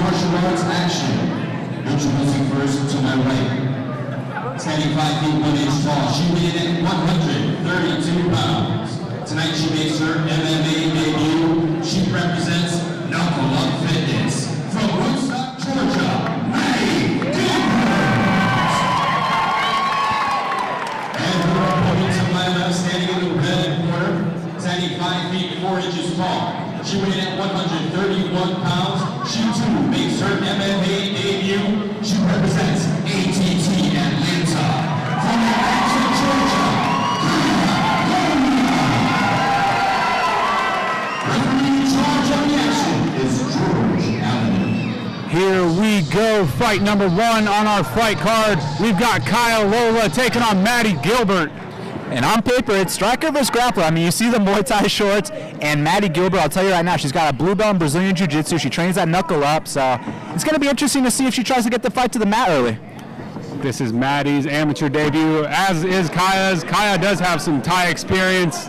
martial arts action. Introducing first to my right. Standing 5 feet 1 inch tall, she weighed in at 132 pounds. Tonight she makes her MMA debut. She represents Knuckle Up Fitness. From Woodstock, Georgia, Maddy Gilbert. And her opponent to my left, standing in the red corner, standing 5 feet 4 inches tall. She weighed at 131 pounds. She too makes her MMA debut. She represents ATT Atlanta. From Atlanta, Georgia, referee in charge of the action is George Allen. Here we go, fight number 1 on our fight card. We've got Kyla Lola taking on Maddy Gilbert. And on paper, it's striker versus grappler. I mean, you see the Muay Thai shorts, and Maddy Gilbert, I'll tell you right now, she's got a blue belt in Brazilian Jiu-Jitsu. She trains that knuckle up, so it's going to be interesting to see if she tries to get the fight to the mat early. This is Maddy's amateur debut, as is Kyla's. Kyla does have some Thai experience.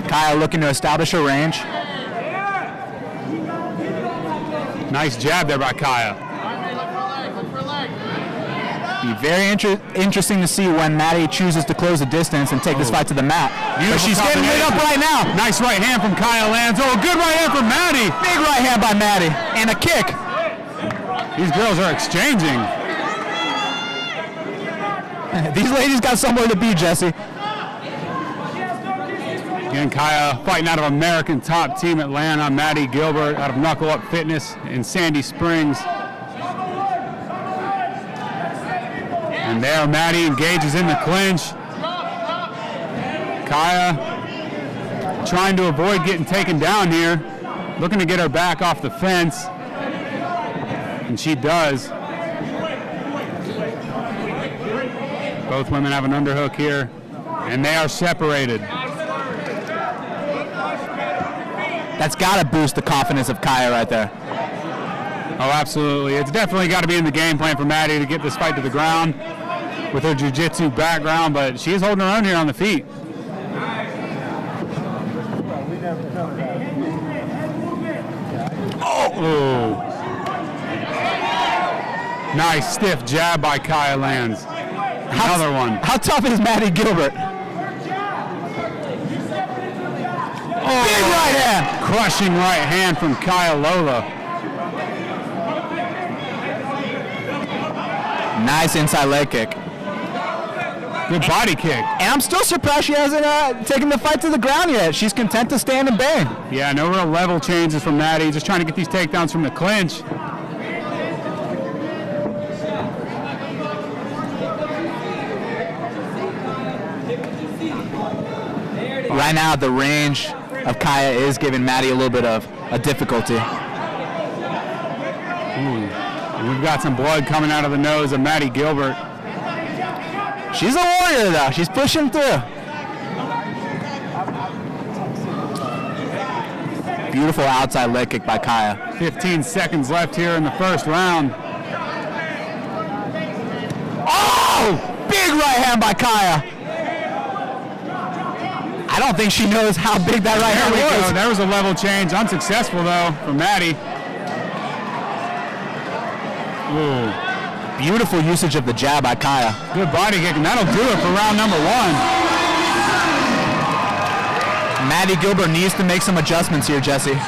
Kyla looking to establish her range. Nice jab there by Kyla. Be very interesting to see when Maddy chooses to close the distance and take this fight to the mat. But she's getting lit up right now. Nice right hand from Kyla lands. Oh, good right hand from Maddy. Big right hand by Maddy. And a kick. These girls are exchanging. These ladies got somewhere to be, Jesse. Again, Kyla fighting out of American Top Team Atlanta. Maddy Gilbert out of Knuckle Up Fitness in Sandy Springs. And there, Maddy engages in the clinch. Kyla trying to avoid getting taken down here, looking to get her back off the fence, and she does. Both women have an underhook here, and they are separated. That's got to boost the confidence of Kyla right there. Oh, absolutely. It's definitely got to be in the game plan for Maddy to get this fight to the ground with her jiu-jitsu background, but she is holding her own here on the feet. Oh! Nice stiff jab by Kyla lands. Another one. How tough is Maddy Gilbert? Oh, big right hand! Crushing right hand from Kyla Lola. Nice inside leg kick. Good body kick. And I'm still surprised she hasn't taken the fight to the ground yet. She's content to stand and bang. Yeah, no real level changes from Maddy. Just trying to get these takedowns from the clinch. Right now, the range of Kyla is giving Maddy a little bit of a difficulty. We've got some blood coming out of the nose of Maddy Gilbert. She's a warrior, though. She's pushing through. Beautiful outside leg kick by Kyla. 15 seconds left here in the first round. Oh! Big right hand by Kyla. I don't think she knows how big that right hand was. There was a level change. Unsuccessful, though, for Maddy. Ooh. Beautiful usage of the jab by Kyla. Good body kick, and that'll do it for round number 1. Maddy Gilbert needs to make some adjustments here, Jesse.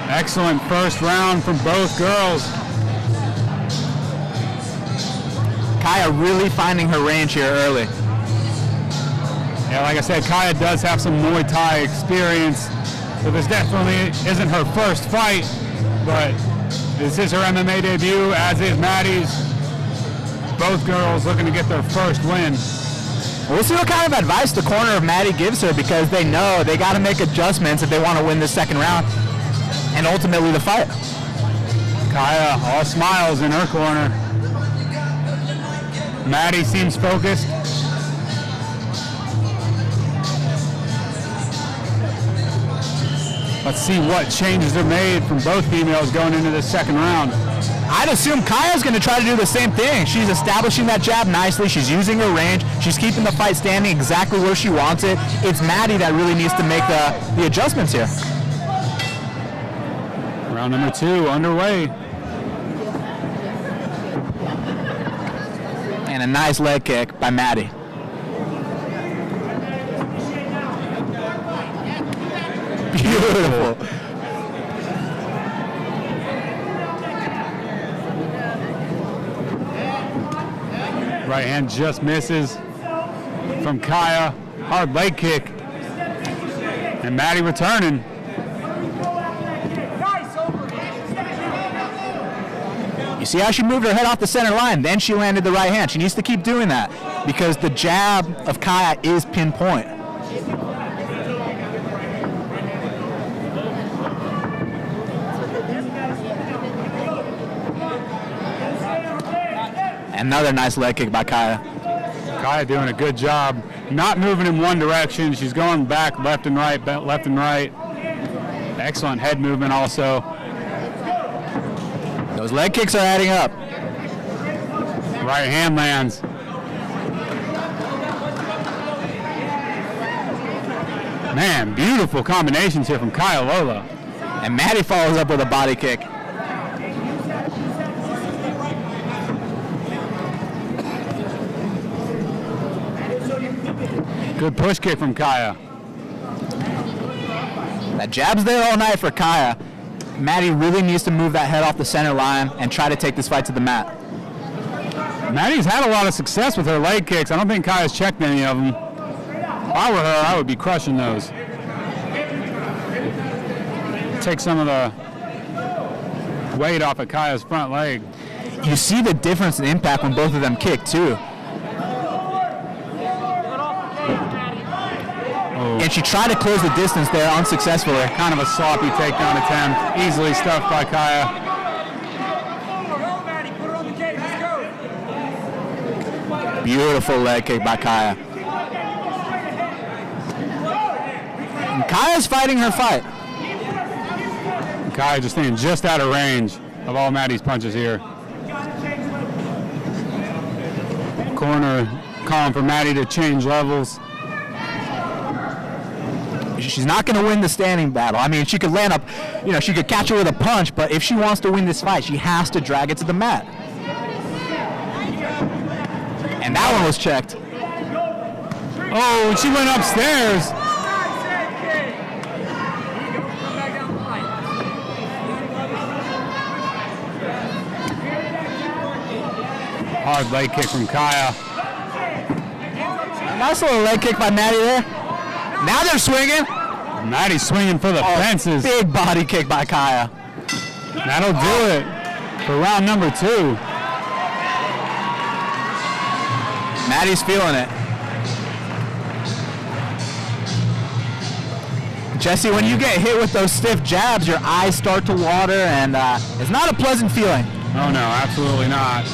Excellent first round from both girls. Kyla really finding her range here early. Yeah, like I said, Kyla does have some Muay Thai experience, so this definitely isn't her first fight, but this is her MMA debut, as is Maddy's. Both girls looking to get their first win. We'll see what kind of advice the corner of Maddy gives her, because they know they got to make adjustments if they want to win this second round and ultimately the fight. Kyla, all smiles in her corner. Maddy seems focused. Let's see what changes are made from both females going into the second round. I'd assume Kyla's going to try to do the same thing. She's establishing that jab nicely. She's using her range. She's keeping the fight standing exactly where she wants it. It's Maddy that really needs to make the adjustments here. Round number 2 underway. And a nice leg kick by Maddy. Beautiful. Right hand just misses from Kyla. Hard leg kick. And Maddy returning. You see how she moved her head off the center line, then she landed the right hand. She needs to keep doing that because the jab of Kyla is pinpoint. Another nice leg kick by Kyla. Kyla doing a good job. Not moving in one direction. She's going back left and right, left and right. Excellent head movement also. Those leg kicks are adding up. Right hand lands. Man, beautiful combinations here from Kyla Lola. And Maddy follows up with a body kick. Good push kick from Kyla. That jab's there all night for Kyla. Maddy really needs to move that head off the center line and try to take this fight to the mat. Maddy's had a lot of success with her leg kicks. I don't think Kyla's checked any of them. If I were her, I would be crushing those. Take some of the weight off of Kyla's front leg. You see the difference in impact when both of them kick too. And she tried to close the distance there unsuccessfully. Kind of a sloppy takedown attempt. Easily stuffed by Kyla. Beautiful leg kick by Kyla. And Kyla's fighting her fight. Kyla just staying just out of range of all Maddy's punches here. Corner calling for Maddy to change levels. She's not going to win the standing battle. I mean, she could land up, she could catch her with a punch, but if she wants to win this fight, she has to drag it to the mat. And that one was checked. Oh, she went upstairs. Hard leg kick from Kyla. Nice little leg kick by Maddy there. Now they're swinging. Maddy's swinging for the fences. Big body kick by Kyla. That'll do it for round number 2. Maddy's feeling it. Jesse, when you get hit with those stiff jabs, your eyes start to water, and it's not a pleasant feeling. Oh no, absolutely not.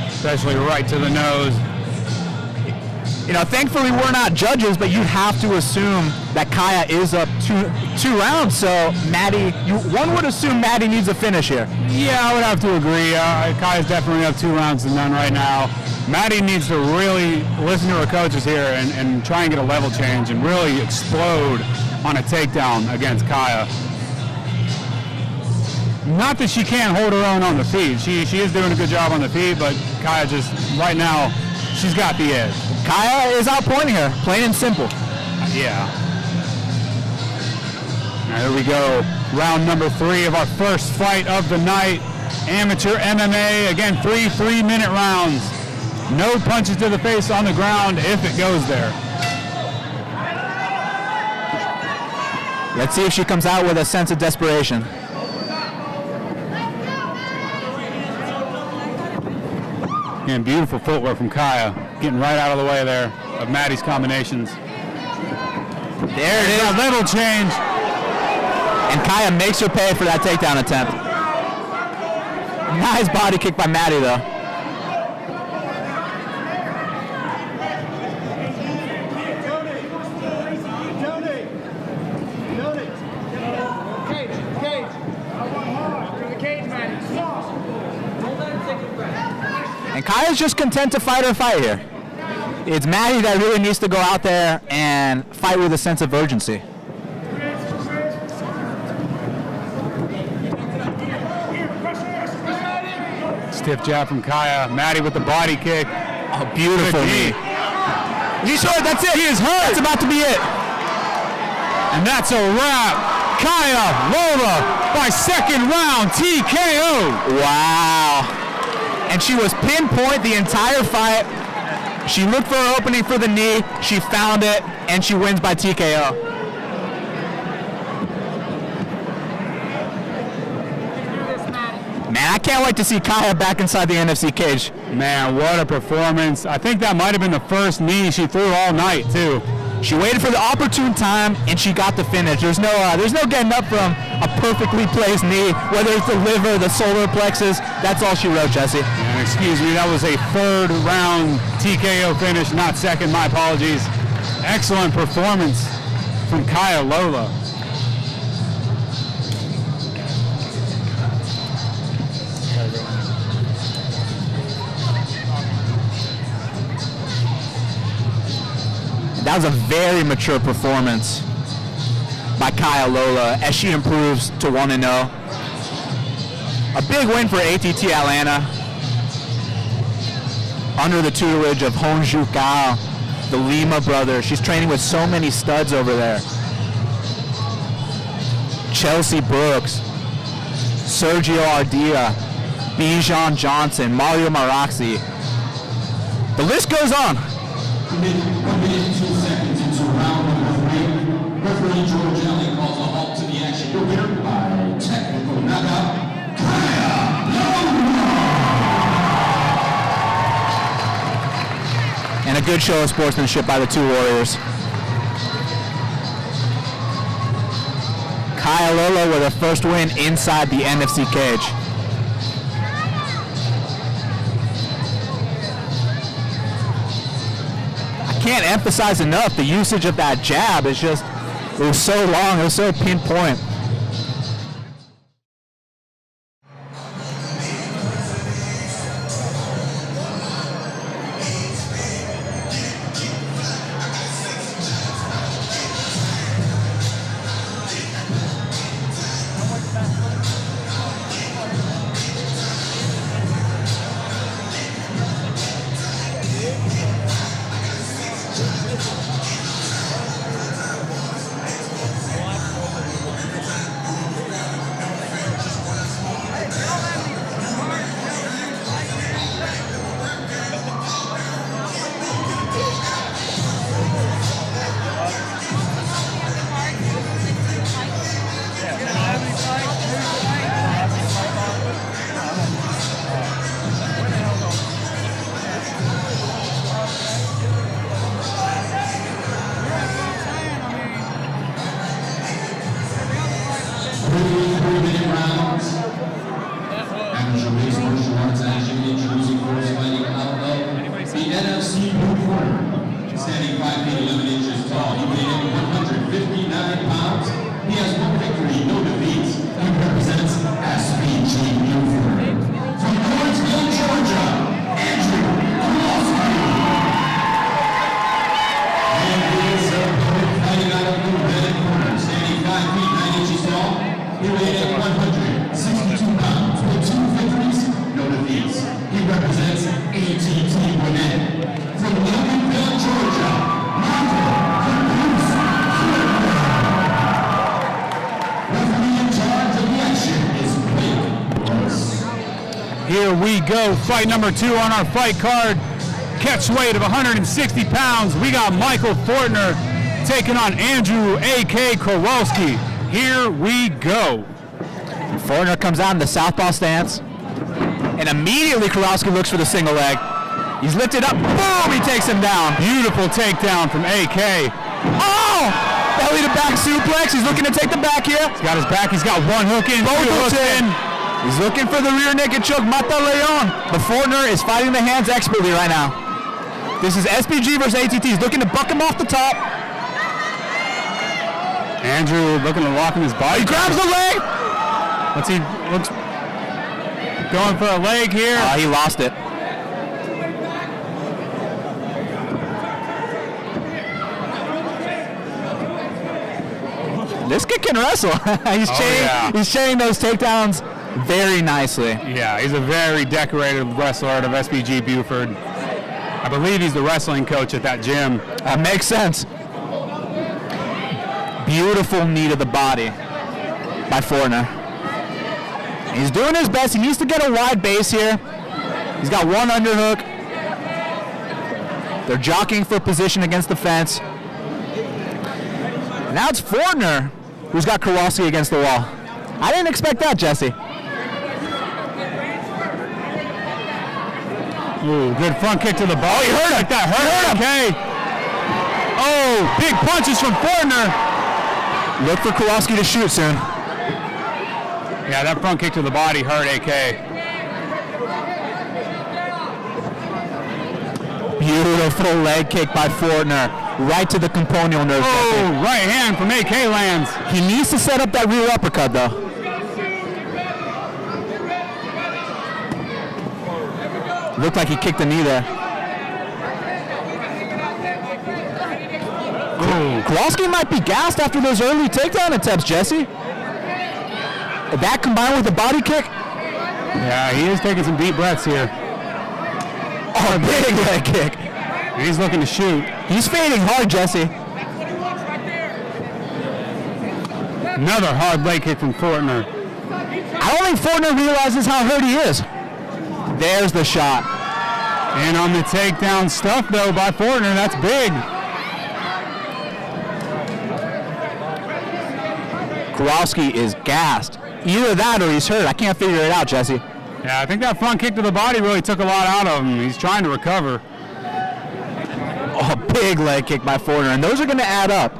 Especially right to the nose. Thankfully we're not judges, but you'd have to assume that Kyla is up two rounds. So Maddy, one would assume Maddy needs a finish here. Yeah, I would have to agree. Kyla's definitely up 2 rounds to none right now. Maddy needs to really listen to her coaches here and try and get a level change and really explode on a takedown against Kyla. Not that she can't hold her own on the feet. She is doing a good job on the feet, but Kyla just, right now, she's got the edge. Kyla is outpointing her, plain and simple. Yeah. Now here we go. Round number 3 of our first fight of the night. Amateur MMA. Again, 3 3-minute rounds. No punches to the face on the ground if it goes there. Let's see if she comes out with a sense of desperation. And beautiful footwork from Kyla, getting right out of the way there of Maddy's combinations. There it is. A little change. And Kyla makes her pay for that takedown attempt. Nice body kick by Maddy, though. And Kyla's just content to fight her fight here. It's Maddy that really needs to go out there and fight with a sense of urgency. Stiff jab from Kyla. Maddy with the body kick. Oh, beautiful knee. He's hurt. That's it. He is hurt. That's about to be it. And that's a wrap. Kyla, Lola by second round TKO. Wow. And she was pinpoint the entire fight. She looked for her opening for the knee. She found it, and she wins by TKO. Man, I can't wait to see Kyla back inside the NFC cage. Man, what a performance. I think that might have been the first knee she threw all night, too. She waited for the opportune time, and she got the finish. There's no getting up from a perfectly placed knee, whether it's the liver, the solar plexus. That's all she wrote, Jesse. And excuse me, that was a third round TKO finish, not second. My apologies. Excellent performance from Kyla Lola. That was a very mature performance by Kyla Lola as she improves to 1-0. A big win for ATT Atlanta under the tutelage of Honju Kao, the Lima brothers. She's training with so many studs over there. Chelsea Brooks, Sergio Ardila, Bijan Johnson, Mario Maraxi. The list goes on. 1 minute and 2 seconds into round number 3. Referee George Allen calls a halt to the action. Your winner by technical knockout, Kyla Lola. And a good show of sportsmanship by the two warriors. Kyla Lola with her first win inside the NFC cage. Can't emphasize enough the usage of that jab. It was so long, it was so pinpoint. Here we go, fight number 2 on our fight card. Catch weight of 160 pounds. We got Michael Fourtner taking on Andrew A.K. Kowalski. Here we go. Fourtner comes out in the southpaw stance, and immediately Kowalski looks for the single leg. He's lifted up, boom, he takes him down. Beautiful takedown from A.K. Oh! Belly to back suplex, he's looking to take the back here. He's got his back, he's got one hook in, both two hooks in. He's looking for the rear naked choke, Mata Leon. But Fourtner is fighting the hands expertly right now. This is SPG versus ATT. He's looking to buck him off the top. Andrew looking to lock in his body. He grabs the leg. Looks going for a leg here. He lost it. This kid can wrestle. He's chaining those takedowns very nicely. Yeah, he's a very decorated wrestler out of SBG Buford. I believe he's the wrestling coach at that gym. That makes sense. Beautiful knee to the body by Fourtner. He's doing his best. He needs to get a wide base here. He's got one underhook. They're jockeying for position against the fence. Now it's Fourtner who's got Kowalski against the wall. I didn't expect that, Jesse. Ooh, good front kick to the ball. He hurt him. That hurt him. Okay. Oh, big punches from Fourtner. Look for Kowalski to shoot soon. Yeah, that front kick to the body hurt AK. Beautiful leg kick by Fourtner. Right to the component nerve. Oh, right hand from AK lands. He needs to set up that rear uppercut, though. Looked like he kicked the knee there. Ooh. Kowalski might be gassed after those early takedown attempts, Jesse. That combined with the body kick. Yeah, he is taking some deep breaths here. Oh, big leg kick. He's looking to shoot. He's fading hard, Jesse. Another hard leg kick from Fourtner. I don't think Fourtner realizes how hurt he is. There's the shot. And on the takedown stuff, though, by Fourtner, that's big. Kowalski is gassed. Either that or he's hurt. I can't figure it out, Jesse. Yeah, I think that front kick to the body really took a lot out of him. He's trying to recover. Oh, big leg kick by Fourtner, and those are going to add up.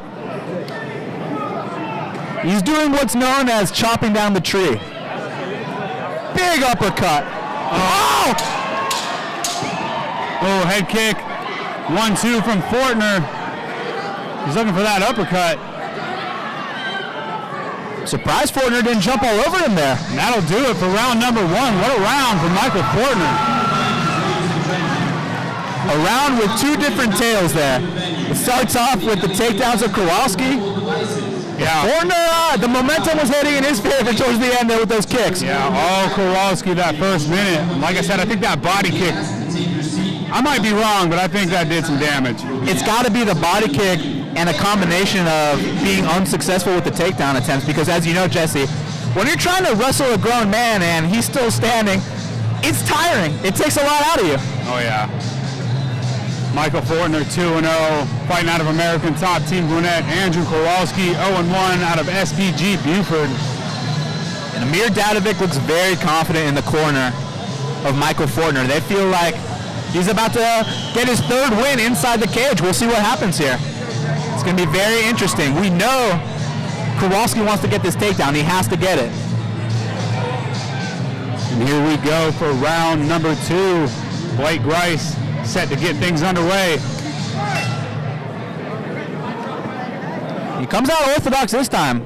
He's doing what's known as chopping down the tree. Big uppercut. Oh! Oh, head kick. 1-2 from Fourtner. He's looking for that uppercut. Surprised Fourtner didn't jump all over him there. And that'll do it for round number 1. What a round for Michael Fourtner. A round with two different tales there. It starts off with the takedowns of Kowalski. Yeah. Fourtner, the momentum was heading in his favor towards the end there with those kicks. Yeah, all Kowalski that first minute. Like I said, I think that body kick, I might be wrong, but I think that did some damage. It's got to be the body kick and a combination of being unsuccessful with the takedown attempts, because as you know, Jesse, when you're trying to wrestle a grown man and he's still standing, it's tiring. It takes a lot out of you. Oh, yeah. Michael Fourtner, 2-0, fighting out of American Top Team Gwinnett. Andrew Kowalski, 0-1 out of SBG Buford. And Amir Dadovic looks very confident in the corner of Michael Fourtner. They feel like he's about to get his third win inside the cage. We'll see what happens here. It's going to be very interesting. We know Kowalski wants to get this takedown. He has to get it. And here we go for round number 2. Blake Grice set to get things underway. He comes out orthodox this time.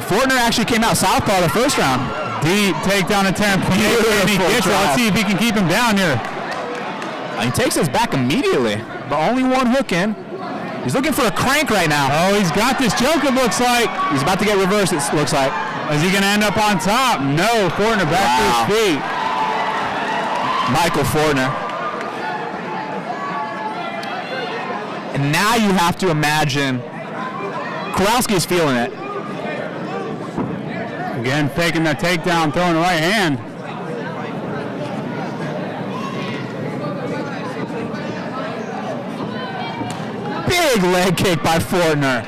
Fourtner actually came out southpaw the first round. Deep takedown attempt. He gets it. Let's see if he can keep him down here. He takes his back immediately, but only one hook in. He's looking for a crank right now. Oh, he's got this choke, it looks like. He's about to get reversed, it looks like. Is he going to end up on top? No, Fourtner back to his feet. Michael Fourtner. And now you have to imagine Kowalski is feeling it. Again, faking that takedown, throwing the right hand. Big leg kick by Fourtner.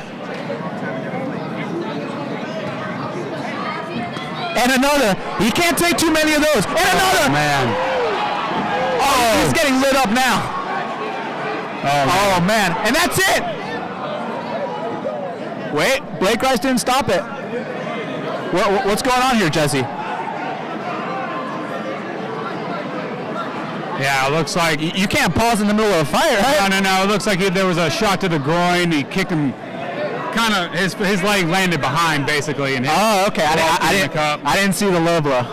And another. He can't take too many of those. And another. Oh, man. Oh, he's getting lit up now. Oh, man. And that's it. Wait, Blake Grice didn't stop it. What's going on here, Jesse? Yeah, it looks like... You can't pause in the middle of a fight, right? No. It looks like there was a shot to the groin. He kicked him... Kind of... His leg landed behind, basically. And oh, okay. I didn't see the low blow.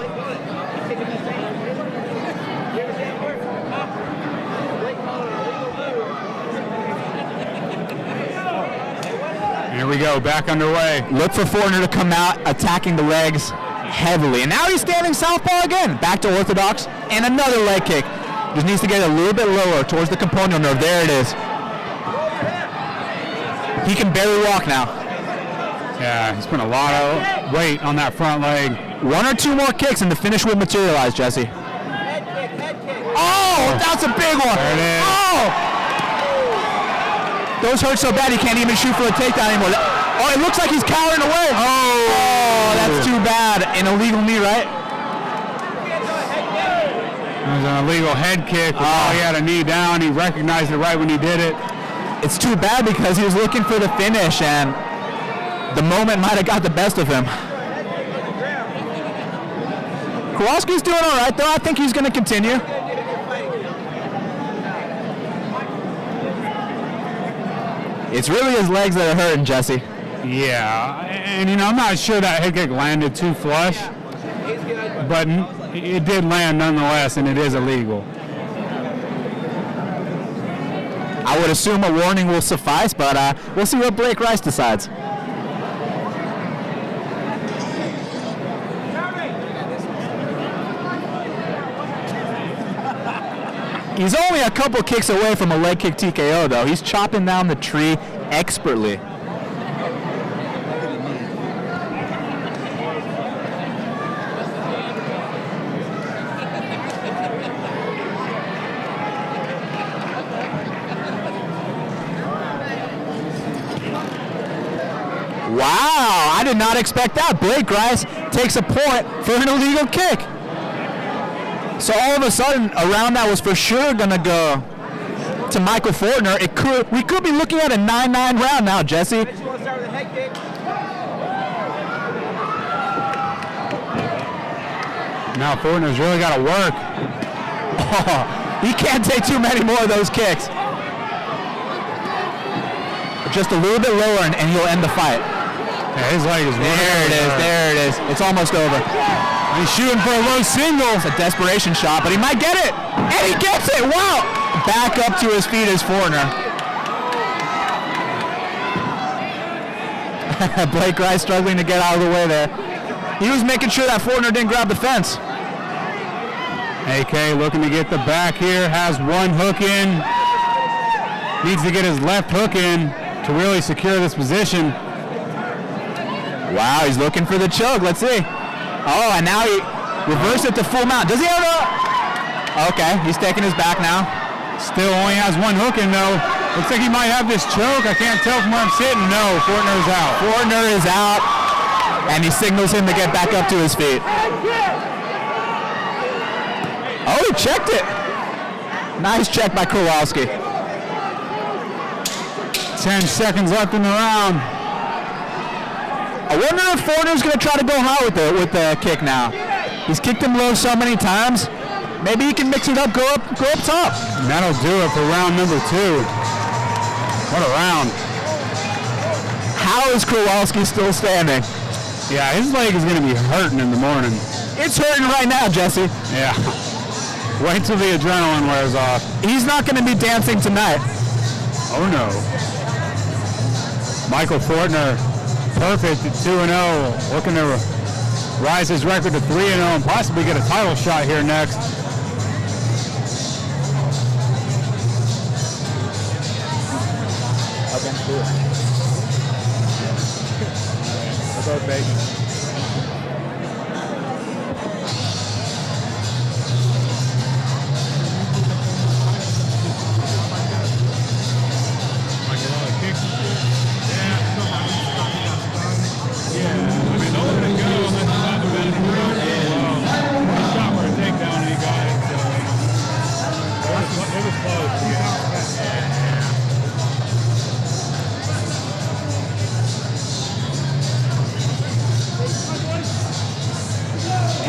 Here we go, back underway. Look for Fourtner to come out, attacking the legs heavily. And now he's standing southpaw again. Back to orthodox, and another leg kick. Just needs to get a little bit lower towards the component nerve. There it is. He can barely walk now. Yeah, he's putting a lot of weight on that front leg. One or two more kicks and the finish would materialize, Jesse. Oh, that's a big one. There it is. Oh! Those hurt so bad he can't even shoot for a takedown anymore. Oh, it looks like he's cowering away. Oh, that's too bad. An illegal knee, right? It was an illegal head kick. Oh, he had a knee down. He recognized it right when he did it. It's too bad because he was looking for the finish and the moment might have got the best of him. Kowalski's doing all right, though. I think he's going to continue. It's really his legs that are hurting, Jesse. Yeah, and I'm not sure that head kick landed too flush, but it did land nonetheless, and it is illegal. I would assume a warning will suffice, but we'll see what Blake Rice decides. He's only a couple kicks away from a leg kick TKO, though. He's chopping down the tree expertly. Wow, I did not expect that. Blake Rice takes a point for an illegal kick. So all of a sudden, a round that was for sure going to go to Michael Fourtner, we could be looking at a 9-9 round now, Jesse. Now Fourtner's really got to work. Oh, he can't take too many more of those kicks. Just a little bit lower and he'll end the fight. Yeah, his leg is There it is. It's almost over. He's shooting for a low single. It's a desperation shot, but he might get it. And he gets it. Wow. Back up to his feet is Fourtner. Blake Rice struggling to get out of the way there. He was making sure that Fourtner didn't grab the fence. AK looking to get the back here. Has one hook in. Needs to get his left hook in to really secure this position. Wow, he's looking for the choke. Let's see. Oh, and now he reversed it to full mount. Does he have a... Okay, he's taking his back now. Still only has one hook in, though. Looks like he might have this choke. I can't tell from where I'm sitting. No, Fourtner is out. Fourtner is out, and he signals him to get back up to his feet. Oh, he checked it. Nice check by Kowalski. 10 seconds left in the round. I wonder if Fourtner's going to try to go high with the kick now. He's kicked him low so many times. Maybe he can mix it up, go up top. And that'll do it for round number 2. What a round. How is Kowalski still standing? Yeah, his leg is going to be hurting in the morning. It's hurting right now, Jesse. Yeah. Wait till the adrenaline wears off. He's not going to be dancing tonight. Oh, no. Michael Fourtner, perfect at 2-0, looking to rise his record to 3-0 and possibly get a title shot here next.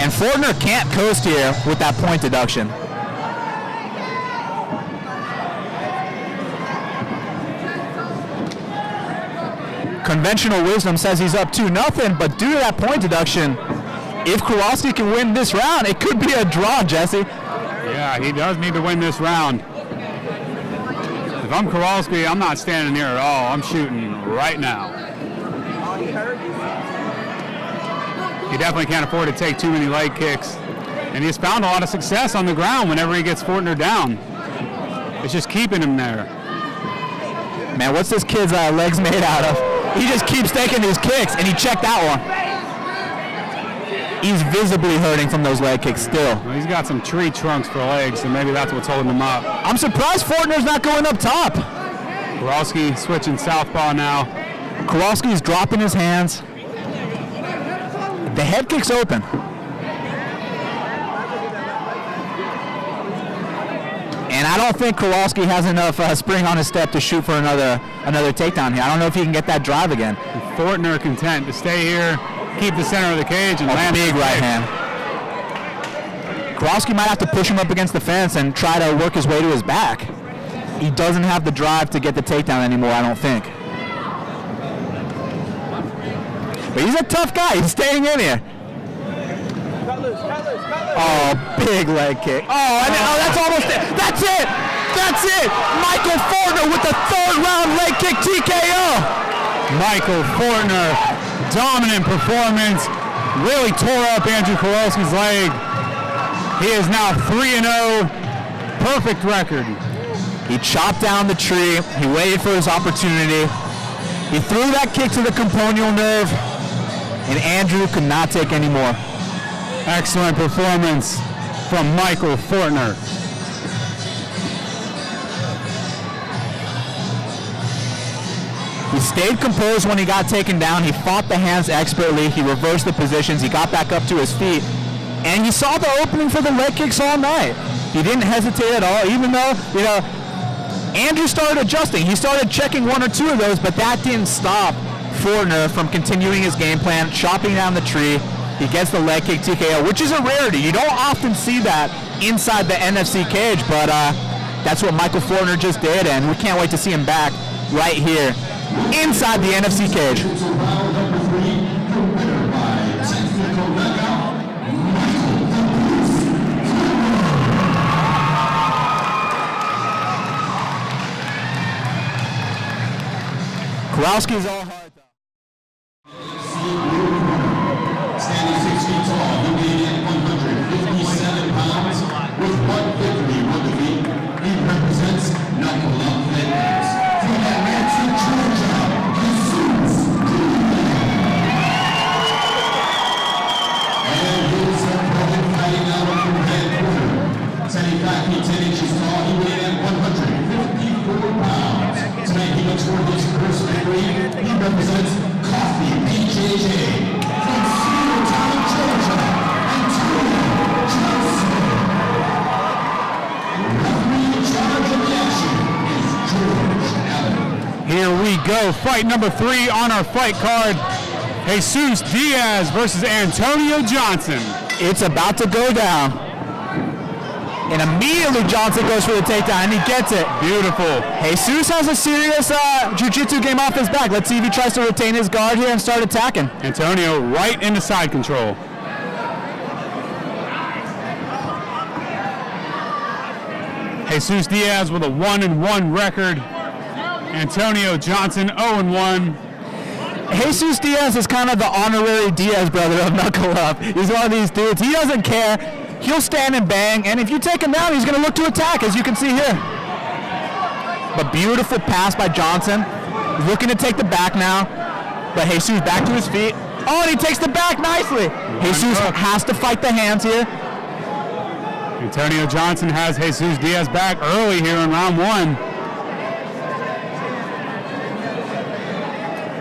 And Fourtner can't coast here with that point deduction. Conventional wisdom says he's up 2-0, but due to that point deduction, if Kowalski can win this round, it could be a draw, Jesse. Yeah, he does need to win this round. If I'm Kowalski, I'm not standing here at all. I'm shooting right now. He definitely can't afford to take too many leg kicks. And he's found a lot of success on the ground whenever he gets Fourtner down. It's just keeping him there. Man, what's this kid's legs made out of? He just keeps taking these kicks, and he checked that one. He's visibly hurting from those leg kicks still. Well, he's got some tree trunks for legs, so maybe that's what's holding him up. I'm surprised Fourtner's not going up top. Kowalski switching southpaw now. Kowalski's dropping his hands. The head kick's open. And I don't think Kowalski has enough spring on his step to shoot for another takedown here. I don't know if he can get that drive again. Fourtner content to stay here, keep the center of the cage, and land big right hand. Kowalski might have to push him up against the fence and try to work his way to his back. He doesn't have the drive to get the takedown anymore, I don't think. But he's a tough guy. He's staying in here. Oh, big leg kick. That's almost it. That's it. That's it. Michael Fourtner with the third round leg kick TKO. Michael Fourtner, dominant performance. Really tore up Andrew Kowalski's leg. He is now 3-0. Perfect record. He chopped down the tree. He waited for his opportunity. He threw that kick to the componal nerve, and Andrew could not take any more. Excellent performance from Michael Fourtner. He stayed composed when he got taken down. He fought the hands expertly. He reversed the positions. He got back up to his feet. And you saw the opening for the leg kicks all night. He didn't hesitate at all, even though, Andrew started adjusting. He started checking one or two of those, but that didn't stop Fourtner from continuing his game plan, chopping down the tree. He gets the leg kick TKO, which is a rarity. You don't often see that inside the NFC cage, but that's what Michael Fourtner just did, and we can't wait to see him back right here inside the NFC cage. Kowalski's all hard though. Standing 6 feet tall, he weighed in 157 pounds with one victory, one defeat. He represents Knuckle Up Fitness. From Atlanta, Georgia, Hey-Suze. And his opponent fighting out of the red corner. 75 feet 10 inches tall, he weighed in 154 pounds. Tonight he looks for his first victory. He represents Coffee BJJ from Cedartown, Georgia, Antonia Johnson. Referee in charge of the action is George Allen. Here we go, fight number 3 on our fight card. Hey-Suze Diaz versus Antonia Johnson. It's about to go down. And immediately Johnson goes for the takedown, and he gets it. Beautiful. Hey-Suze has a serious jiu-jitsu game off his back. Let's see if he tries to retain his guard here and start attacking. Antonio right into side control. Hey-Suze Diaz with a 1-1 record. Antonio Johnson 0-1. Hey-Suze Diaz is kind of the honorary Diaz brother of Knuckle Up. He's one of these dudes. He doesn't care. He'll stand and bang, and if you take him down, he's going to look to attack, as you can see here. But beautiful pass by Johnson. He's looking to take the back now, but Hey-Suze back to his feet. Oh, and he takes the back nicely. Hey-Suze has to fight the hands here. Antonio Johnson has Hey-Suze Diaz back early here in round 1.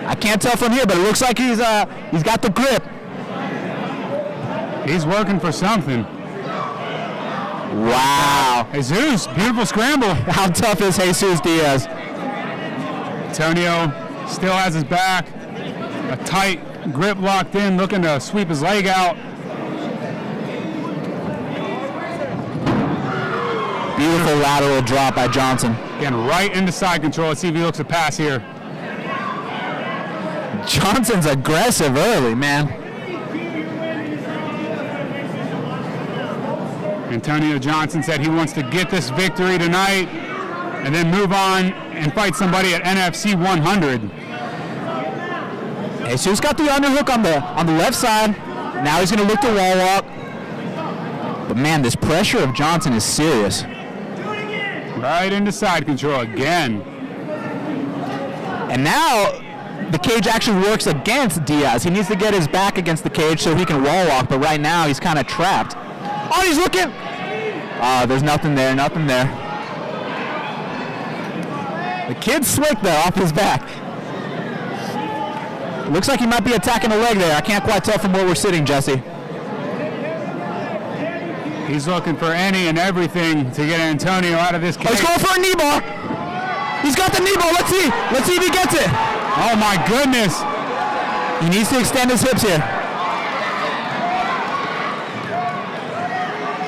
I can't tell from here, but it looks like he's got the grip. He's working for something. Wow. Hey-Suze, beautiful scramble. How tough is Hey-Suze Diaz? Antonio still has his back. A tight grip locked in, looking to sweep his leg out. Beautiful lateral drop by Johnson. Again, right into side control. Let's see if he looks to pass here. Johnson's aggressive early, man. Antonio Johnson said he wants to get this victory tonight and then move on and fight somebody at NFC 100. Jesus got the underhook on the left side. Now he's going to look to wall walk. But man, this pressure of Johnson is serious. Right into side control again. And now the cage actually works against Diaz. He needs to get his back against the cage so he can wall walk, but right now he's kind of trapped. Oh, he's looking. Oh, there's nothing there, nothing there. The kid's slick though, off his back. Looks like he might be attacking the leg there. I can't quite tell from where we're sitting, Jesse. He's looking for any and everything to get Antonio out of this cage. Oh, he's going for a knee ball. He's got the knee ball. Let's see. Let's see if he gets it. Oh my goodness. He needs to extend his hips here.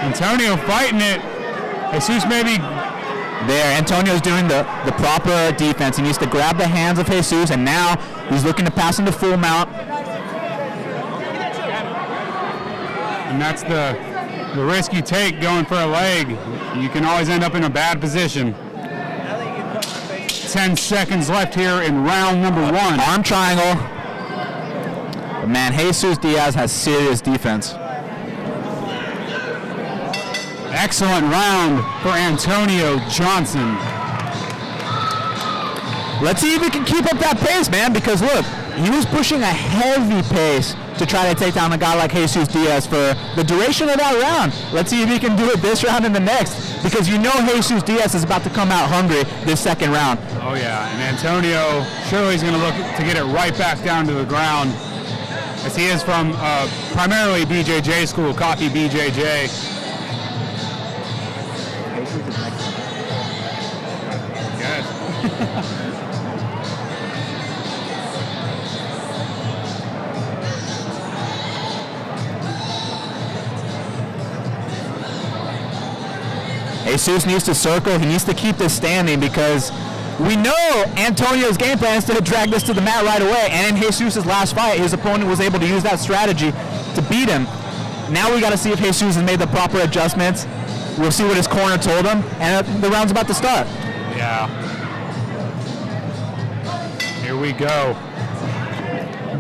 Antonio fighting it. Jesus maybe. There, Antonio's doing the proper defense. He needs to grab the hands of Jesus, and now he's looking to pass him to full mount. And that's the risk you take going for a leg. You can always end up in a bad position. 10 seconds left here in round number 1. Arm triangle. But man, Jesus Diaz has serious defense. Excellent round for Antonio Johnson. Let's see if he can keep up that pace, man, because look, he was pushing a heavy pace to try to take down a guy like Jesus Diaz for the duration of that round. Let's see if he can do it this round and the next, because you know Jesus Diaz is about to come out hungry this second round. Oh yeah, and Antonio surely is going to look to get it right back down to the ground, as he is from primarily BJJ school, copy BJJ. Jesus needs to circle. He needs to keep this standing because we know Antonio's game plan is to drag this to the mat right away. And in Jesus' last fight, his opponent was able to use that strategy to beat him. Now we got to see if Jesus has made the proper adjustments. We'll see what his corner told him, and the round's about to start. Yeah. Here we go.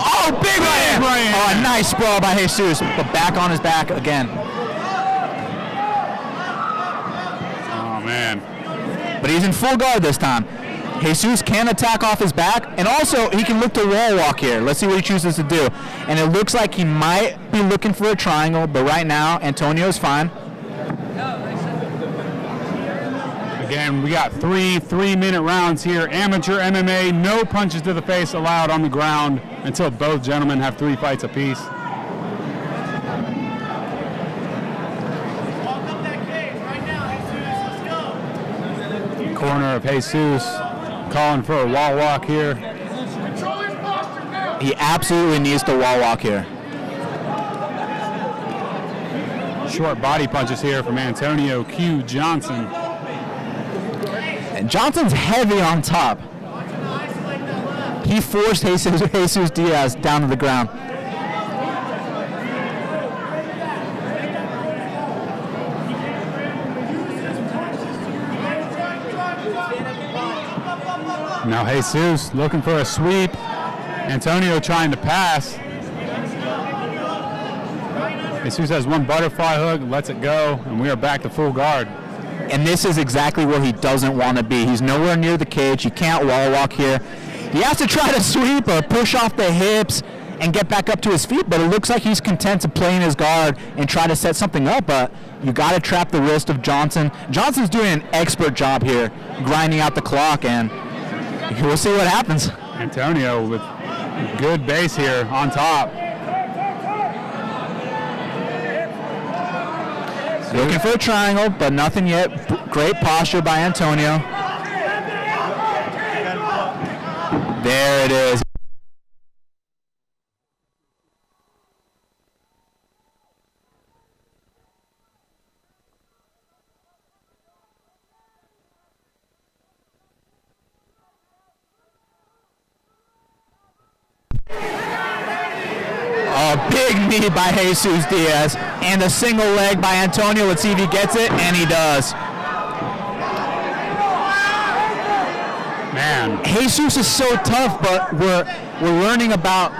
Oh, big right hand! Oh, a nice sprawl by Jesus, but back on his back again. Man. But he's in full guard this time. Jesus can attack off his back, and also he can look to wall walk here. Let's see what he chooses to do. And it looks like he might be looking for a triangle, but right now Antonio's fine. Again, we got three-minute rounds here. Amateur MMA, no punches to the face allowed on the ground until both gentlemen have 3 fights apiece. Corner of Jesus, calling for a wall walk here. He absolutely needs to wall walk here. Short body punches here from Antonio Q. Johnson. And Johnson's heavy on top. He forced Jesus Diaz down to the ground. Now Jesus looking for a sweep. Antonio trying to pass. Jesus has one butterfly hook, lets it go, and we are back to full guard. And this is exactly where he doesn't want to be. He's nowhere near the cage. He can't wall walk here. He has to try to sweep or push off the hips and get back up to his feet, but it looks like he's content to play in his guard and try to set something up, but you got to trap the wrist of Johnson. Johnson's doing an expert job here, grinding out the clock, and we'll see what happens. Antonio with good base here on top. Looking for a triangle, but nothing yet. Great posture by Antonio. There it is. A big knee by Jesus Diaz and a single leg by Antonio. Let's see if he gets it, and he does. Man, Jesus is so tough, but we're learning about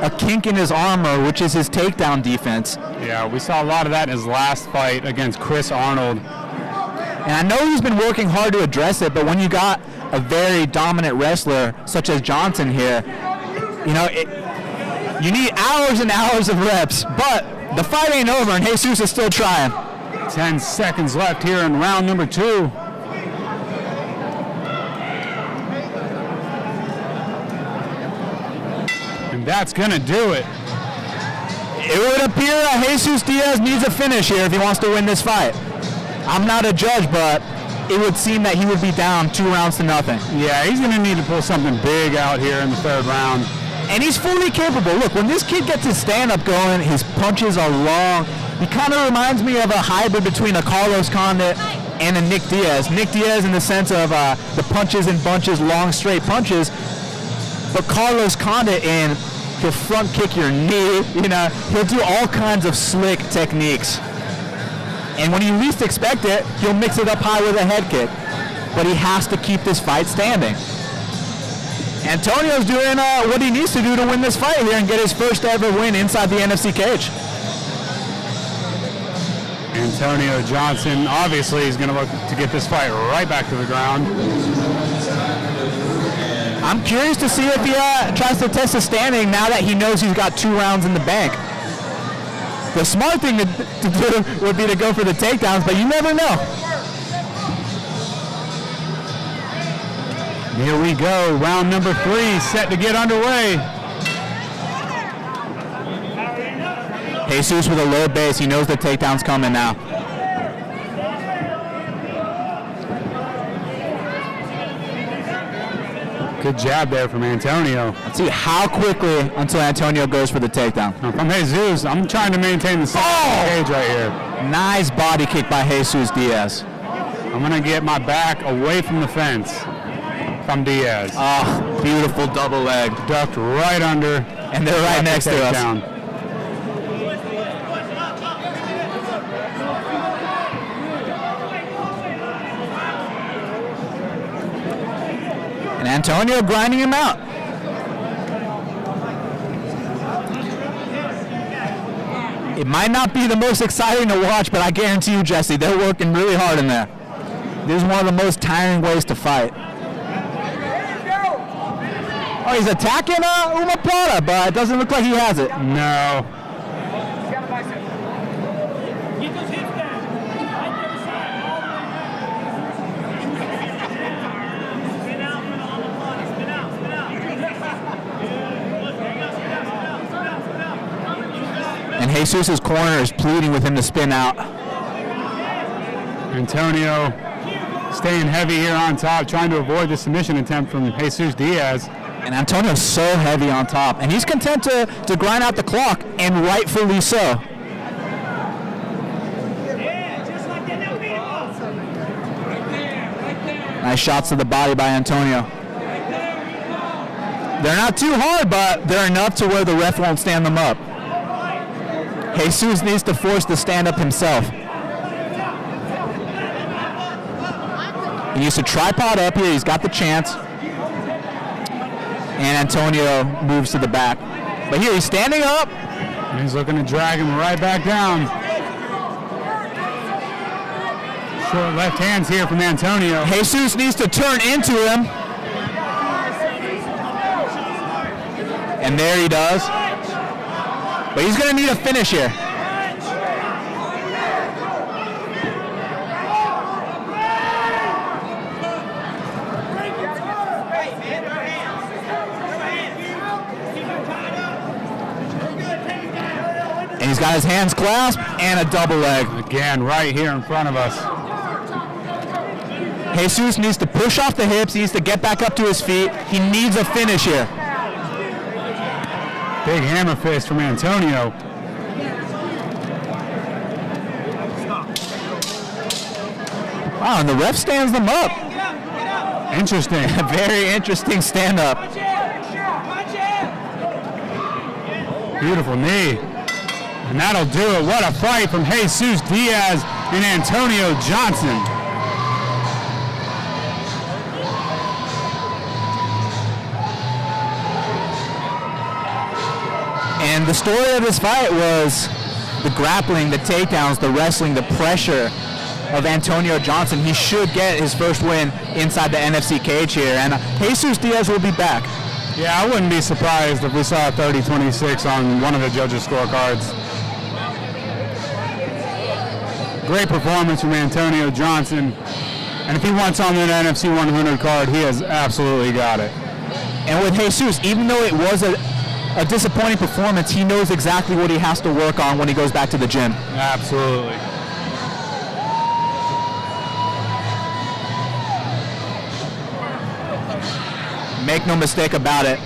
a kink in his armor, which is his takedown defense. Yeah, we saw a lot of that in his last fight against Chris Arnold. And I know he's been working hard to address it, but when you got a very dominant wrestler such as Johnson here, you know, you need hours and hours of reps. But the fight ain't over, and Jesus is still trying. 10 seconds left here in round number 2. And that's going to do it. It would appear that Jesus Diaz needs a finish here if he wants to win this fight. I'm not a judge, but it would seem that he would be down 2 rounds to nothing. Yeah, he's going to need to pull something big out here in the 3rd round. And he's fully capable. Look, when this kid gets his stand-up going, his punches are long. He kind of reminds me of a hybrid between a Carlos Condit and a Nick Diaz. Nick Diaz in the sense of the punches and bunches, long, straight punches. But Carlos Condit in, he'll front kick your knee. You know, he'll do all kinds of slick techniques. And when you least expect it, he'll mix it up high with a head kick. But he has to keep this fight standing. Antonio's doing what he needs to do to win this fight here and get his first ever win inside the NFC cage. Antonio Johnson obviously is going to look to get this fight right back to the ground. I'm curious to see if he tries to test his standing now that he knows he's got 2 rounds in the bank. The smart thing to do would be to go for the takedowns, but you never know. Here we go, round number 3 set to get underway. Jesus with a low base, he knows the takedown's coming now. Good jab there from Antonio. Let's see how quickly until Antonio goes for the takedown. Now from Jesus, I'm trying to maintain the cage right here. Nice body kick by Jesus Diaz. I'm going to get my back away from the fence from Diaz. Oh, beautiful double leg. Ducked right under. And they're right next to us. Down. And Antonio grinding him out. It might not be the most exciting to watch, but I guarantee you, Jesse, they're working really hard in there. This is one of the most tiring ways to fight. Oh, he's attacking Umaplata, but it doesn't look like he has it. No. And Jesus' corner is pleading with him to spin out. Antonio staying heavy here on top, trying to avoid the submission attempt from Jesus Diaz. And Antonio's so heavy on top. And he's content to grind out the clock, and rightfully so. Nice shots to the body by Antonio. They're not too hard, but they're enough to where the ref won't stand them up. Jesus needs to force the stand-up himself. He needs to tripod up here. He's got the chance. And Antonio moves to the back. But here he's standing up. And he's looking to drag him right back down. Short left hands here from Antonio. Jesus needs to turn into him. And there he does. But he's going to need a finish here. And he's got his hands clasped and a double leg. Again, right here in front of us. Jesus needs to push off the hips. He needs to get back up to his feet. He needs a finish here. Big hammer fist from Antonio. Wow, and the ref stands them up. Interesting. A very interesting stand-up. Beautiful knee. And that'll do it. What a fight from Jesus Diaz and Antonio Johnson. And the story of this fight was the grappling, the takedowns, the wrestling, the pressure of Antonio Johnson. He should get his first win inside the NFC cage here. And Jesus Diaz will be back. Yeah, I wouldn't be surprised if we saw a 30-26 on one of the judges' scorecards. Great performance from Antonio Johnson. And if he wants on that NFC 100 card, he has absolutely got it. And with Jesus, even though it was a disappointing performance, he knows exactly what he has to work on when he goes back to the gym. Absolutely. Make no mistake about it.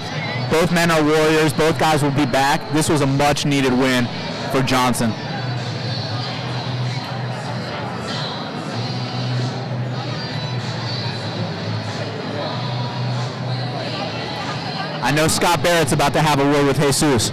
Both men are warriors. Both guys will be back. This was a much-needed win for Johnson. I know Scott Barrett's about to have a word with Jesus.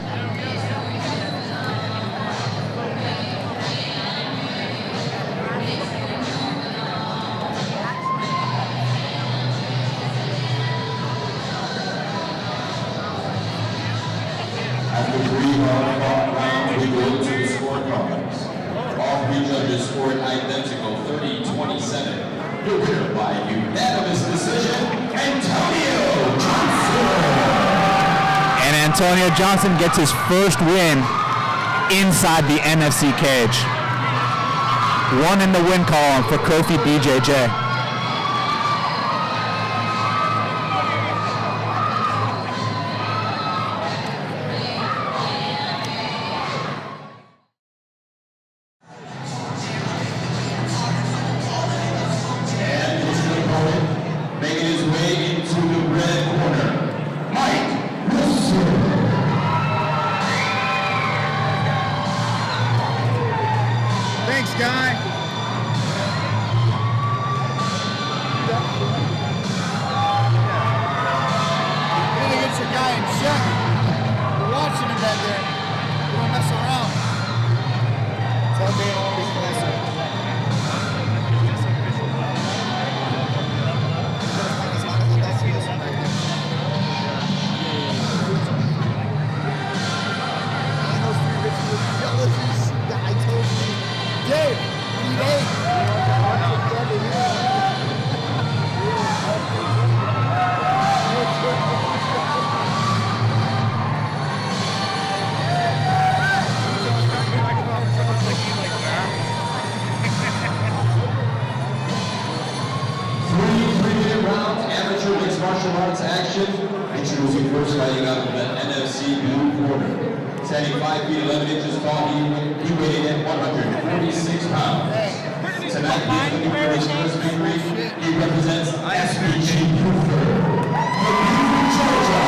After 3 hard-fought rounds, we go to the scorecards. All 3 judges scored identical, 30-27. The winner by unanimous decision, Antonio Johnson. And Antonio Johnson gets his first win inside the NFC cage. 1 in the win column for Kofi BJJ. Introducing first fighting out of the NFC blue corner. Standing 5 feet 11 inches tall, he weighed in at 146 pounds. Tonight he's looking for his first victory. He represents SBG Buford. From Georgia,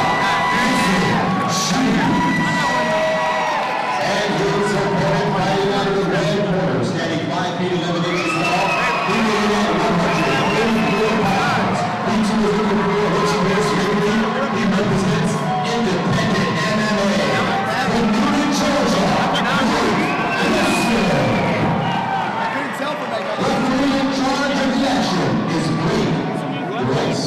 and his opponent fighting out of the red corner. Standing 5 feet 11 inches tall, he weighed in at 184 pounds. He too is looking for his first victory. He represents independent MMA from Georgia. The free in charge of the action is Blake Rice.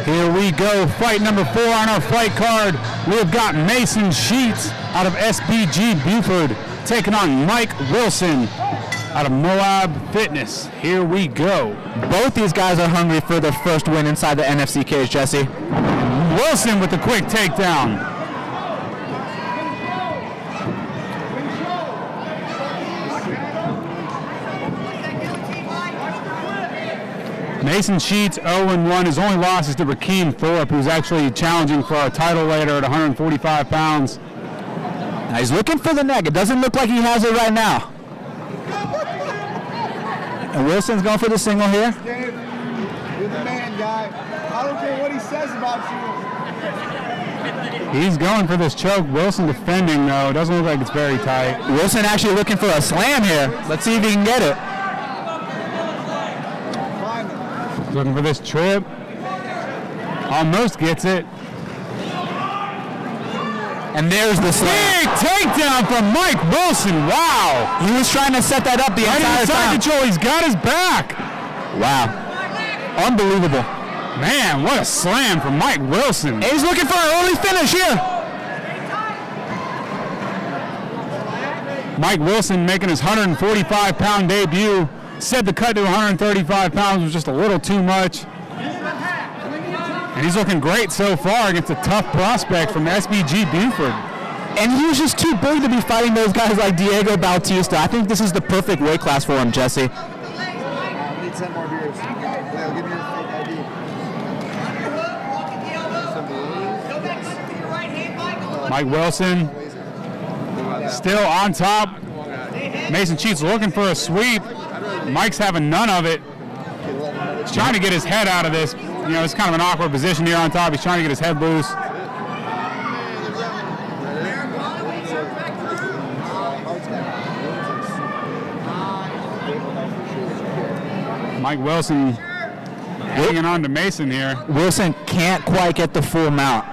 Here we go, fight number 4 on our fight card. We have got Mason Sheets out of SBG Buford taking on Mike Wilson out of Moab Fitness. Here we go. Both these guys are hungry for their first win inside the NFC cage, Jesse. Wilson with the quick takedown. Mason Sheets 0-1. His only loss is to Rakim Thorpe, who's actually challenging for a title later at 145 pounds. Now he's looking for the neck. It doesn't look like he has it right now. And Wilson's going for the single here. Dave, you're the man, guy. I don't care what he says about you. He's going for this choke. Wilson defending, though. Doesn't look like it's very tight. Wilson actually looking for a slam here. Let's see if he can get it. Looking for this trip. Almost gets it. And there's the slam. Big takedown from Mike Wilson. Wow. He was trying to set that up the entire time. Control. He's got his back. Wow. Unbelievable. Man, what a slam from Mike Wilson. And he's looking for an early finish here. Mike Wilson making his 145-pound debut. Said the cut to 135 pounds was just a little too much. And he's looking great so far against a tough prospect from SBG Buford. And he was just too big to be fighting those guys like Diego Bautista. I think this is the perfect weight class for him, Jesse. I need 10 more beers. I'll give you your fake ID. Mike Wilson still on top. Mason Sheets looking for a sweep. Mike's having none of it. He's trying to get his head out of this. You know, it's kind of an awkward position here on top. He's trying to get his head loose. Mike Wilson hanging on to Mason here. Wilson can't quite get the full mount.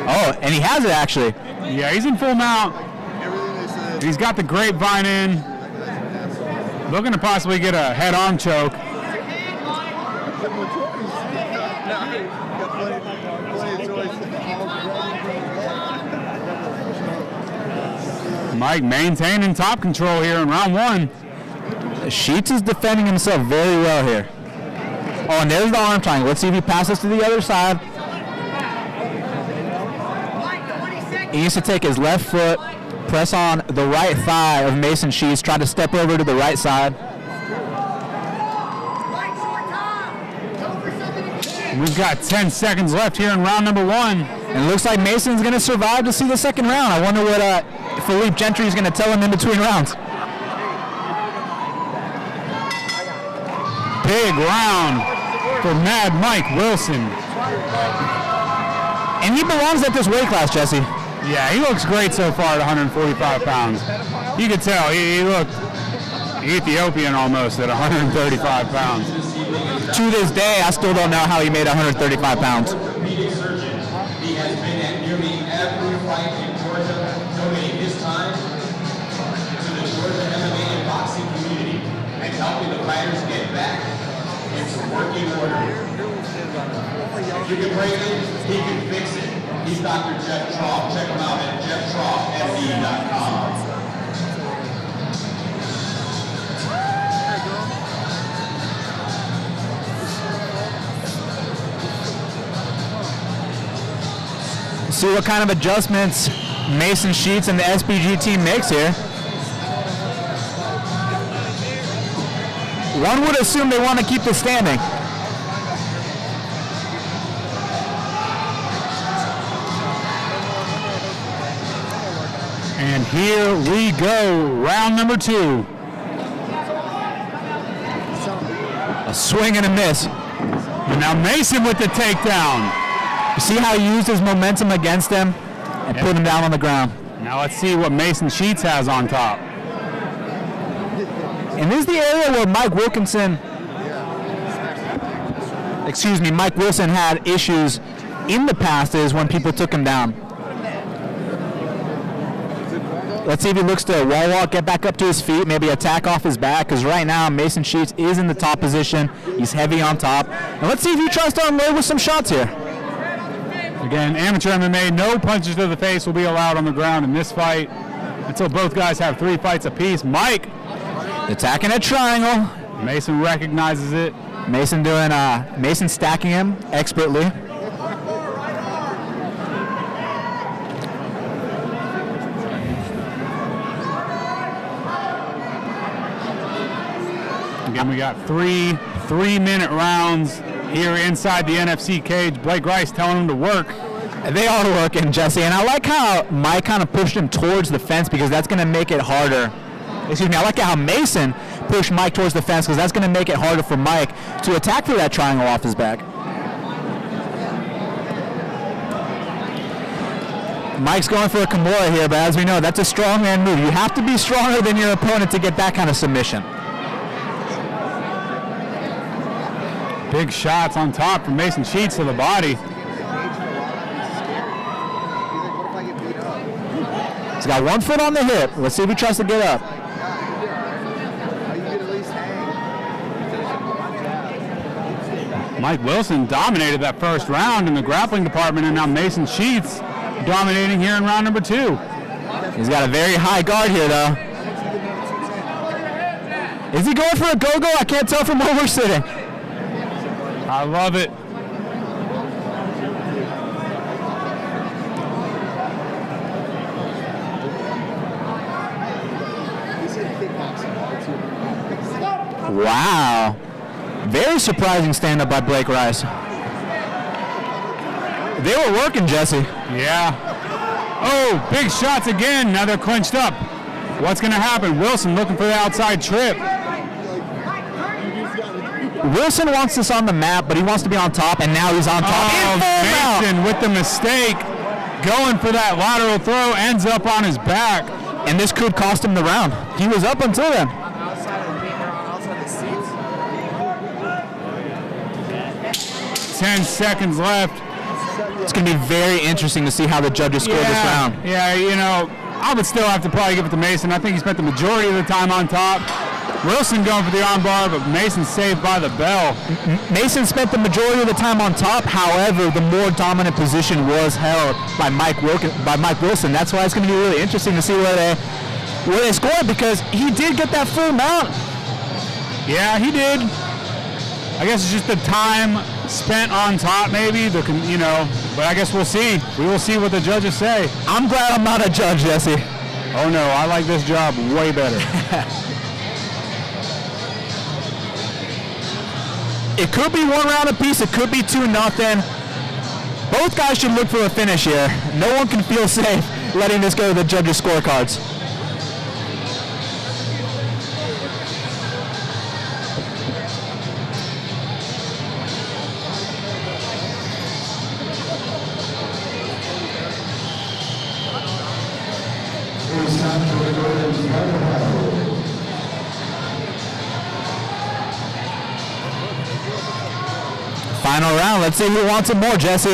Oh, and he has it actually. Yeah, he's in full mount. He's got the grapevine in. Looking to possibly get a head-on choke. Mike maintaining top control here in round one. Sheets is defending himself very well here. Oh, and there's the arm triangle. Let's see if he passes to the other side. He needs to take his left foot, press on the right thigh of Mason Sheets, try to step over to the right side. We've got 10 seconds left here in round number one. And it looks like Mason's going to survive to see the second round. I wonder what Philippe Gentry is going to tell him in between rounds. Big round for Mad Mike Wilson. And he belongs at this weight class, Jesse. Yeah, he looks great so far at 145 pounds. You could tell he looked Ethiopian almost at 135 pounds. To this day, I still don't know how he made 135 pounds. Orthopedic surgeon. He has been at nearly every fight in Georgia, donating his time to the Georgia MMA and boxing community and helping the fighters get back into working order. If you can break it, he can fix it. He's Dr. Jeff Trough. Check him out at jefftroughmd.com. See what kind of adjustments Mason Sheets and the SBG team makes here. One would assume they want to keep this standing. And here we go, round number two. A swing and a miss. And now Mason with the takedown. You see how he used his momentum against him and put him down on the ground. Now let's see what Mason Sheets has on top. And this is the area where Mike Wilson had issues in the past, is when people took him down. Let's see if he looks to wall walk, get back up to his feet, maybe attack off his back, because right now Mason Sheets is in the top position. He's heavy on top. And let's see if he tries to unload with some shots here. Again, amateur MMA, no punches to the face will be allowed on the ground in this fight until both guys have 3 fights apiece. Mike attacking a triangle. Mason recognizes it. Mason stacking him expertly. Again, we got 3 3-minute rounds here inside the NFC cage. Blake Rice telling him to work. They are working, Jesse, and I like how Mike kind of pushed him towards the fence because that's going to make it harder. Excuse me, I like how Mason pushed Mike towards the fence because that's going to make it harder for Mike to attack through that triangle off his back. Mike's going for a Kimura here, but as we know, that's a strongman move. You have to be stronger than your opponent to get that kind of submission. Big shots on top from Mason Sheets to the body. He's got 1 foot on the hip. Let's see if he tries to get up. Mike Wilson dominated that first round in the grappling department, and now Mason Sheets dominating here in round number 2. He's got a very high guard here, though. Is he going for a go-go? I can't tell from where we're sitting. I love it. Wow. Very surprising stand-up by Blake Rice. They were working, Jesse. Yeah. Oh, big shots again. Now they're clinched up. What's going to happen? Wilson looking for the outside trip. Wilson wants this on the map, but he wants to be on top, and now he's on top. Oh, Mason with the mistake. Going for that lateral throw, ends up on his back. And this could cost him the round. He was up until then. 10 seconds left. It's going to be very interesting to see how the judges score this round. Yeah, you know, I would still have to probably give it to Mason. I think he spent the majority of the time on top. Wilson going for the armbar, but Mason saved by the bell. Mason spent the majority of the time on top. However, the more dominant position was held by Mike Wilson. That's why it's going to be really interesting to see where they scored, because he did get that full mount. Yeah, he did. I guess it's just the time spent on top, maybe. But I guess we'll see. We will see what the judges say. I'm glad I'm not a judge, Jesse. Oh no, I like this job way better. It could be 1 round apiece. It could be 2-0. Both guys should look for a finish here. No one can feel safe letting this go to the judges' scorecards. Final round. Let's see who wants it more, Jesse.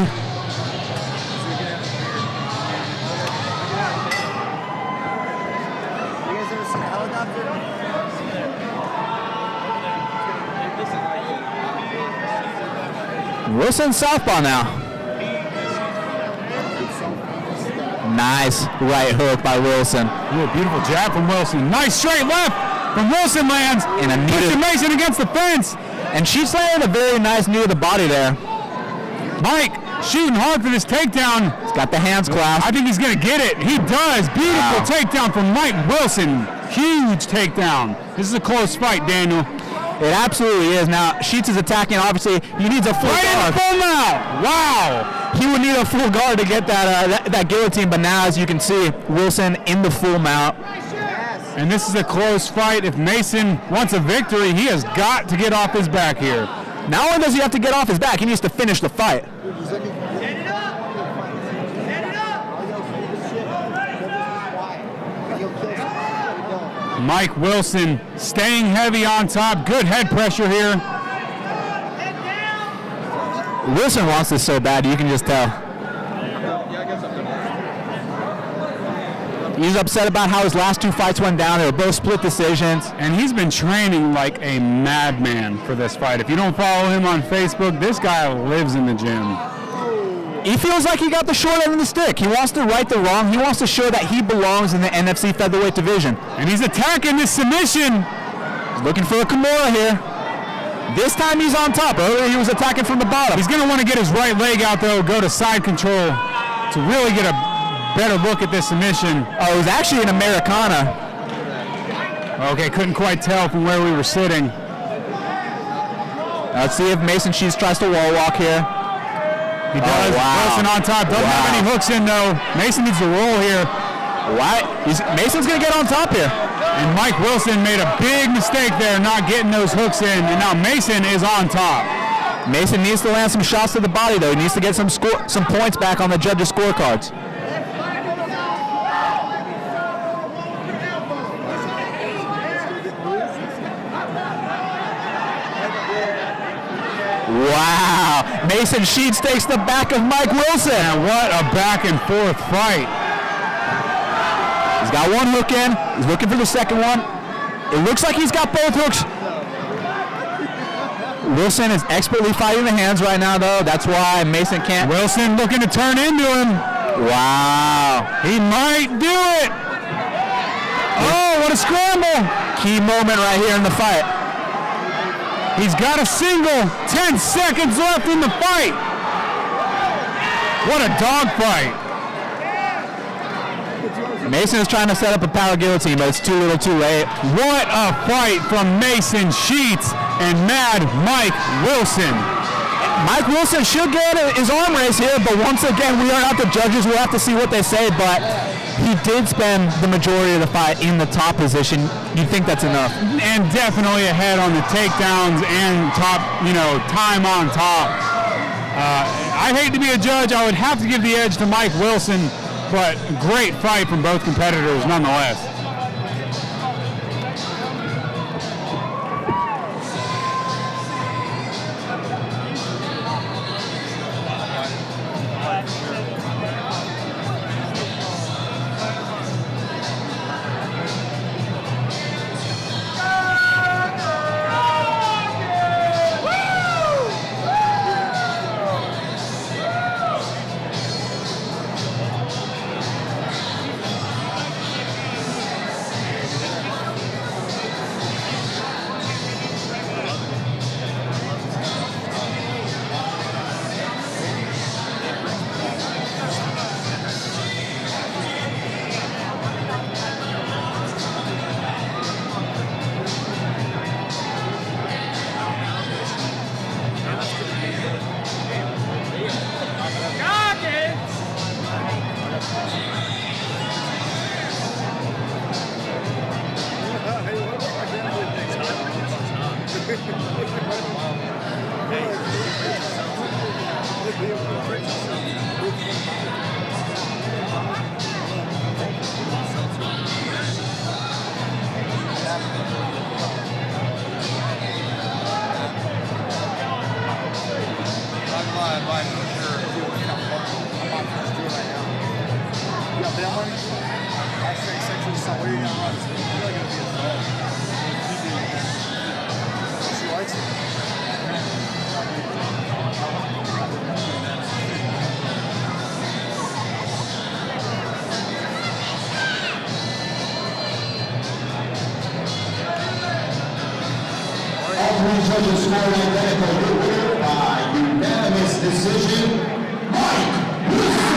Wilson southpaw now. Nice right hook by Wilson. Ooh, beautiful jab from Wilson. Nice straight left from Wilson lands. And a pushing Mason against the fence. And she's landing a very nice knee to the body there. Mike shooting hard for this takedown. He's got the hands clasped. I think he's going to get it. He does. Beautiful takedown from Mike Wilson. Huge takedown. This is a close fight, Daniel. It absolutely is. Now, Sheets is attacking. Obviously, he needs a full guard. Right in the full mount. Wow. He would need a full guard to get that guillotine, but now, as you can see, Wilson in the full mount. And this is a close fight. If Mason wants a victory, he has got to get off his back here. Not only does he have to get off his back, he needs to finish the fight. Mike Wilson staying heavy on top. Good head pressure here. Wilson wants this so bad, you can just tell. He's upset about how his last 2 fights went down. They were both split decisions. And he's been training like a madman for this fight. If you don't follow him on Facebook, this guy lives in the gym. He feels like he got the short end of the stick. He wants to right the wrong. He wants to show that he belongs in the NFC featherweight division. And he's attacking this submission. He's looking for a Kimura here. This time he's on top. Earlier he was attacking from the bottom. He's going to want to get his right leg out, though, go to side control to really get a better look at this submission. Oh, it was actually an Americana. Okay, couldn't quite tell from where we were sitting. Let's see if Mason Sheets tries to wall walk here. He does. Oh, wow. Wilson on top. Doesn't have any hooks in, though. Mason needs to roll here. What? Mason's going to get on top here. And Mike Wilson made a big mistake there, not getting those hooks in. And now Mason is on top. Mason needs to land some shots to the body, though. He needs to get some points back on the judges' scorecards. Wow. Mason Sheets takes the back of Mike Wilson. And what a back and forth fight. He's got one hook in. He's looking for the second one. It looks like he's got both hooks. Wilson is expertly fighting the hands right now, though. That's why Mason can't. Wilson looking to turn into him. Wow. He might do it. Oh, what a scramble. Key moment right here in the fight. He's got a single. 10 seconds left in the fight. What a dog fight. Mason is trying to set up a power guillotine, but it's too little too late. What a fight from Mason Sheets and Mad Mike Wilson. Mike Wilson should get his arm race here, but once again, we are not the judges. We'll have to see what they say, but he did spend the majority of the fight in the top position. You'd think that's enough. And definitely ahead on the takedowns and top, time on top. I hate to be a judge. I would have to give the edge to Mike Wilson, but great fight from both competitors nonetheless. Judges score identical. Your winner by unanimous decision, Mike Wilson.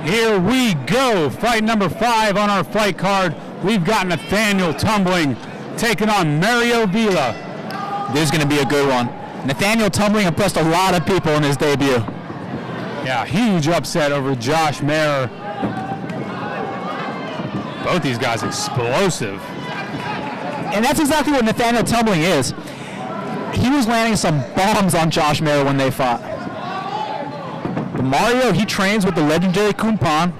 Here we go, fight number 5 on our fight card. We've got Nathaniel Tumbling taking on Mario Vila. This is going to be a good one. Nathaniel Tumbling impressed a lot of people in his debut. Yeah, huge upset over Josh Mayer. Both these guys explosive. And that's exactly what Nathaniel Tumbling is. He was landing some bombs on Josh Mayer when they fought. But Mario, he trains with the legendary Kumpan.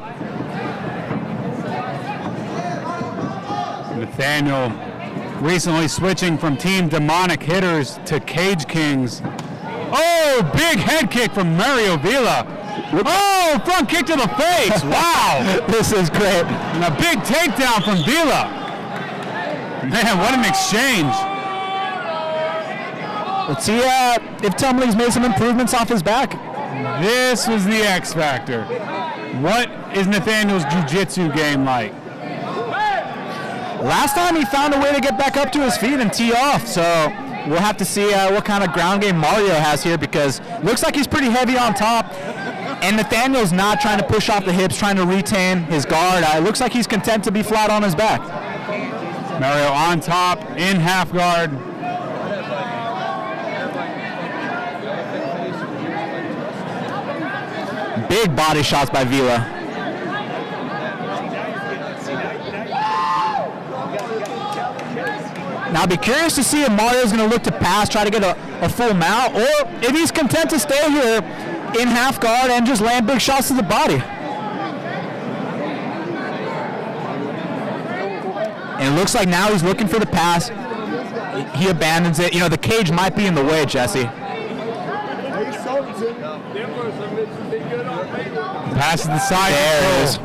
Nathaniel recently switching from Team Demonic Hitters to Cage Kings. Oh, big head kick from Mario Vila. Oh, front kick to the face. Wow. This is great. And a big takedown from Vila. Man, what an exchange. Let's see if Tumbling's made some improvements off his back. This was the X factor. What is Nathaniel's jiu-jitsu game like? Last time he found a way to get back up to his feet and tee off, so we'll have to see what kind of ground game Mario has here, because looks like he's pretty heavy on top, and Nathaniel's not trying to push off the hips, trying to retain his guard. It looks like he's content to be flat on his back. Mario on top, in half guard. Big body shots by Vila. Now I'll be curious to see if Mario's going to look to pass, try to get a full mount, or if he's content to stay here in half guard and just land big shots to the body. And it looks like now he's looking for the pass. He abandons it. You know, the cage might be in the way, Jesse. Pass to the side. There it is.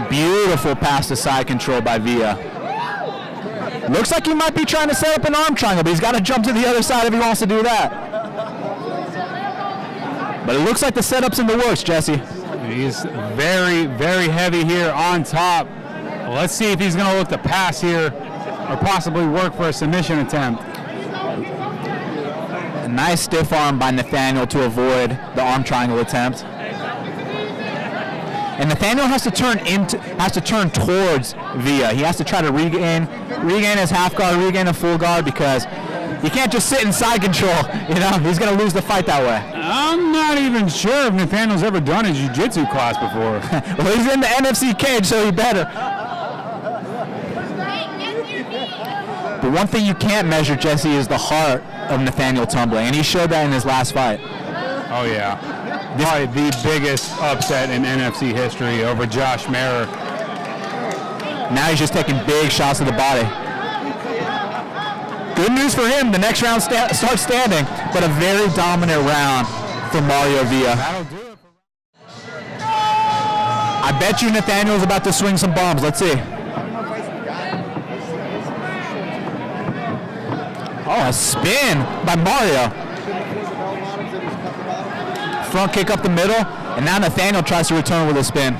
Beautiful pass to side control by Villa. Looks like he might be trying to set up an arm triangle, but he's got to jump to the other side if he wants to do that. But it looks like the setup's in the works, Jesse. He's very, very heavy here on top. Let's see if he's going to look to pass here or possibly work for a submission attempt. A nice stiff arm by Nathaniel to avoid the arm triangle attempt. And Nathaniel has to turn towards Villa. He has to try to regain his half guard, regain a full guard, because you can't just sit in side control. You know, he's going to lose the fight that way. I'm not even sure if Nathaniel's ever done a jiu-jitsu class before. Well, he's in the NFC cage, so he better. But one thing you can't measure, Jesse, is the heart of Nathaniel Tumbling, and he showed that in his last fight. Oh, yeah. Probably the biggest upset in NFC history over Josh Mayer. Now he's just taking big shots to the body. Good news for him, the next round starts standing, but a very dominant round for Mario Villa. That'll do it. I bet you Nathaniel's about to swing some bombs. Let's see. Oh, a spin by Mario. Front kick up the middle, and now Nathaniel tries to return with a spin.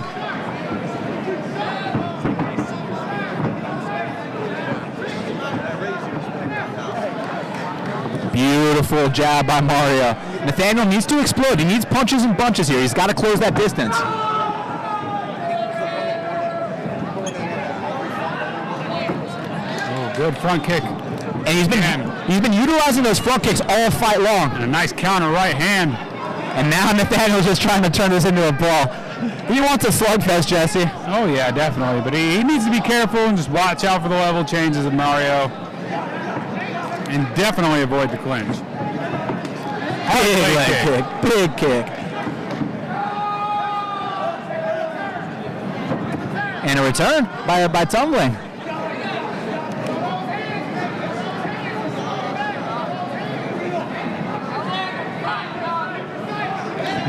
Beautiful jab by Mario. Nathaniel needs to explode. He needs punches and bunches here. He's got to close that distance. Oh, good front kick. And he's been utilizing those front kicks all fight long. And a nice counter right hand. And now Nathaniel's just trying to turn this into a brawl. He wants a slugfest, Jesse. Oh, yeah, definitely. But he needs to be careful and just watch out for the level changes of Mario. And definitely avoid the clinch. Big leg kick. Big kick. And a return by Tumbling.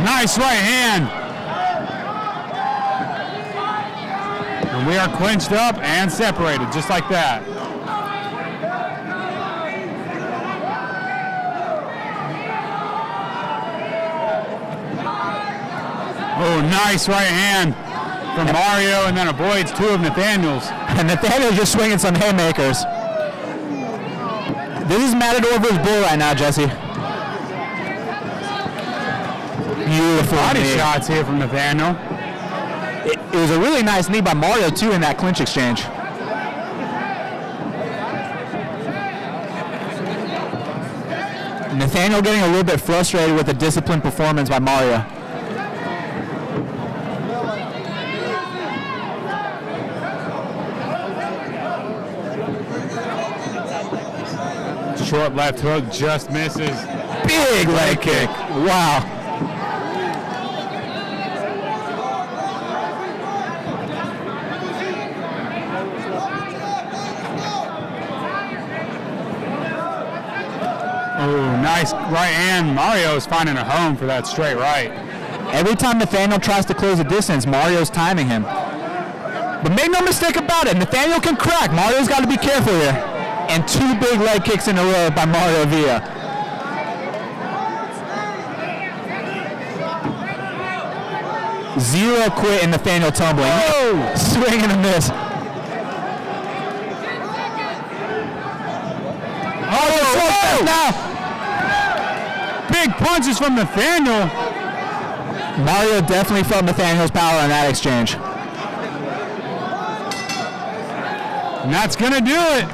Nice right hand. And we are clinched up and separated, just like that. Oh, nice right hand from Mario, and then avoids two of Nathaniel's. And Nathaniel's just swinging some haymakers. This is Matador versus Bull right now, Jesse. Beautiful body knee. shots here from Nathaniel. It was a really nice knee by Mario, too, in that clinch exchange. Nathaniel getting a little bit frustrated with the disciplined performance by Mario. Short left hook just misses. Big leg kick. Wow. Oh, nice right hand. Mario is finding a home for that straight right. Every time Nathaniel tries to close the distance, Mario's timing him. But make no mistake about it, Nathaniel can crack. Mario's got to be careful here. And two big leg kicks in a row by Mario Villa. Zero quit in Nathaniel tumbling. Oh! Swing and a miss. Oh, Now. big punches from Nathaniel. Mario definitely felt Nathaniel's power in that exchange. And that's going to do it.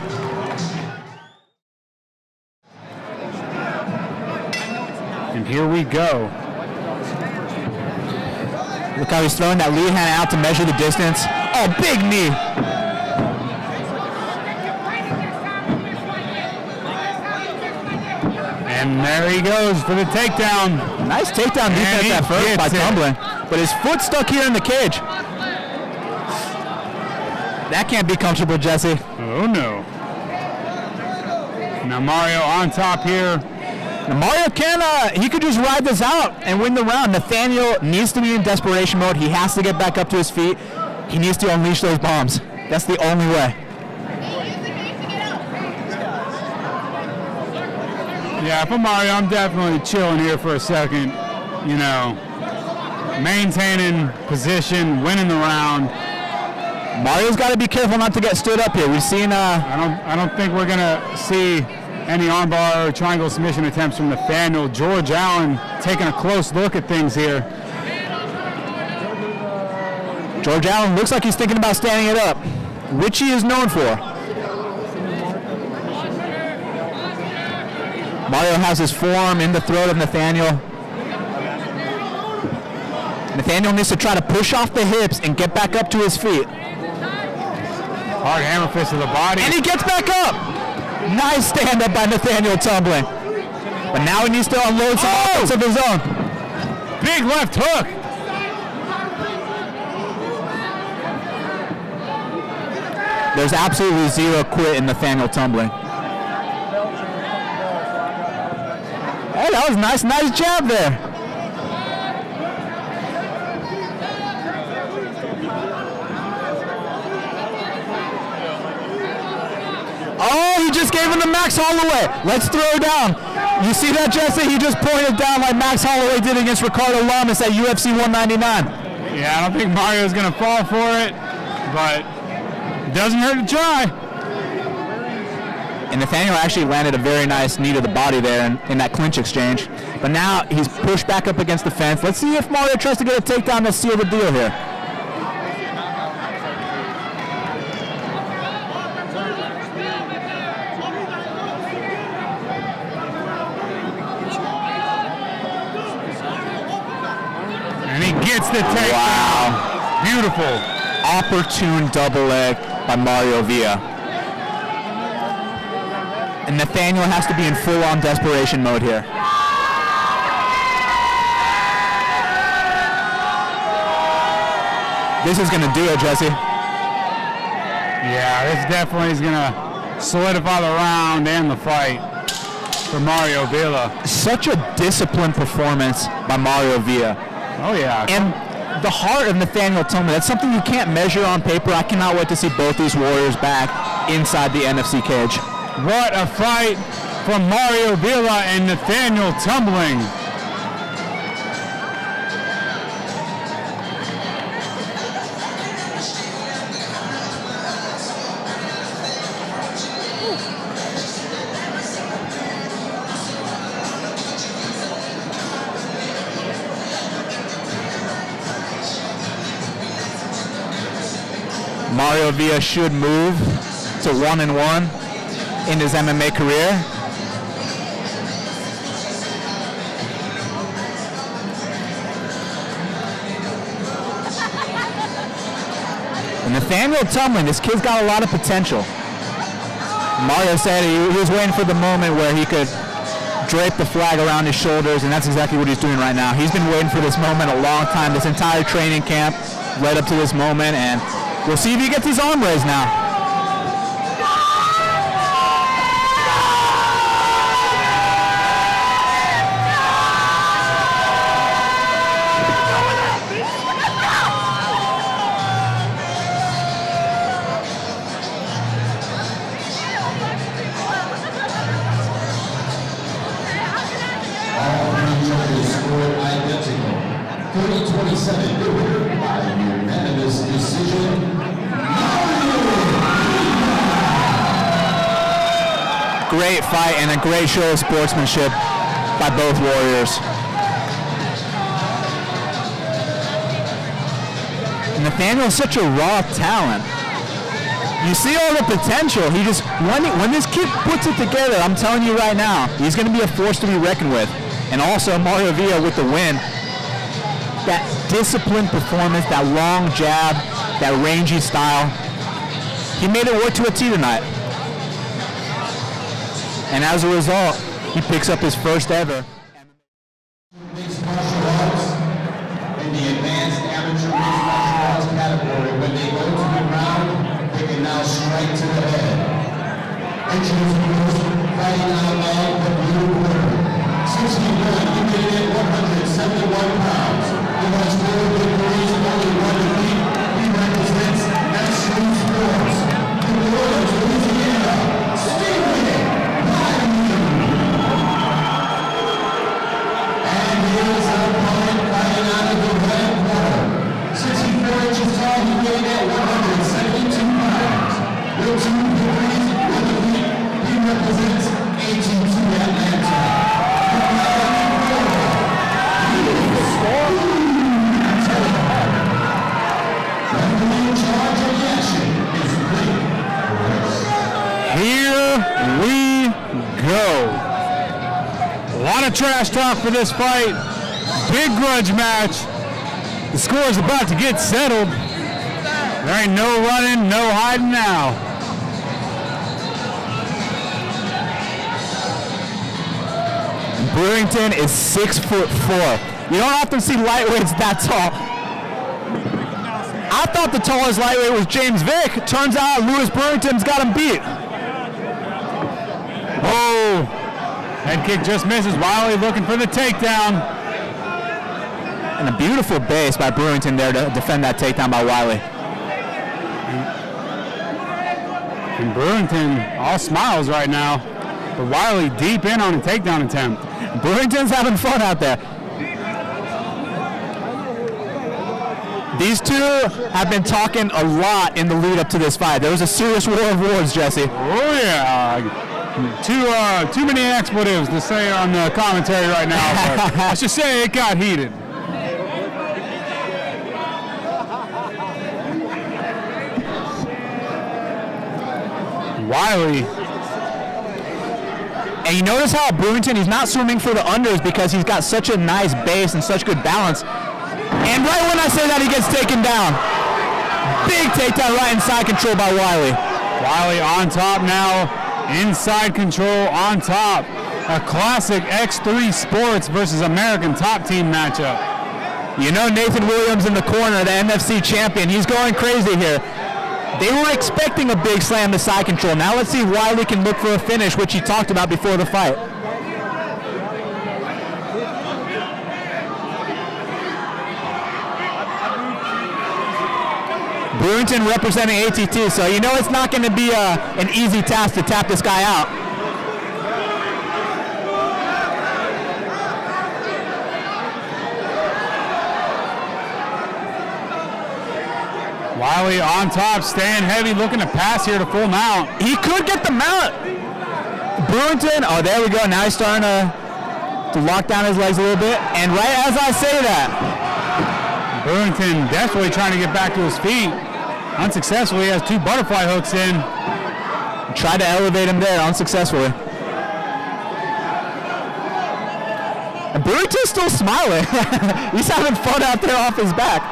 And here we go. Look how he's throwing that lead hand out to measure the distance. Oh, big knee. And there he goes for the takedown. Nice takedown defense at first by tumbling. But his foot stuck here in the cage. That can't be comfortable, Jesse. Oh, no. Now Mario on top here. Now Mario he could just ride this out and win the round. Nathaniel needs to be in desperation mode. He has to get back up to his feet. He needs to unleash those bombs. That's the only way. Yeah, for Mario, I'm definitely chilling here for a second. You know, maintaining position, winning the round. Mario's got to be careful not to get stood up here. We've seen. I don't think we're gonna see any armbar or triangle submission attempts from Nathaniel. George Allen taking a close look at things here. George Allen looks like he's thinking about standing it up, which he is known for. Mario has his forearm in the throat of Nathaniel. Nathaniel needs to try to push off the hips and get back up to his feet. Hard hammer fist to the body. And he gets back up. Nice stand up by Nathaniel tumbling. But now he needs to unload some offense of his own. Big left hook. There's absolutely zero quit in Nathaniel tumbling. Hey, that was nice jab there. Oh, he just gave him the Max Holloway. Let's throw down. You see that, Jesse? He just pointed down like Max Holloway did against Ricardo Lamas at UFC 199. Yeah, I don't think Mario's going to fall for it, but it doesn't hurt to try. And Nathaniel actually landed a very nice knee to the body there in that clinch exchange. But now he's pushed back up against the fence. Let's see if Mario tries to get a takedown to seal the deal here. And he gets the takedown. Wow. Beautiful. Opportune double leg by Mario Villa. And Nathaniel has to be in full-on desperation mode here. This is going to do it, Jesse. Yeah, this definitely is going to solidify the round and the fight for Mario Villa. Such a disciplined performance by Mario Villa. Oh, yeah. And the heart of Nathaniel tumbling, that's something you can't measure on paper. I cannot wait to see both these warriors back inside the NFC cage. What a fight from Mario Villa and Nathaniel tumbling. Mario Villa should move to 1-1 in his MMA career. And Nathaniel tumbling, this kid's got a lot of potential. Mario said he was waiting for the moment where he could drape the flag around his shoulders, and that's exactly what he's doing right now. He's been waiting for this moment a long time. This entire training camp led up to this moment, and we'll see if he gets his arm raised now. 30-27, Gilbert by unanimous decision. Great fight and a great show of sportsmanship by both warriors. Nathaniel's such a raw talent. You see all the potential. He just, when this kid puts it together, I'm telling you right now, he's going to be a force to be reckoned with. And also Mario Villa with the win. That disciplined performance, that long jab, that rangy style. He made it work to a T tonight. And as a result, he picks up his first ever. Mixed martial arts in the advanced amateur mixed martial arts category. When they go to the ground, they can now strike to the head. Introducing fighting out loud the blue corner. 61, he made it 171 pounds. He has 4 victories, only 1 defeat. He represents Extreme Sports. The Lola, Louisiana. And here's an opponent fighting out of the red corner. 64 inches tall, he weighed at 172 pounds. With 2 victories, 1 defeat. He represents AT2 Atlanta. Here we go. A lot of trash talk for this fight. Big grudge match. The score is about to get settled. There ain't no running, no hiding now. Brewington is 6'4". You don't often see lightweights that tall. I thought the tallest lightweight was James Vick. Turns out Lewis Brewington's got him beat. Oh, head kick just misses. Wiley looking for the takedown. And a beautiful base by Brewington there to defend that takedown by Wiley. And Brewington all smiles right now. But Wiley deep in on a takedown attempt. Brewington's having fun out there. These two have been talking a lot in the lead up to this fight. There was a serious war of words, Jesse. Oh yeah. Too many expletives to say on the commentary right now, but let's just say it got heated. Wiley. And you notice how Brewington, he's not swimming for the unders because he's got such a nice base and such good balance. And right when I say that, he gets taken down. Big takedown right inside control by Wiley. Wiley on top now. Inside control on top. A classic X3 Sports versus American Top Team matchup. You know Nathan Williams in the corner, the NFC champion. He's going crazy here. They were expecting a big slam to side control. Now let's see if Wiley can look for a finish, which he talked about before the fight. Brewington representing AT2, so you know it's not going to be an easy task to tap this guy out. Wiley on top, staying heavy, looking to pass here to full mount. He could get the mount. Brewington, oh, there we go. Now he's starting to lock down his legs a little bit. And right as I say that, Brewington desperately trying to get back to his feet. Unsuccessfully, has 2 butterfly hooks in. Tried to elevate him there unsuccessfully. And Brewington's still smiling. He's having fun out there off his back.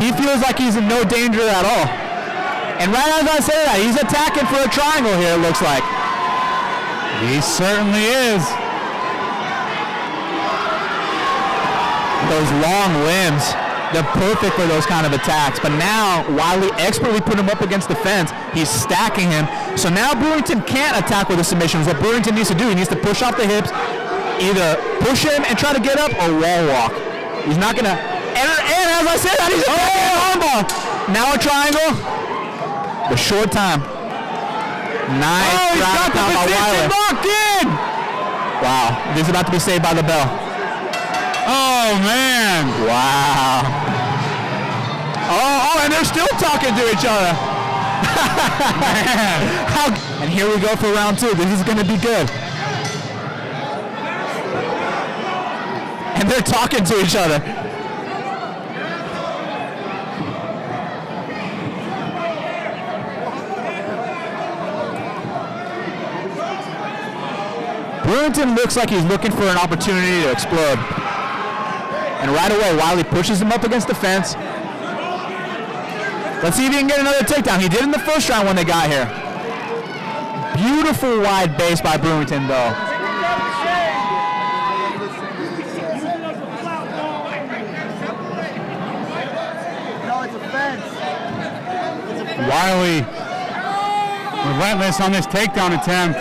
He feels like he's in no danger at all. And right as I say that, he's attacking for a triangle here, it looks like. He certainly is. Those long limbs, they're perfect for those kind of attacks. But now, Wiley expertly put him up against the fence. He's stacking him. So now Brewington can't attack with the submissions. What Brewington needs to do, he needs to push off the hips, either push him and try to get up or wall walk. He's not going to... And as I said that, he's armbar. Now a triangle. The short time. Nice. Oh, he's got the position locked in. Wow, this is about to be saved by the bell. Oh, man. Wow. Oh, and they're still talking to each other. Man. And here we go for round 2. This is going to be good. And they're talking to each other. Brewington looks like he's looking for an opportunity to explode. And right away, Wiley pushes him up against the fence. Let's see if he can get another takedown. He did in the first round when they got here. Beautiful wide base by Brewington, though. Wiley relentless on this takedown attempt.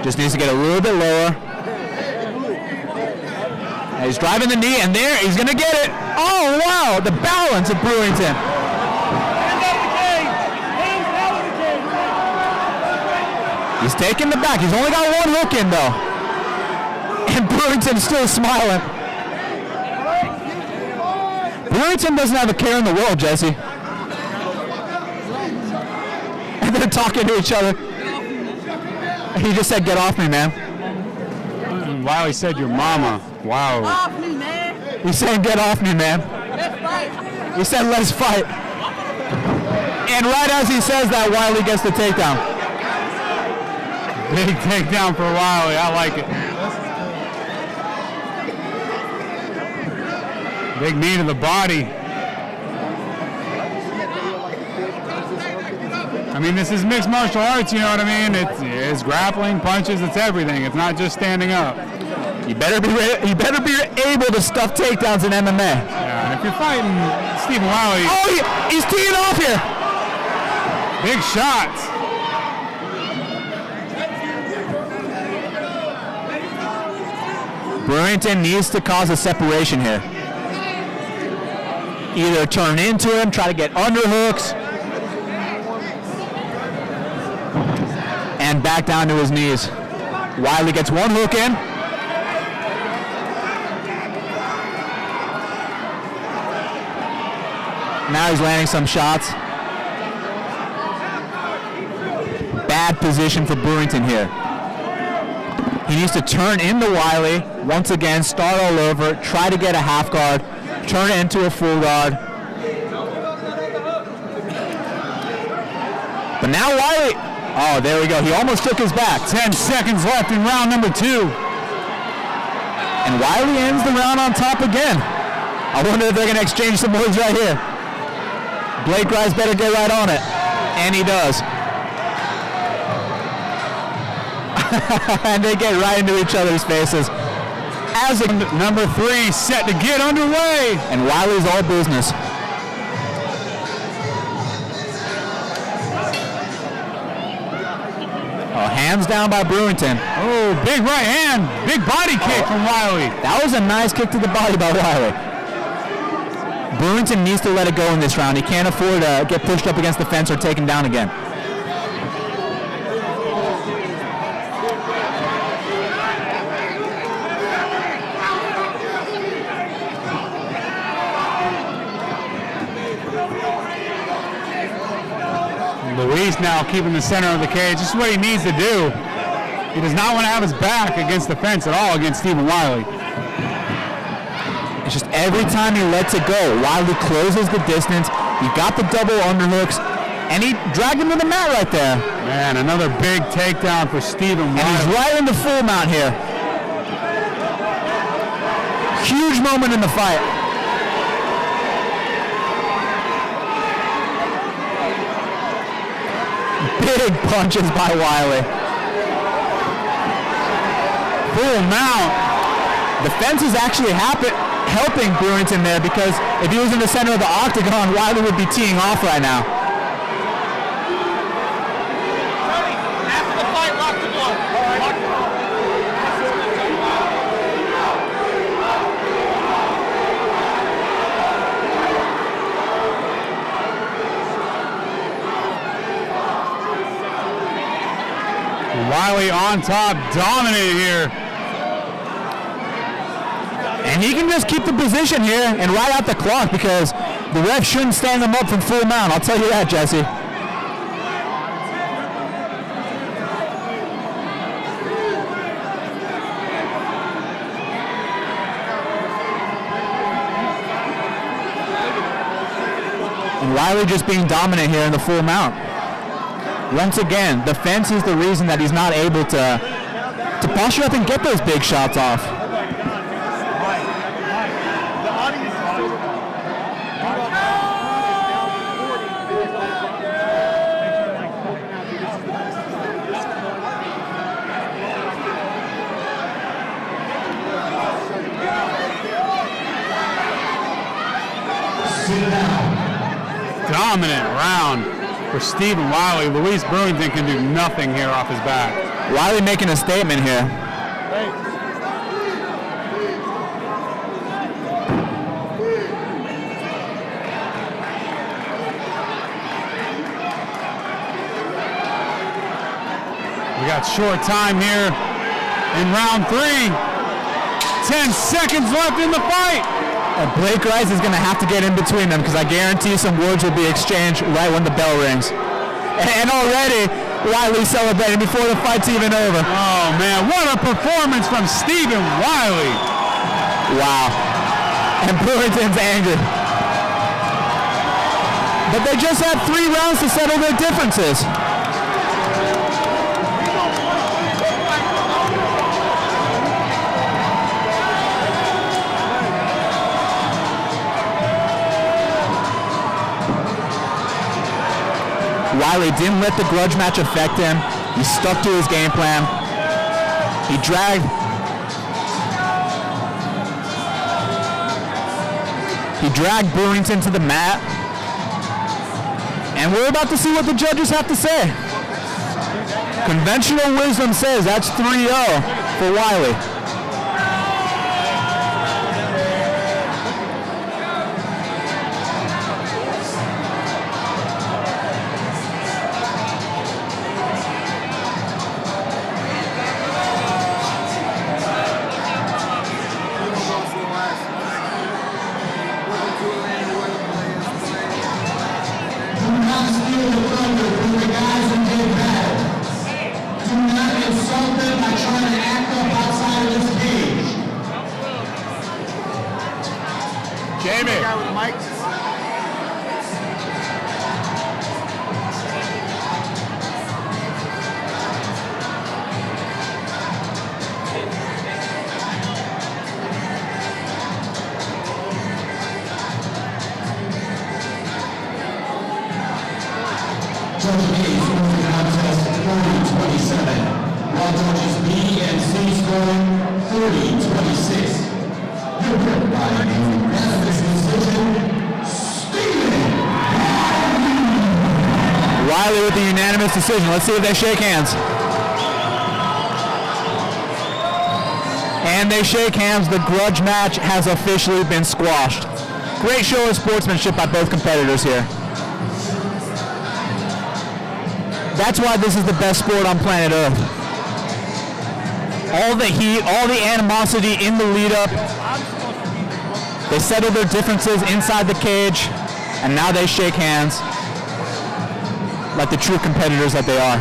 Just needs to get a little bit lower. And he's driving the knee, and there, he's going to get it. Oh, wow, the balance of Brewington. He's taking the back. He's only got one hook in, though. And Brewington's still smiling. Brewington doesn't have a care in the world, Jesse. And they're talking to each other. He just said, "Get off me, man." Wiley said, "Your mama." Wow. Get off me, man. He's saying, "Get off me, man." Let's fight. He said, "Let's fight." And right as he says that, Wiley gets the takedown. Big takedown for Wiley. I like it. Big knee to the body. I mean, this is mixed martial arts, you know what I mean? It's grappling, punches, it's everything. It's not just standing up. You better be able to stuff takedowns in MMA. Yeah, and if you're fighting Stephen Wiley, Oh, he's teeing off here. big shots. Brewington needs to cause a separation here. Either turn into him, try to get underhooks, and back down to his knees. Wiley gets one hook in. Now he's landing some shots. Bad position for Brewington here. He needs to turn into Wiley, once again, start all over, try to get a half guard, turn it into a full guard. But now Wiley, oh, there we go. He almost took his back. 10 seconds left in round number 2. And Wiley ends the round on top again. I wonder if they're going to exchange some moves right here. Blake Rice better get right on it. And he does. And they get right into each other's faces. As Number 3 set to get underway. and Wiley's all business. Oh, hands down by Brewington. Oh, big right hand. Big body kick from Wiley. That was a nice kick to the body by Wiley. Brewington needs to let it go in this round. He can't afford to get pushed up against the fence or taken down again. Luis now keeping the center of the cage. This is what he needs to do. He does not want to have his back against the fence at all against Stephen Wiley. It's just every time he lets it go, Wiley closes the distance. He got the double underhooks, and he dragged him to the mat right there. Man, another big takedown for Stephen Wiley. And he's right in the full mount here. Huge moment in the fight. Big punches by Wiley. Full mount. The fence is actually helping Brewington there, because if he was in the center of the octagon, Wiley would be teeing off right now. After the fight, lock the door. Wiley on top, dominant here. And he can just keep the position here and ride out the clock because the ref shouldn't stand him up from full mount. I'll tell you that, Jesse. And Wiley just being dominant here in the full mount. Once again, the fence is the reason that he's not able to posture up and get those big shots off. Dominant round for Stephen Wiley. Luis Brewington can do nothing here off his back. Wiley making a statement here. We got short time here in round 3. 10 seconds left in the fight. And Blake Rice is going to have to get in between them because I guarantee some words will be exchanged right when the bell rings. And already, Wiley celebrating before the fight's even over. Oh, man, what a performance from Stephen Wiley. Wow. And Brewington's angry. But they just had 3 rounds to settle their differences. Wiley didn't let the grudge match affect him. He stuck to his game plan. He dragged Brewington to the mat. And we're about to see what the judges have to say. Conventional wisdom says that's 3-0 for Wiley. Wiley with the unanimous decision. Let's see if they shake hands. And they shake hands. The grudge match has officially been squashed. Great show of sportsmanship by both competitors here. That's why this is the best sport on planet Earth. All the heat, all the animosity in the lead up. They settled their differences inside the cage, and now they shake hands like the true competitors that they are.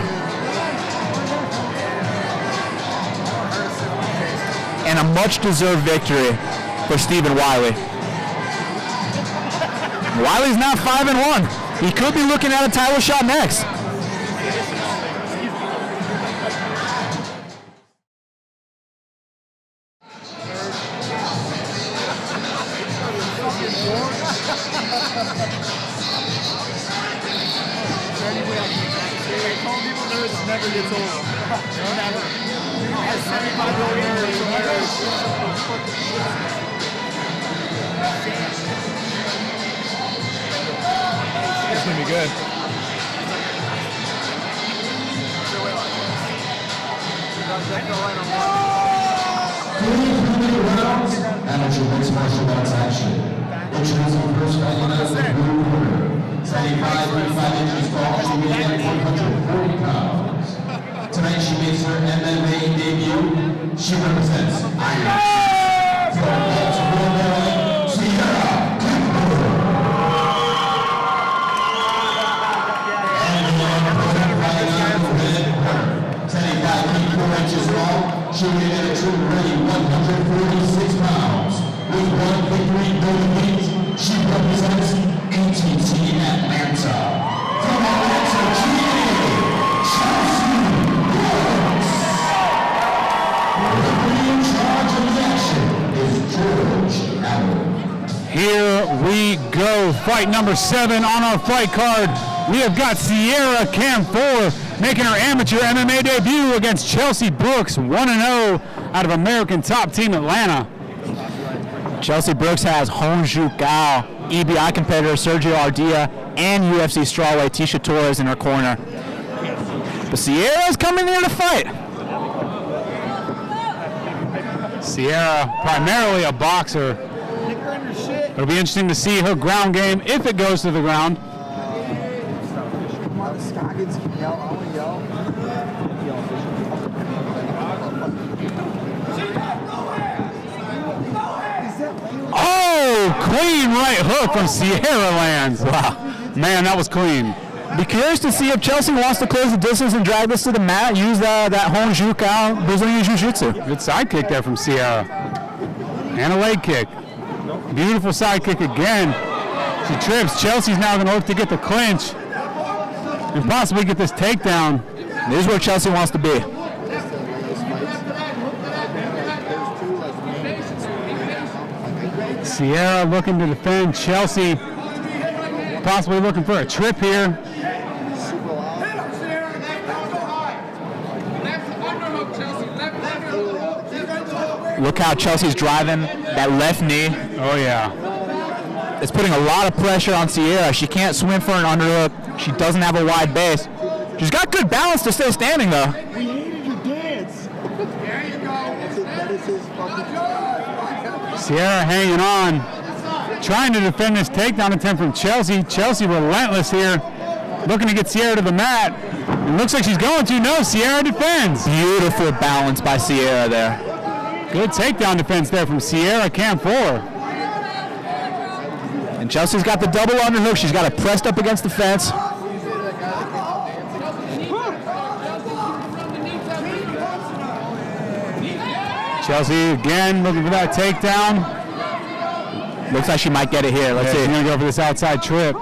And a much-deserved victory for Stephen Wiley. Wiley's now 5-1. He could be looking at a title shot next. It's gonna be good. Amateur mixed martial arts action. Introducing first fighting out of the blue corner. 75 inches tall, weighing 140 pounds. Tonight she makes her MMA debut. She represents Iron. From Baltimore, Maryland, Sierra Camphor. And the right on the red corner. 75 feet 4 inches long. She weighed in at a ready 146 pounds. With one victory, no defeats, she represents ATT Atlanta. From Atlanta, GA, Chelsea Brooks. Referee in charge of the action is George Allen. Here we go. Fight number 7 on our fight card. We have got Sierra Camphor making her amateur MMA debut against Chelsea Brooks, 1-0 out of American Top Team Atlanta. Chelsea Brooks has Honju Gao, EBI competitor Sergio Ardilla, and UFC strawweight Tisha Torres in her corner. But Sierra's coming here to fight. Sierra, primarily a boxer. It'll be interesting to see her ground game if it goes to the ground. Come on, Scoggins, yell, I want to yell. Oh, clean right hook from Sierra lands. Wow, man, that was clean. Be curious to see if Chelsea wants to close the distance and drag this to the mat, use that Honju Gao Brazilian Jiu-Jitsu. Good side kick there from Sierra. And a leg kick. Beautiful side kick again. She trips. Chelsea's now going to look to get the clinch and possibly get this takedown. This is where Chelsea wants to be. Sierra looking to defend. Chelsea possibly looking for a trip here. Look how Chelsea's driving that left knee. Oh, yeah. It's putting a lot of pressure on Sierra. She can't swim for an underhook. She doesn't have a wide base. She's got good balance to stay standing, though. We hated your dance. There you go. That is his fucking Sierra hanging on, trying to defend this takedown attempt from Chelsea. Chelsea relentless here, looking to get Sierra to the mat. It looks like she's going to. No, Sierra defends. Beautiful balance by Sierra there. Good takedown defense there from Sierra Camphor. And Chelsea's got the double underhook. She's got it pressed up against the fence. Chelsea again looking for that takedown. Looks like she might get it here. Let's see. She's going to go for this outside trip.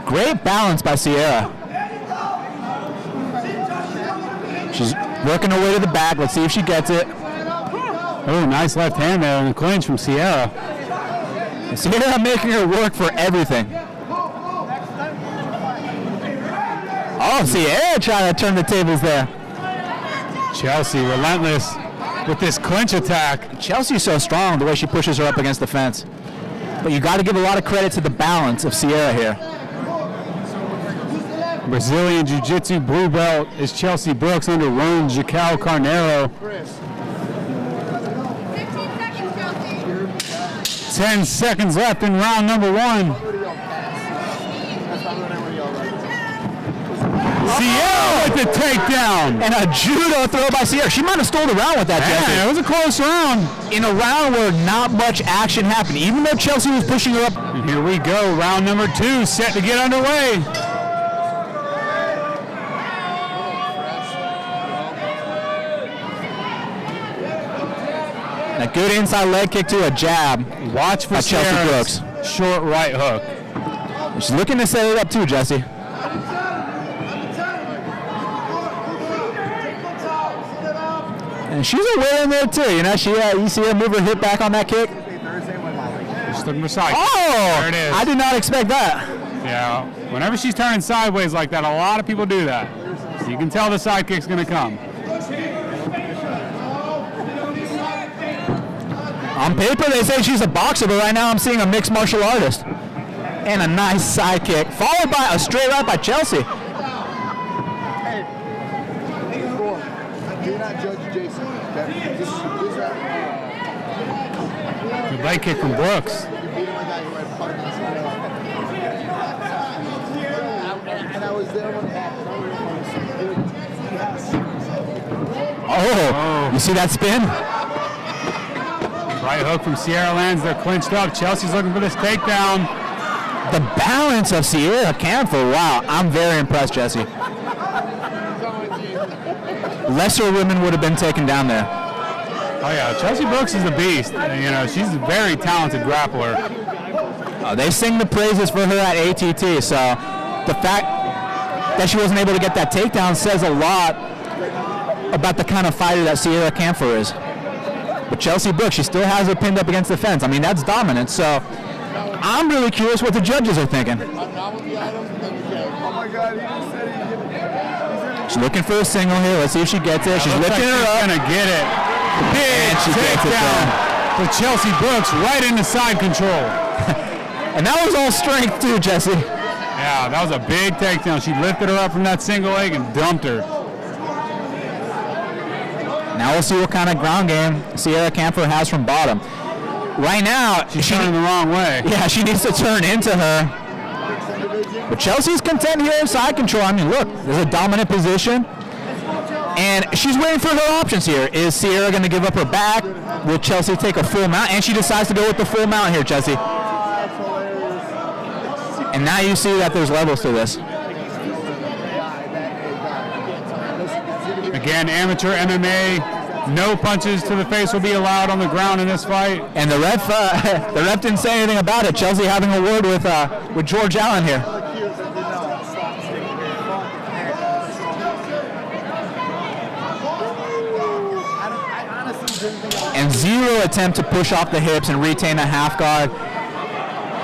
Great balance by Sierra. She's working her way to the back. Let's see if she gets it. Oh, nice left hand there in the clinch from Sierra. And Sierra making her work for everything. Oh, Sierra trying to turn the tables there. Chelsea relentless with this clinch attack. Chelsea's so strong the way she pushes her up against the fence. But you got to give a lot of credit to the balance of Sierra here. Brazilian Jiu-Jitsu blue belt is Chelsea Brooks under Ron Jacal Carneiro. 10 seconds left in round number 1. Sierra with the takedown. And a judo throw by Sierra. She might have stole the round with that, Jesse. Yeah, it was a close round. In a round where not much action happened, even though Chelsea was pushing her up. And here we go, round number 2 set to get underway. A good inside leg kick to a jab. Watch for Chelsea Brooks. Short right hook. She's looking to set it up too, Jesse. And she's a winner in there too. You know, you see her move her hip back on that kick. Just looking for side. Oh, there it is. I did not expect that. Yeah, whenever she's turning sideways like that, a lot of people do that. So you can tell the side kick's going to come. On paper, they say she's a boxer, but right now I'm seeing a mixed martial artist. And a nice side kick, followed by a straight right by Chelsea. Hey, do not judge Jason. Okay? Good leg kick from Brooks. And I was there when it happened. Oh, you see that spin? Right hook from Sierra lands. They're clinched up. Chelsea's looking for this takedown. The balance of Sierra Camphor, wow, I'm very impressed, Jesse. Lesser women would have been taken down there. Oh yeah, Chelsea Brooks is a beast. You know, she's a very talented grappler. They sing the praises for her at ATT, so the fact that she wasn't able to get that takedown says a lot about the kind of fighter that Sierra Camphor is. But Chelsea Brooks, she still has her pinned up against the fence. I mean, that's dominant, so I'm really curious what the judges are thinking. She's looking for a single here. Let's see if she gets it. She's lifting her up. She's gonna get it. Big takedown for Chelsea Brooks right into side control. And that was all strength too, Jesse. Yeah, that was a big takedown. She lifted her up from that single leg and dumped her. Now we'll see what kind of ground game Sierra Camphor has from bottom. Right now, she's turning the wrong way. Yeah, she needs to turn into her. But Chelsea's content here in side control. I mean, look, there's a dominant position. And she's waiting for her options here. Is Sierra going to give up her back? Will Chelsea take a full mount? And she decides to go with the full mount here, Chelsea. And now you see that there's levels to this. Again, amateur MMA, no punches to the face will be allowed on the ground in this fight. And the ref didn't say anything about it. Chelsea having a word with George Allen here. And zero attempt to push off the hips and retain a half guard.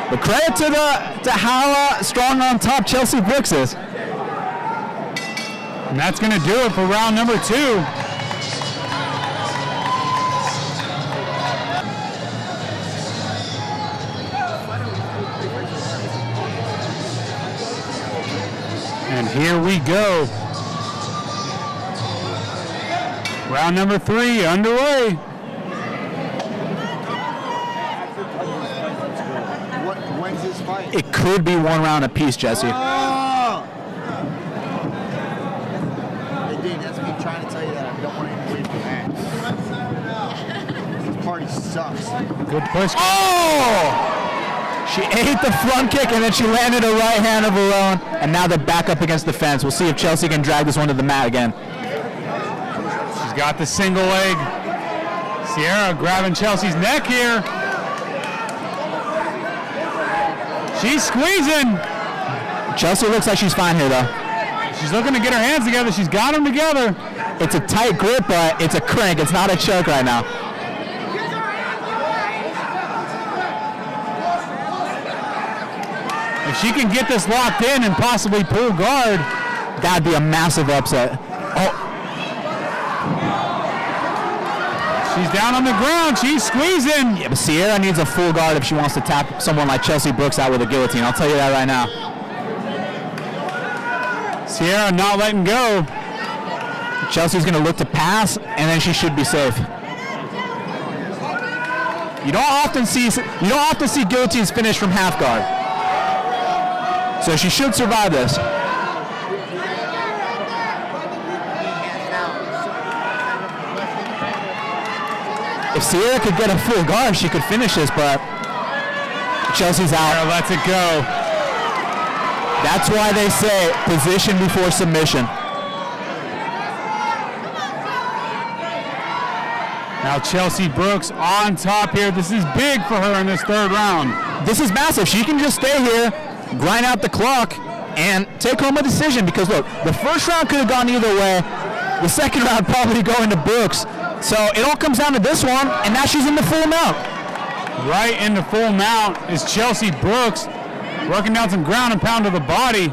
But credit to how strong on top Chelsea Brooks is. And that's going to do it for round number 2. And here we go. Round number 3 underway. When's this fight? It could be one round apiece, Jesse. That's me trying to tell you that I don't want to win for that. This party sucks. Good push. Oh! She ate the front kick and then she landed a right hand of her own. And now they're back up against the fence. We'll see if Chelsea can drag this one to the mat again. She's got the single leg. Sierra grabbing Chelsea's neck here. She's squeezing. Chelsea looks like she's fine here, though. She's looking to get her hands together. She's got them together. It's a tight grip, but it's a crank. It's not a choke right now. If she can get this locked in and possibly pull guard, that'd be a massive upset. Oh. She's down on the ground. She's squeezing. Yeah, but Sierra needs a full guard if she wants to tap someone like Chelsea Brooks out with a guillotine. I'll tell you that right now. Sierra not letting go. Chelsea's going to look to pass, and then she should be safe. You don't often see guillotines finished from half guard. So she should survive this. If Sierra could get a full guard, she could finish this, but Chelsea's out. Sierra lets it go. That's why they say position before submission. Now Chelsea Brooks on top here. This is big for her in this 3rd round. This is massive. She can just stay here, grind out the clock, and take home a decision because, look, the 1st round could have gone either way. The 2nd round probably going to Brooks. So it all comes down to this one, and now she's in the full mount. Right in the full mount is Chelsea Brooks, working down some ground and pound to the body.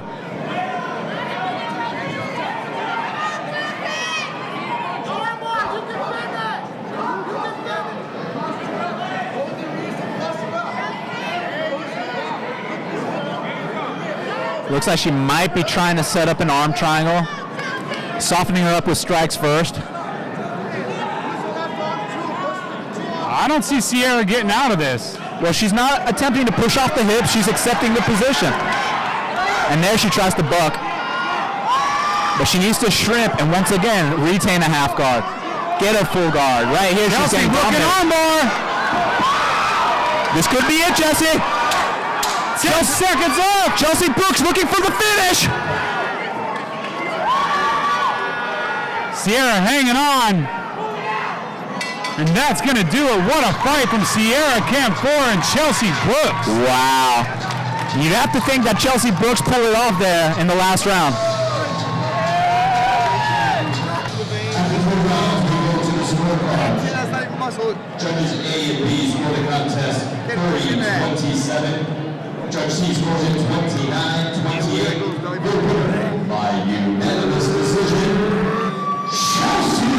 Looks like she might be trying to set up an arm triangle, softening her up with strikes first. I don't see Sierra getting out of this. Well, she's not attempting to push off the hips. She's accepting the position. And there she tries to buck. But she needs to shrimp and once again retain a half guard. get a full guard. Right here, she's Chelsea getting looking dominant. on more. This could be it, Jesse. 10 seconds up. Chelsea Brooks looking for the finish. Sierra hanging on. And that's going to do it. What a fight from Sierra Camphor and Chelsea Brooks. Wow. You'd have to think that Chelsea Brooks pulled it off there in the last round. After 4 rounds, we go to the scorecard. That's not even muscle. Judges A and B score the contest 30-27. Judge C scores it 29-28. Your winner by unanimous decision, Chelsea.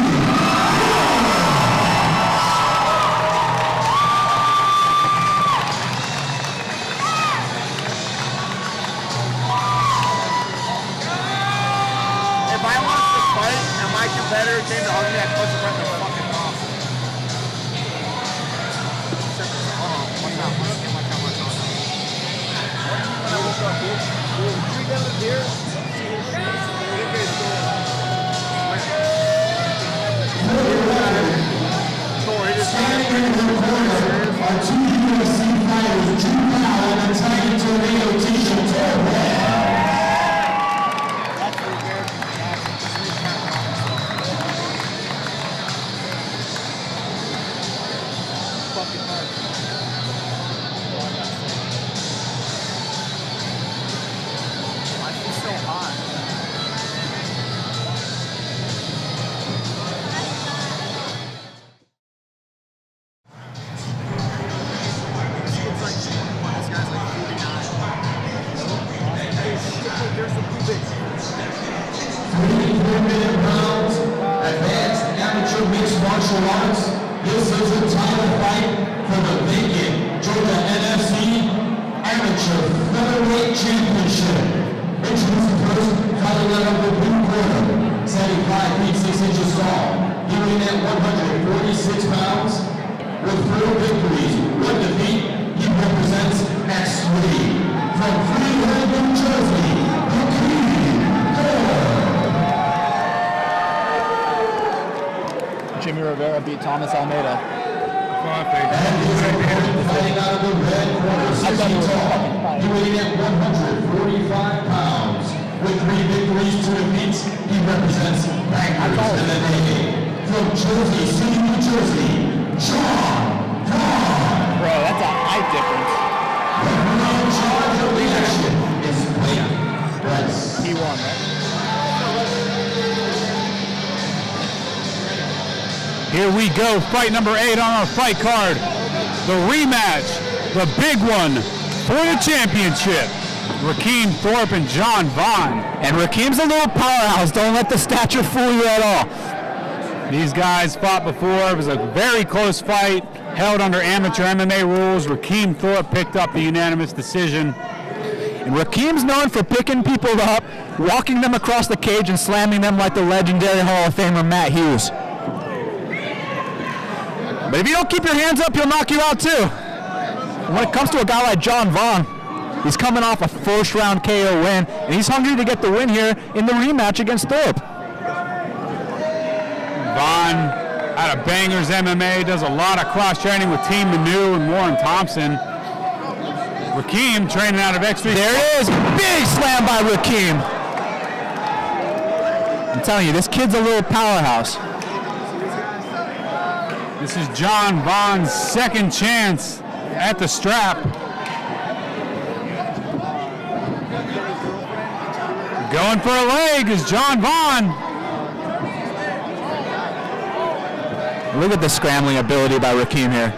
If I lost the fight and my competitor came to hug me, I'd punch him right in the fucking mouth. Watch out. Standing in the corner are 2 UFC fighters, Gala and Antonia t-shirt. Advanced amateur mixed martial arts. This is the title fight for the vacant Georgia NFC Amateur Featherweight Championship. Introducing first, fighting out of the blue corner, 75 feet 6 inches tall, weighing at 146 pounds. With 4 victories, 1 defeat, he represents X3 from Freehold, New Jersey, Rakim. Jimmy Rivera beat Thomas Almeida. And his opponent fighting out of the red corner, 6 feet tall, weighing at 145 pounds. With 3 victories, 2 defeats, he represents Bankers MMA. From Jersey City, New Jersey, John Vaughn. Bro, that's a height difference. The main charge of the action is weight press. He won, right? Here we go, fight number 8 on our fight card. The rematch, the big one for the championship. Rakim Thorpe and John Vaughn. And Rakim's a little powerhouse. Don't let the stature fool you at all. These guys fought before. It was a very close fight, held under amateur MMA rules. Rakim Thorpe picked up the unanimous decision. And Rakim's known for picking people up, walking them across the cage and slamming them like the legendary Hall of Famer Matt Hughes. But if you don't keep your hands up, he'll knock you out too. And when it comes to a guy like John Vaughn, he's coming off a first-round KO win, and he's hungry to get the win here in the rematch against Thorpe. Vaughn out of Bangers MMA, does a lot of cross-training with Team Manu and Warren Thompson. Rakim training out of X3. There it is, big slam by Rakim. I'm telling you, this kid's a little powerhouse. This is John Vaughn's second chance at the strap. Going for a leg is John Vaughn. Look at the scrambling ability by Rakim here.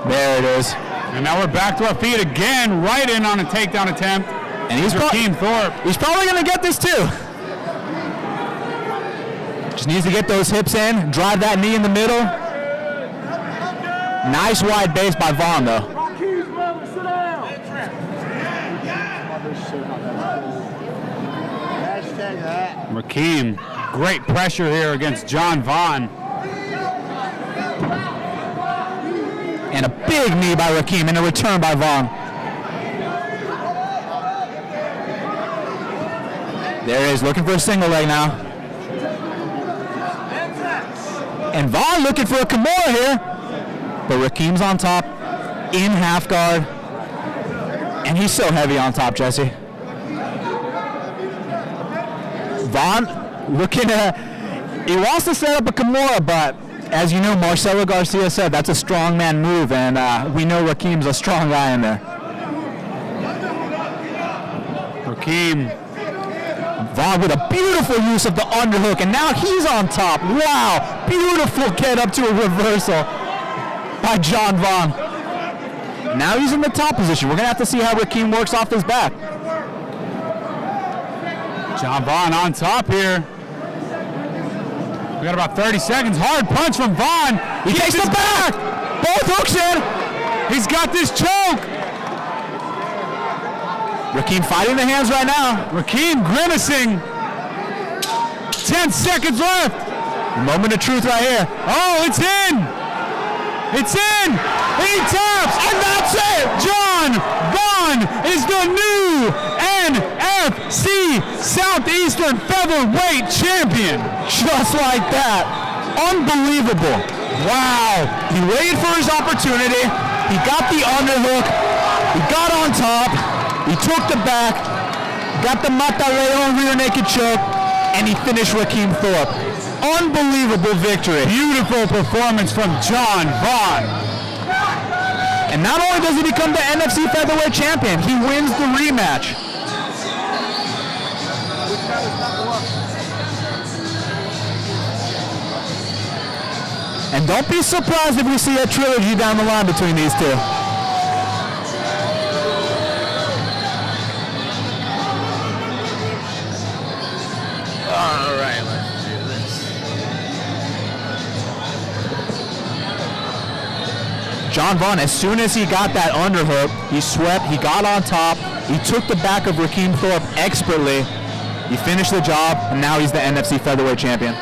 There it is. And now we're back to our feet again, right in on a takedown attempt. And he's Rakim Thorpe. He's probably going to get this too. Just needs to get those hips in, drive that knee in the middle. Nice wide base by Vaughn though. Rakim, great pressure here against John Vaughn. And a big knee by Rakim and a return by Vaughn. There he is, looking for a single leg now. And Vaughn looking for a Kimura here. But Rakim's on top in half guard. And he's so heavy on top, Jesse. Vaughn looking at, he wants to set up a Kimura, but as you know, Marcelo Garcia said, that's a strongman move, and we know Rakim's a strong guy in there. Rakim. Vaughn with a beautiful use of the underhook, and now he's on top. Wow, beautiful get up to a reversal by John Vaughn. Now he's in the top position. We're going to have to see how Rakim works off his back. John Vaughn on top here. We got about 30 seconds. Hard punch from Vaughn. He takes the back. Both hooks in. He's got this choke. Rakim fighting the hands right now. Rakim grimacing. 10 seconds left. Moment of truth right here. Oh, it's in. It's in. He taps, and that's it. John Vaughn is the new NFC Southeastern Featherweight Champion. Just like that. Unbelievable. Wow. He waited for his opportunity. He got the underhook. He got on top. He took the back. Got the Mataleo rear naked choke. And he finished Rakim Thorpe. Unbelievable victory. Beautiful performance from John Vaughn. And not only does he become the NFC Featherweight Champion, he wins the rematch. And don't be surprised if we see a trilogy down the line between these two. All right, let's do this. John Vaughn, as soon as he got that underhook, he swept, he got on top, he took the back of Rakim Thorpe expertly, he finished the job, and now he's the NFC Featherweight Champion.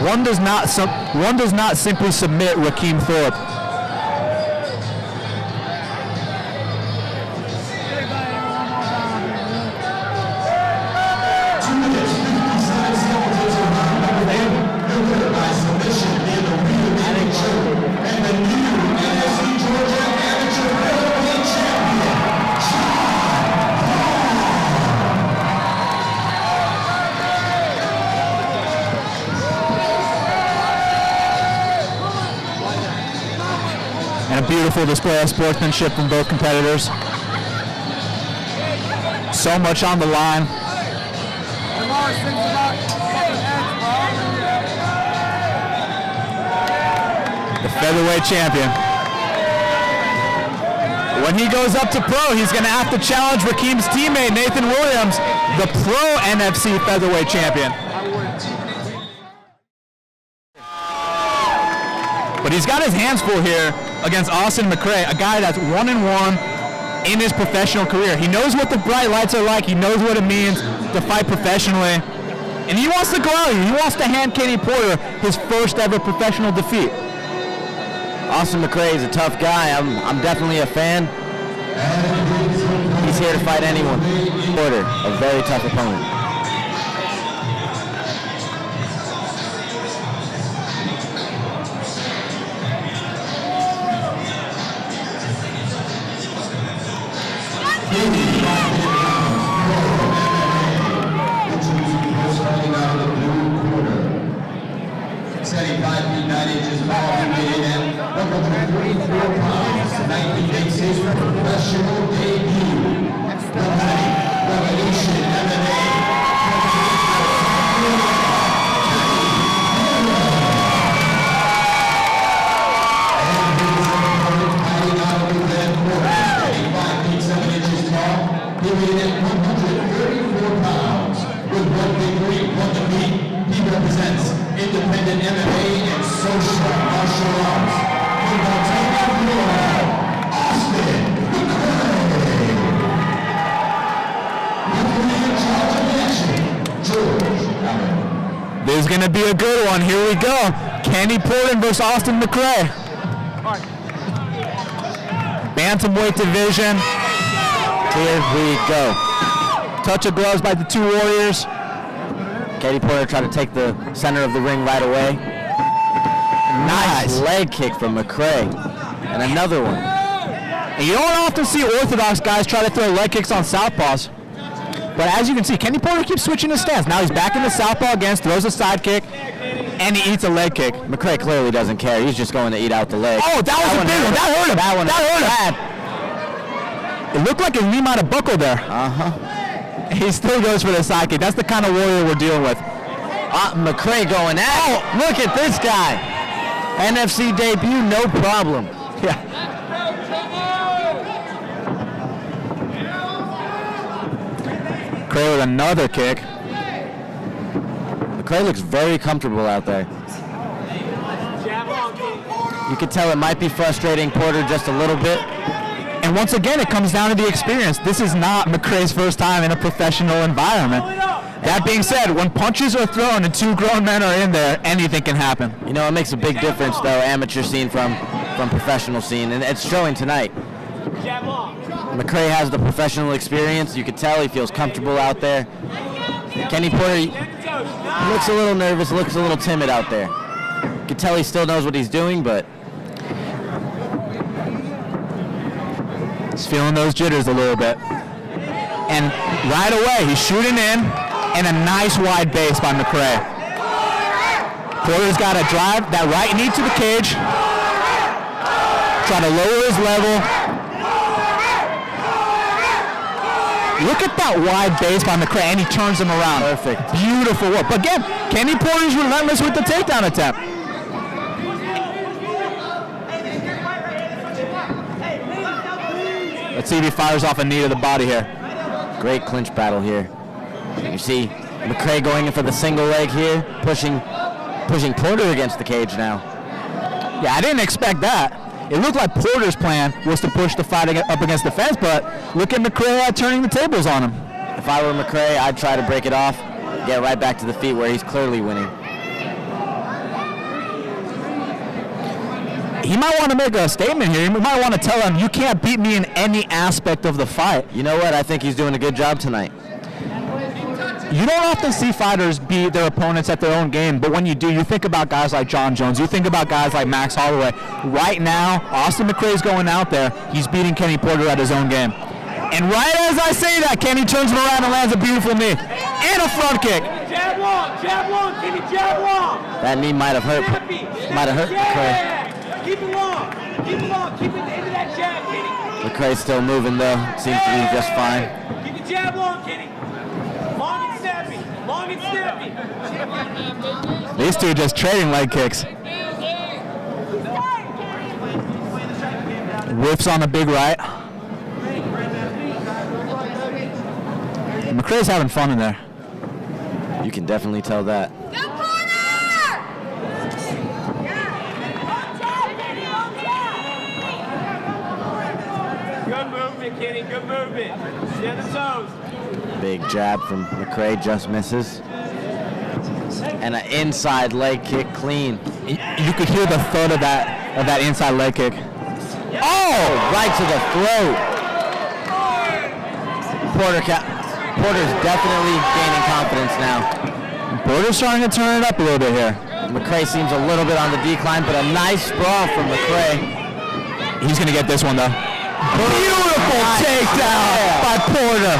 One does not simply submit Rakim Thorpe. And a beautiful display of sportsmanship from both competitors. So much on the line. The featherweight champion. When he goes up to pro, he's going to have to challenge Rakim's teammate, Nathan Williams, the pro NFC featherweight champion. But he's got his hands full here against Austin McCray, a guy that's 1-1 in his professional career. He knows what the bright lights are like. He knows what it means to fight professionally. And he wants to go out here. He wants to hand Kenny Porter his first ever professional defeat. Austin McCray is a tough guy. I'm definitely a fan. He's here to fight anyone. Porter, a very tough opponent. Setting 5 feet 9 inches tall, he weighed in at 144 pounds. Tonight he makes his professional debut. Revolution MMA. Fighting out of the red corner, standing 5 feet 7 inches tall, he weighed in at 134 pounds. With one victory, one defeat, he represents independent MMA and social martial arts. From Antonia, Florida, Austin McCray. Referee in charge of the action, George Allen. This is going to be a good one. Here we go. Kenny Porter versus Austin McCray. Bantamweight division. Here we go. touch of gloves by the two warriors. Katie Porter tried to take the center of the ring right away. Nice leg kick from McCray. And another one. And you don't often see orthodox guys try to throw leg kicks on southpaws. But as you can see, Kenny Porter keeps switching his stance. Now he's back in the southpaw again, throws a side kick, and he eats a leg kick. McCray clearly doesn't care. He's just going to eat out the leg. Oh, that was a big one. That hurt him. That hurt him. It looked like his knee might have buckled there. He still goes for the side kick. That's the kind of warrior we're dealing with. McCray going out. Oh, look at this guy. NFC debut, no problem. Yeah. McCray with another kick. McCray looks very comfortable out there. You could tell it might be frustrating Porter just a little bit. And once again, it comes down to the experience. This is not McCray's first time in a professional environment. That being said, when punches are thrown and two grown men are in there, anything can happen. You know, it makes a big difference, though, amateur scene from professional scene, and it's showing tonight. McCray has the professional experience. You could tell he feels comfortable out there. Kenny Porter looks a little nervous, looks a little timid out there. You could tell he still knows what he's doing, but he's feeling those jitters a little bit. And right away, he's shooting in, and a nice wide base by McCray. Porter's got to drive that right knee to the cage, try to lower his level. Look at that wide base by McCray, and he turns him around. Perfect. Beautiful work. But again, Kenny Porter's relentless with the takedown attempt. Let's see if he fires off a knee to the body here. Great clinch battle here. You see McCray going in for the single leg here, pushing Porter against the cage now. Yeah, I didn't expect that. It looked like Porter's plan was to push the fight up against the fence, but look at McCray turning the tables on him. If I were McCray, I'd try to break it off, get right back to the feet where he's clearly winning. He might want to make a statement here. He might want to tell him, you can't beat me in any aspect of the fight. You know what? I think he's doing a good job tonight. You don't often see fighters beat their opponents at their own game, but when you do, you think about guys like John Jones. You think about guys like Max Holloway. Right now, Austin McCray's going out there. He's beating Kenny Porter at his own game. And right as I say that, Kenny turns him around and lands a beautiful knee. And a front kick. Jab long, Kenny, jab long. That knee might have hurt McCray. Keep it long, keep it into that jab, Kenny. McCray's still moving though, seems to be just fine. Keep the jab long, Kenny. Long and snappy. These two just trading leg kicks. Whiffs on the big right. McCray's having fun in there. You can definitely tell that. Good movement, Kenny, good movement. Stay on the toes. Big jab from McCray, just misses. And an inside leg kick, clean. You could hear the thud of that inside leg kick. Oh, right to the throat. Porter's definitely gaining confidence now. Porter's starting to turn it up a little bit here. McCray seems a little bit on the decline, but a nice sprawl from McCray. He's going to get this one, though. Beautiful takedown by Porter.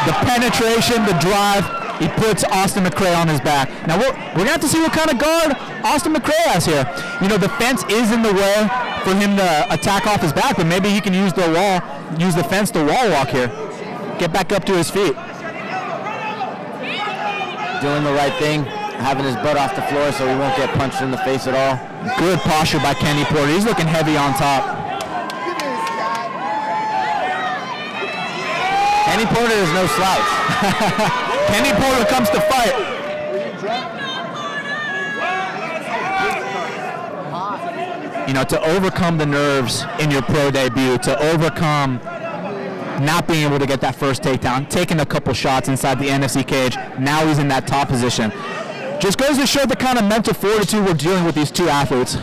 The penetration, the drive, he puts Austin McCray on his back. Now, we're going to have to see what kind of guard Austin McCray has here. You know, the fence is in the way for him to attack off his back, but maybe he can use the fence to wall walk here. Get back up to his feet. Doing the right thing, having his butt off the floor so he won't get punched in the face at all. Good posture by Kenny Porter. He's looking heavy on top. Kenny Porter is no slouch. Kenny Porter comes to fight. You know, to overcome the nerves in your pro debut, to overcome not being able to get that first takedown, taking a couple shots inside the NFC cage, now he's in that top position. Just goes to show the kind of mental fortitude we're dealing with these two athletes.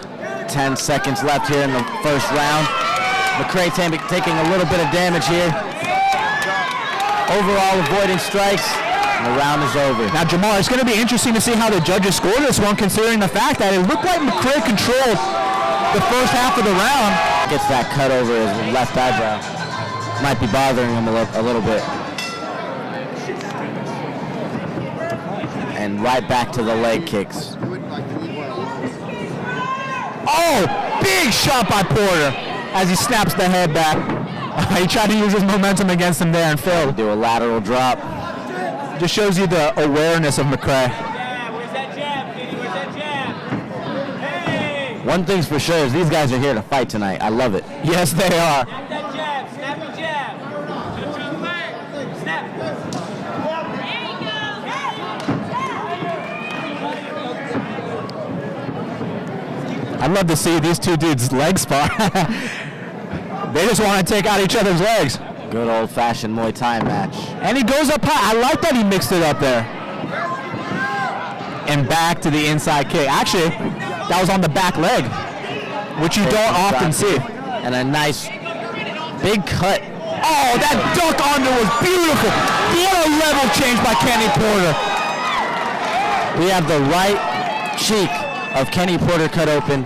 10 seconds left here in the first round. McCray taking a little bit of damage here. overall avoiding strikes, and the round is over. Now, Jamal, it's going to be interesting to see how the judges score this one, considering the fact that it looked like McCray controlled the first half of the round. Gets that cut over his left eyebrow. Might be bothering him a little bit. And right back to the leg kicks. Oh, big shot by Porter as he snaps the head back. He tried to use his momentum against him there and failed. Do a lateral drop. Just shows you the awareness of McCray. Where's that jab, Kitty? Where's that jab? Hey! One thing's for sure is these guys are here to fight tonight. I love it. Yes, they are. Snap that jab. Snap the jab. Snap. I'd love to see these two dudes leg spar. They just want to take out each other's legs. Good old-fashioned Muay Thai match. And he goes up high. I like that he mixed it up there. And back to the inside kick. Actually, that was on the back leg, which you don't often see. And a nice big cut. Oh, that duck under was beautiful. What a level change by Kenny Porter. We have the right cheek of Kenny Porter cut open,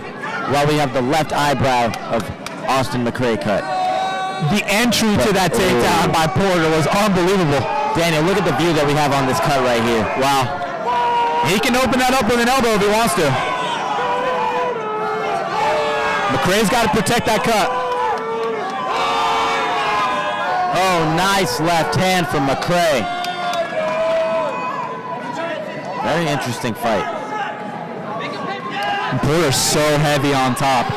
while we have the left eyebrow of Austin McCray cut. The entry to that takedown by Porter was unbelievable. Daniel, look at the view that we have on this cut right here. Wow. He can open that up with an elbow if he wants to. McCray's got to protect that cut. Oh, nice left hand from McCray. Very interesting fight. Porter's so heavy on top.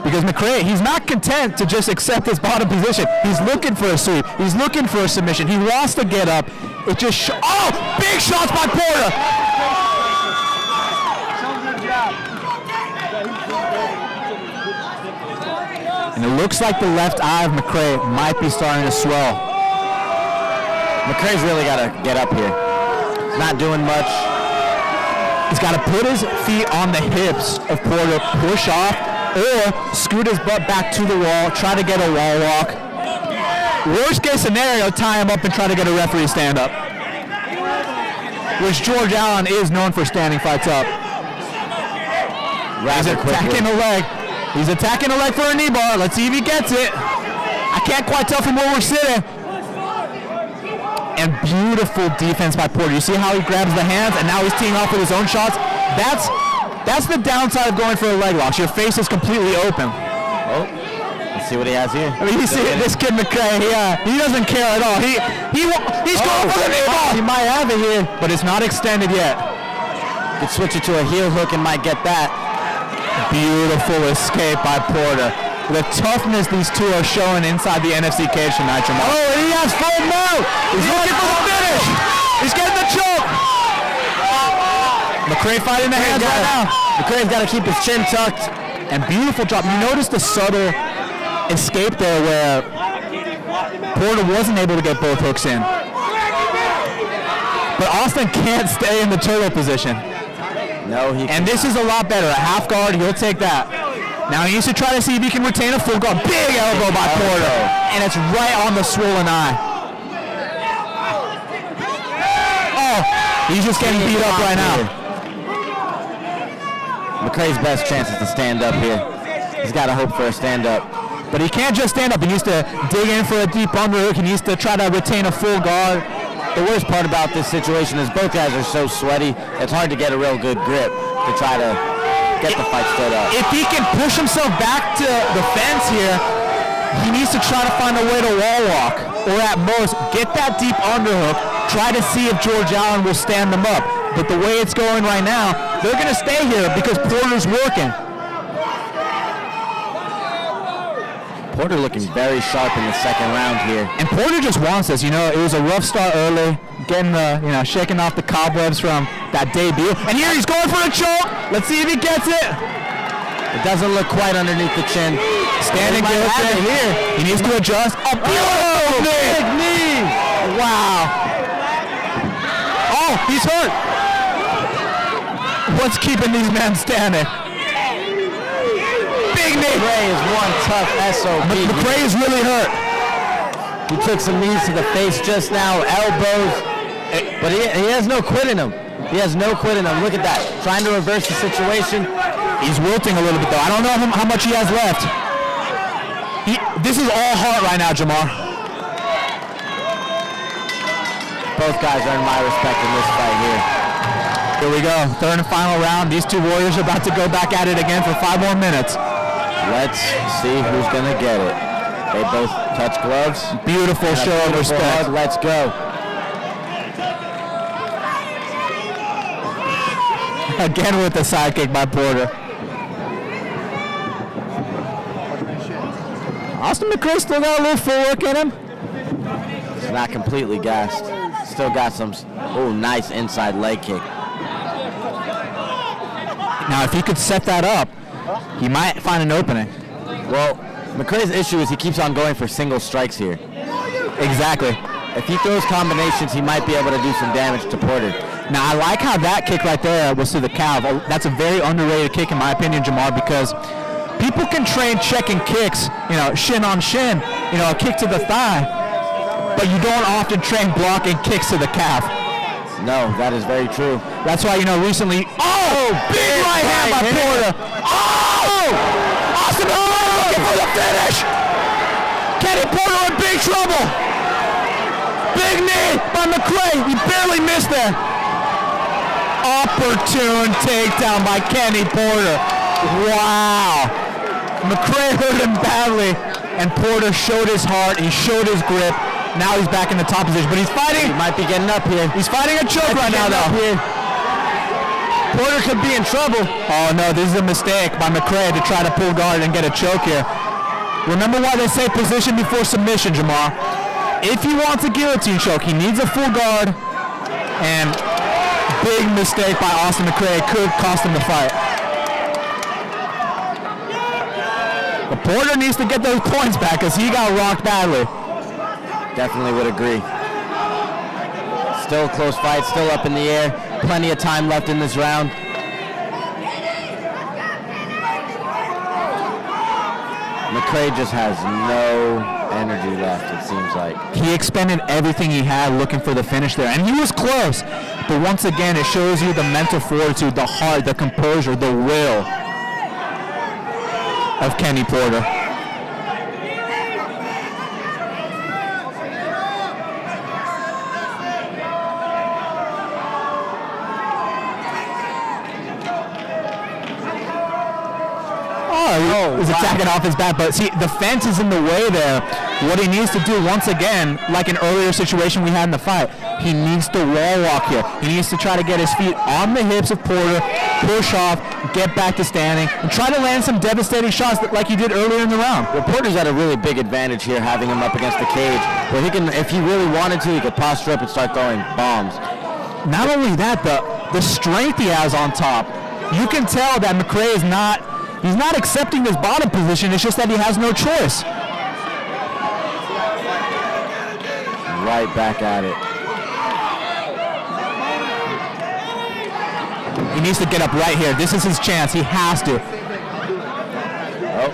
Because McCray, he's not content to just accept his bottom position. He's looking for a sweep. He's looking for a submission. He wants to get up. It just oh, big shots by Porter. And it looks like the left eye of McCray might be starting to swell. McCray's really got to get up here. He's not doing much. He's got to put his feet on the hips of Porter, push off, or scoot his butt back to the wall, try to get a wall walk. Worst case scenario, tie him up and try to get a referee stand up. Which George Allen is known for standing fights up. He's attacking the leg. He's attacking the leg for a knee bar. Let's see if he gets it. I can't quite tell from where we're sitting. And beautiful defense by Porter. You see how he grabs the hands and now he's teeing off with his own shots? That's the downside of going for a leg lock. Your face is completely open. Oh, let's see what he has here. I mean, you see this kid McCray, he doesn't care at all. He's going for the knee ball. He might have it here, But it's not extended yet. could switch it to a heel hook and might get that. Beautiful escape by Porter. The toughness these two are showing inside the NFC cage tonight, Jamal. Oh, and he has full mouth. He's looking for the finish. He's getting the choke. McCray fighting the hands right now. McCray's got to keep his chin tucked. And beautiful drop. You notice the subtle escape there where Porter wasn't able to get both hooks in. But Austin can't stay in the turtle position. No, he And this is a lot better. A half guard, he'll take that. Now he needs to try to see if he can retain a full guard. Big elbow by Porter. And it's right on the swollen eye. Oh, he's just getting beat up right now. McCray's best chance is to stand up here. He's got to hope for a stand up. But he can't just stand up. He needs to dig in for a deep underhook. He needs to try to retain a full guard. The worst part about this situation is both guys are so sweaty, it's hard to get a real good grip to try to get the fight stood up. If he can push himself back to the fence here, he needs to try to find a way to wall walk. Or at most, get that deep underhook. Try to see if George Allen will stand them up. But the way it's going right now, they're going to stay here because Porter's working. Porter looking very sharp in the second round here. And Porter just wants this. You know, it was a rough start early, getting the, shaking off the cobwebs from that debut. And here he's going for a choke. Let's see if he gets it. It doesn't look quite underneath the chin. Standing Gilbert here. He needs to adjust. A beautiful Big knee. Wow. Oh, he's hurt. What's keeping these men standing? Big knee. McCray is one tough SOB. McCray is really hurt. He took some knees to the face just now, elbows, but he has no quit in him. He has no quit in him. Look at that, trying to reverse the situation. He's wilting a little bit though. I don't know how much he has left. This is all heart right now, Jamar. Both guys earn my respect in this fight here. Here we go, third and final round. These two warriors are about to go back at it again for 5 more minutes. Let's see who's gonna get it. They both touch gloves. Beautiful show of respect. Let's go. Again with the sidekick by Porter. Austin McCray still got a little footwork in him. He's not completely gassed. Still got some, nice inside leg kick. Now if he could set that up, he might find an opening. Well, McCray's issue is he keeps on going for single strikes here. Exactly. If he throws combinations, he might be able to do some damage to Porter. Now I like how that kick right there was to the calf. That's a very underrated kick in my opinion, Jamar, because people can train checking kicks, shin on shin, a kick to the thigh, but you don't often train blocking kicks to the calf. No, that is very true. That's why, recently, big right hand by Porter. Austin looking for the finish. Kenny Porter in big trouble. Big knee by McCray. He barely missed there. Opportune takedown by Kenny Porter. Wow. McCray hurt him badly, and Porter showed his heart. He showed his grip. Now he's back in the top position, but he's fighting. He might be getting up here. He's fighting a choke right now, though. Porter could be in trouble. Oh, no, this is a mistake by McCray to try to pull guard and get a choke here. Remember why they say position before submission, Jamar. If he wants a guillotine choke, he needs a full guard, and big mistake by Austin McCray could cost him the fight. But Porter needs to get those points back because he got rocked badly. Definitely would agree. Still a close fight, still up in the air. Plenty of time left in this round. McCray just has no energy left, it seems like. He expended everything he had looking for the finish there, and he was close. But once again, it shows you the mental fortitude, the heart, the composure, the will of Kenny Porter. He's attacking off his back, but see, the fence is in the way there. What he needs to do, once again, like an earlier situation we had in the fight, he needs to wall walk here. He needs to try to get his feet on the hips of Porter, push off, get back to standing, and try to land some devastating shots like he did earlier in the round. Well, Porter's at a really big advantage here, having him up against the cage, where he can, if he really wanted to, he could posture up and start throwing bombs. Not only that, the strength he has on top. You can tell that McCray is not accepting this bottom position. It's just that he has no choice. Right back at it. He needs to get up right here. This is his chance. He has to. Oh.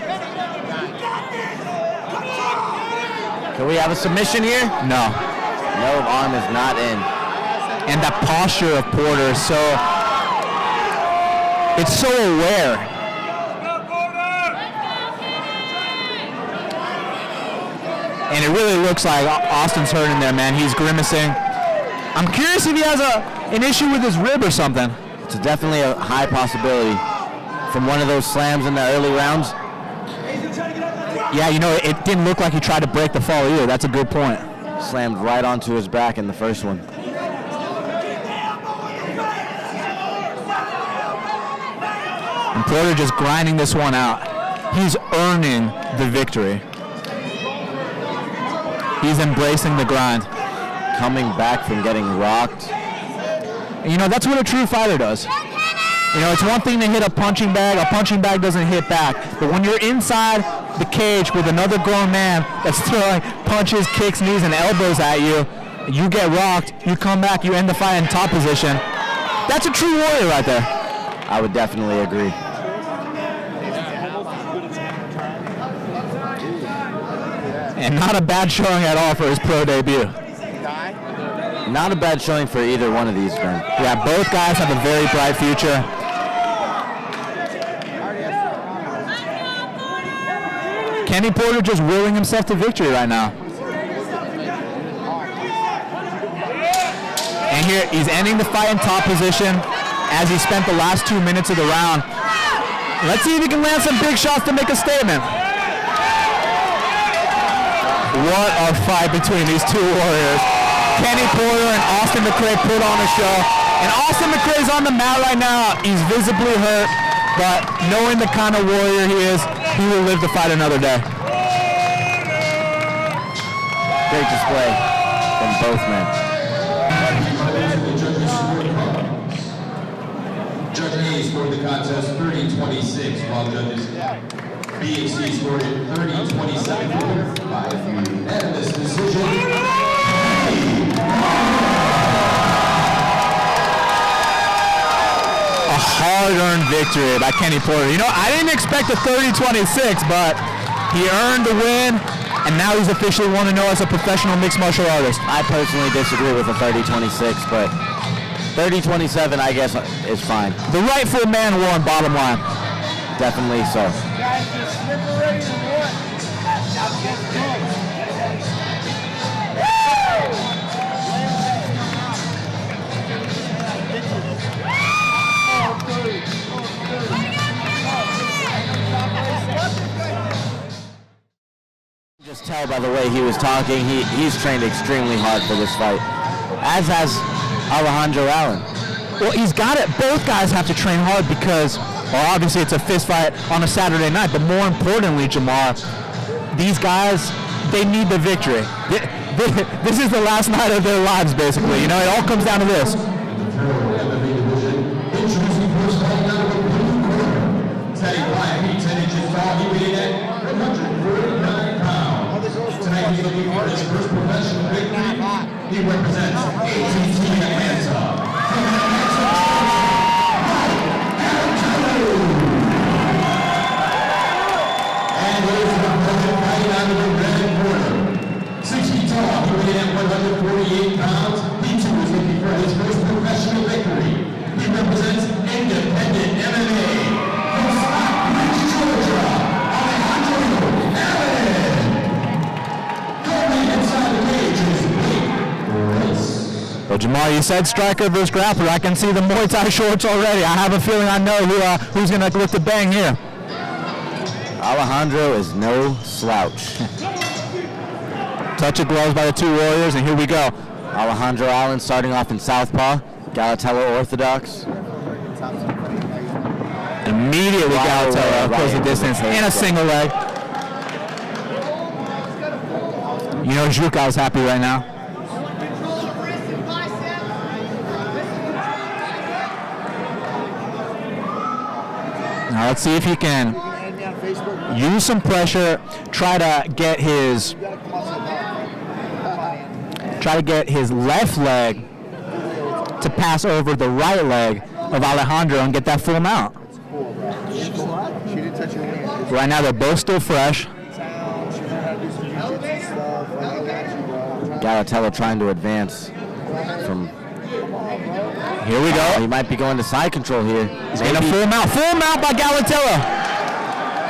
Can we have a submission here? No. No, arm is not in. And that posture of Porter is it's so aware. And it really looks like Austin's hurting there, man. He's grimacing. I'm curious if he has an issue with his rib or something. It's definitely a high possibility from one of those slams in the early rounds. Yeah, it didn't look like he tried to break the fall either. That's a good point. Slammed right onto his back in the first one. And Porter just grinding this one out. He's earning the victory. He's embracing the grind. Coming back from getting rocked. And that's what a true fighter does. It's one thing to hit a punching bag. A punching bag doesn't hit back. But when you're inside the cage with another grown man that's throwing punches, kicks, knees, and elbows at you, you get rocked, you come back, you end the fight in top position. That's a true warrior right there. I would definitely agree. And not a bad showing at all for his pro debut. Not a bad showing for either one of these men. Yeah, both guys have a very bright future. Kenny Porter just willing himself to victory right now. And here he's ending the fight in top position as he spent the last 2 minutes of the round. Let's see if he can land some big shots to make a statement. What a fight between these two warriors. Kenny Porter and Austin McCray put on a show. And Austin McCray's on the mat right now. He's visibly hurt, but knowing the kind of warrior he is, he will live to fight another day. Great display from both men. Judge A scored the contest 30-26, while judges B and C scored it 30-27 by unanimous decision. A hard-earned victory by Kenny Porter. You know, I didn't expect a 30-26, but he earned the win, and now he's officially 1-0 as a professional mixed martial artist. I personally disagree with a 30-26, but 30-27, I guess, is fine. The rightful man won, bottom line. Definitely so. Just tell by the way he was talking, he's trained extremely hard for this fight, as has Alejandro Allen. Well, he's got it. Both guys have to train hard because, well, obviously it's a fist fight on a Saturday night, but more importantly, Jamar, these guys, they need the victory. This is the last night of their lives, basically. You know, it all comes down to this. Standing 5 feet 10 inches tall, he weighed at 149 pounds. Tonight he's looking for his first professional victory. He represents ATT Atlanta. And goes to the opponent fighting out of the red corner. 6 feet tall, he weighed at 148 pounds. He too is looking for his first professional victory. He represents independent MMA. From Stockbridge, Georgia, Alejandro Allen. Going inside the cage is Blake. Well, Jamar, you said striker versus grappler. I can see the Muay Thai shorts already. I have a feeling I know who's going to look to bang here. Alejandro is no slouch. Touch of gloves by the two warriors, and here we go. Alejandro Allen starting off in southpaw, Galatello orthodox. Immediately Galatello right close the distance and a single leg. You know Zhukao's happy right now. Now let's see if he can use some pressure, try to get his left leg to pass over the right leg of Alejandro and get that full mount. Right now they're both still fresh. Galatello trying to advance from... Here we go. He might be going to side control here. He's getting a full mount. Full mount by Galatello.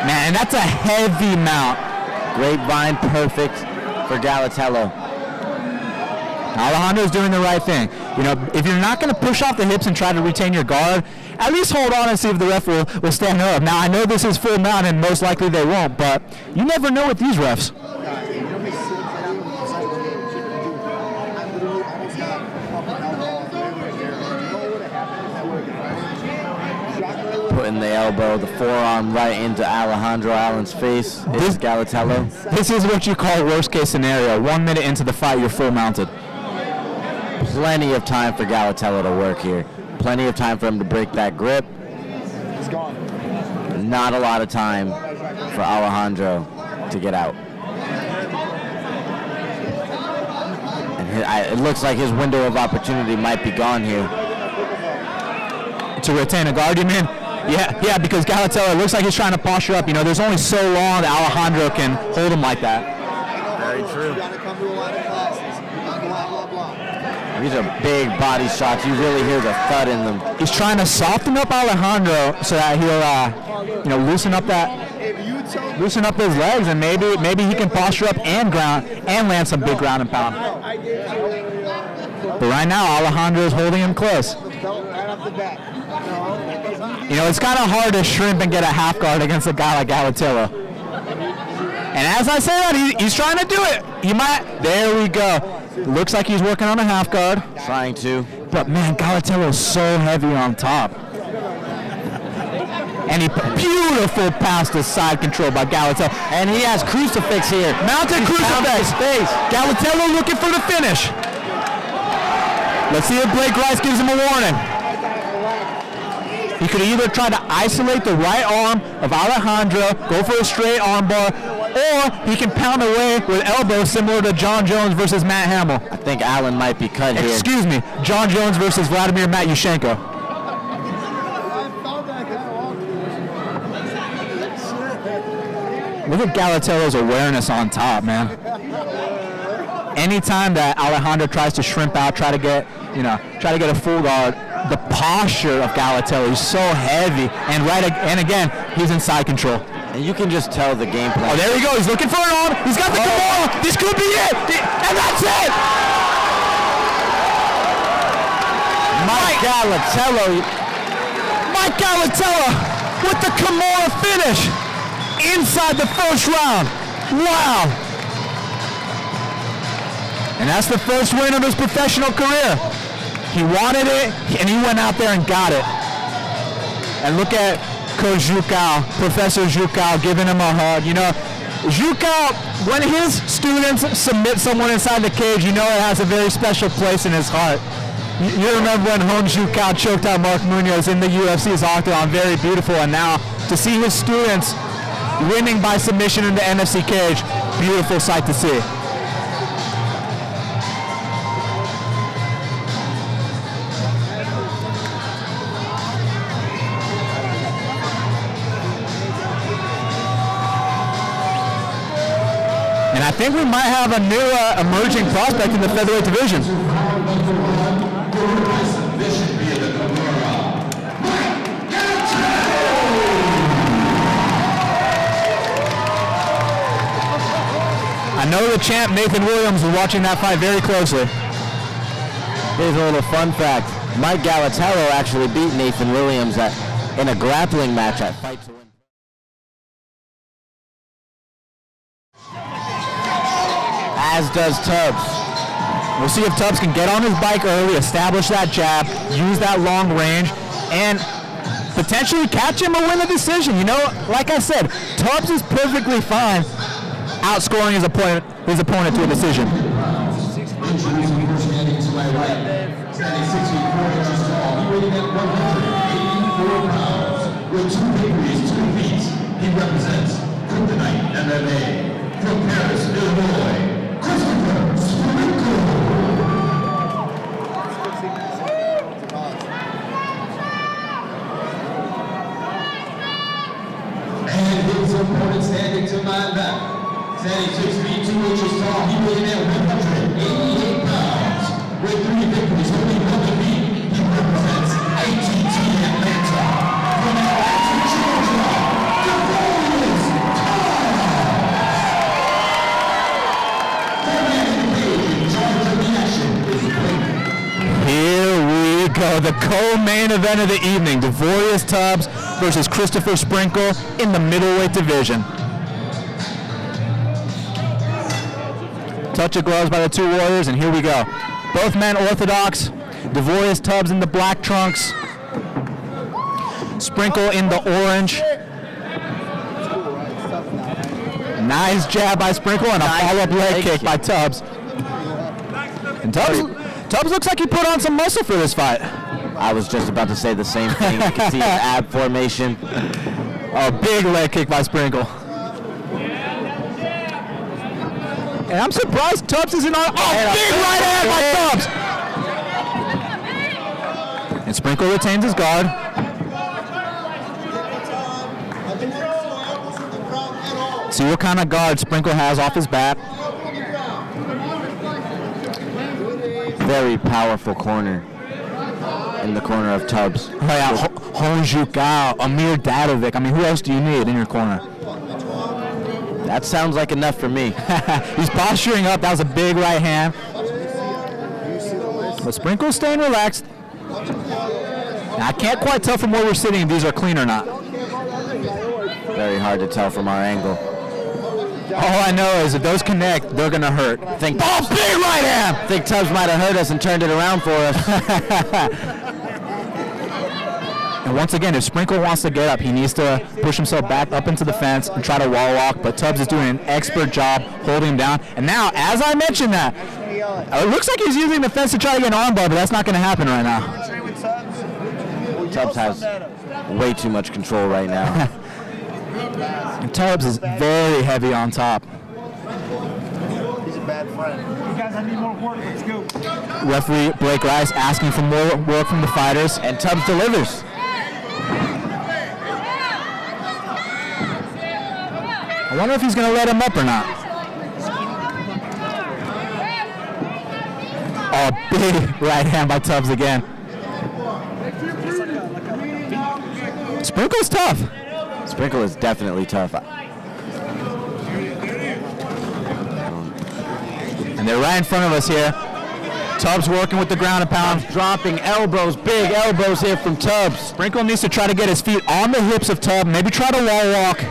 Man, that's a heavy mount. Grapevine perfect for Galatello. Alejandro's doing the right thing. You know, if you're not going to push off the hips and try to retain your guard, at least hold on and see if the ref will stand up. Now, I know this is full mount and most likely they won't, but you never know with these refs. Putting the elbow, the forearm right into Alejandro Allen's face. This Galatello. This is what you call worst case scenario. 1 minute into the fight, you're full mounted. Plenty of time for Galatello to work here. Plenty of time for him to break that grip. He's gone. Not a lot of time for Alejandro to get out. And it looks like his window of opportunity might be gone here. To retain a guard, you mean? Yeah, because Galatello looks like he's trying to posture up. You know, there's only so long that Alejandro can hold him like that. Very true. You gotta come to a lot of classes. Blah, blah, blah. These are big body shots. You really hear the thud in them. He's trying to soften up Alejandro so that he'll, loosen up his legs, and maybe he can posture up and land some big ground and pound. But right now, Alejandro is holding him close. It's kind of hard to shrimp and get a half guard against a guy like Galatillo. And as I say that, he's trying to do it. He might. There we go. Looks like he's working on a half guard. Trying to. But man, Galatillo is so heavy on top. And he beautiful pass to side control by Galatillo. And he has crucifix here. Mounted crucifix. Galatillo looking for the finish. Let's see if Blake Rice gives him a warning. He could either try to isolate the right arm of Alejandro, go for a straight arm bar, or he can pound away with elbows similar to John Jones versus Matt Hamill. I think Allen might be cut here. Excuse me, John Jones versus Vladimir Matyushenko. Look at Galatillo's awareness on top, man. Anytime that Alejandro tries to shrimp out, try to get a full guard, the posture of Galatillo is so heavy, and again, he's in side control. And you can just tell the game plan. Oh, there we go. He's looking for an arm. He's got the Kimura. This could be it. And that's it. Mike Galatillo with the Kimura finish inside the first round. Wow. And that's the first win of his professional career. He wanted it, and he went out there and got it. And look at Coach Zhukao, Professor Zhukao, giving him a hug. Zhukao, when his students submit someone inside the cage, it has a very special place in his heart. You remember when Hong Zhukao choked out Mark Munoz in the UFC's octagon, very beautiful. And now to see his students winning by submission in the NFC cage, beautiful sight to see. And I think we might have a new emerging prospect in the featherweight division. I know the champ Nathan Williams was watching that fight very closely. Here's a little fun fact. Mike Galatillo actually beat Nathan Williams in a grappling match at Fight to Win. As does Tubbs. We'll see if Tubbs can get on his bike early, establish that jab, use that long range, and potentially catch him or win the decision. Like I said, Tubbs is perfectly fine outscoring his opponent to a decision. Introducing first standing to my right, standing 6 feet 4 inches tall, he weighed in at 184 pounds. With 2 victories, 2 defeats, he represents Kryptonite MMA from Paris, Illinois, Christopher Sprinkle. And his opponent standing to my left, standing 6 feet 2 inches tall, he weighed in at 188 pounds. With 3 victories, only 1 defeat, he represents ATT Atlanta. From Atlanta, Georgia, Diaz. The man in charge of the action is Blake. Here we go, the co-main event of the evening, Devorius Tubbs versus Christopher Sprinkle in the middleweight division. Touch of gloves by the two warriors, and here we go. Both men orthodox. Devorius Tubbs in the black trunks. Sprinkle in the orange. Nice jab by Sprinkle and a follow-up leg kick by Tubbs. And Tubbs looks like he put on some muscle for this fight. I was just about to say the same thing. You can see his ab formation. A big leg kick by Sprinkle. And I'm surprised Tubbs isn't on. Oh, big right hand by Tubbs! And Sprinkle retains his guard. See what kind of guard Sprinkle has off his back. very powerful corner in the corner of Tubbs. Oh yeah, Honjukao, Amir Dadovic. I mean, who else do you need in your corner? That sounds like enough for me. He's posturing up. That was a big right hand. But Sprinkle's staying relaxed. Now, I can't quite tell from where we're sitting if these are clean or not. Very hard to tell from our angle. All I know is if those connect, they're going to hurt. Big right hand! Think Tubbs might have hurt us and turned it around for us. And once again, if Sprinkle wants to get up, he needs to push himself back up into the fence and try to wall walk. But Tubbs is doing an expert job holding him down. And now, as I mentioned that, it looks like he's using the fence to try to get an armbar, but that's not going to happen right now. Tubbs has way too much control right now. And Tubbs is very heavy on top. He's a bad friend. You guys, I need more work. Let's go. Referee Blake Rice asking for more work from the fighters. And Tubbs delivers. I wonder if he's going to let him up or not. Oh, big right hand by Tubbs again. Sprinkle's tough. Sprinkle is definitely tough. And they're right in front of us here. Tubbs working with the ground and pound. Dropping elbows, big elbows here from Tubbs. Sprinkle needs to try to get his feet on the hips of Tubbs, maybe try to wall walk.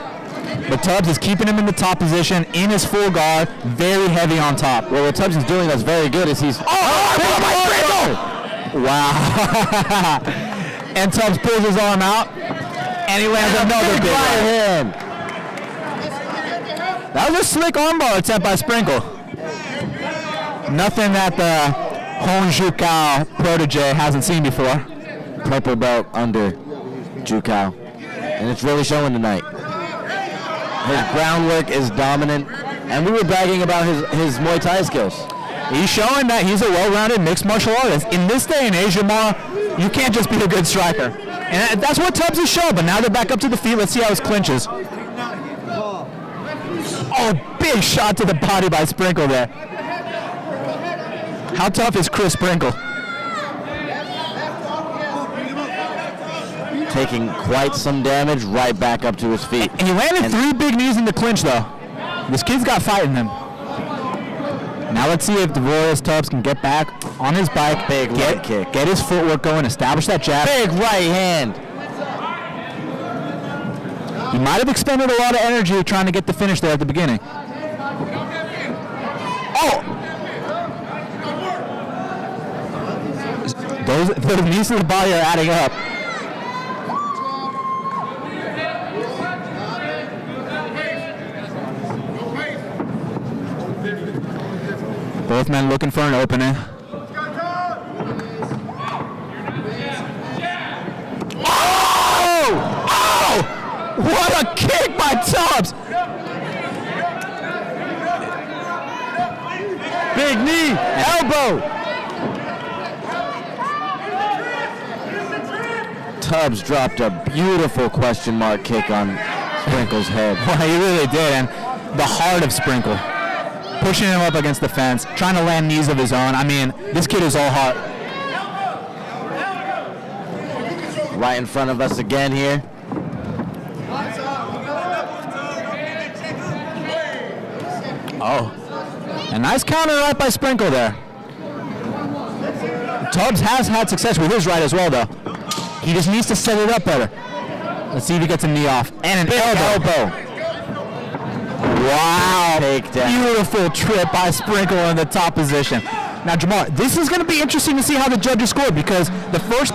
But Tubbs is keeping him in the top position, in his full guard, very heavy on top. Well, what Tubbs is doing that's very good is he's... Wow. And Tubbs pulls his arm out, and he lands another big right hand. That was a slick armbar attempt by Sprinkle. Nothing that the Honjukao protege hasn't seen before. Purple belt under Jukao. And it's really showing tonight. His groundwork is dominant. And we were bragging about his Muay Thai skills. He's showing that he's a well-rounded mixed martial artist. In this day and age, Jamar, you can't just be a good striker. And that's what Tubbs has shown, but now they're back up to the feet. Let's see how his clinches. Oh, big shot to the body by Sprinkle there. How tough is Chris Sprinkle? Taking quite some damage right back up to his feet. And he landed 3 big knees in the clinch, though. This kid's got fight in him. Now let's see if DeVorius Tubbs can get back on his bike, Big leg kick. Get his footwork going, establish that jab. Big right hand. He might have expended a lot of energy trying to get the finish there at the beginning. Oh! Those knees to the body are adding up. Both men looking for an opening. Oh! Oh! What a kick by Tubbs! Big knee, elbow. Tubbs dropped a beautiful question mark kick on Sprinkle's head. Well, he really did, and the heart of Sprinkle. Pushing him up against the fence, trying to land knees of his own. I mean, this kid is all heart. Right in front of us again here. Oh. A nice counter right by Sprinkle there. Tubbs has had success with his right as well, though. He just needs to set it up better. Let's see if he gets a knee off. And an elbow. Wow. Beautiful trip by Sprinkle in the top position. Now, Jamar, this is going to be interesting to see how the judges scored because the first,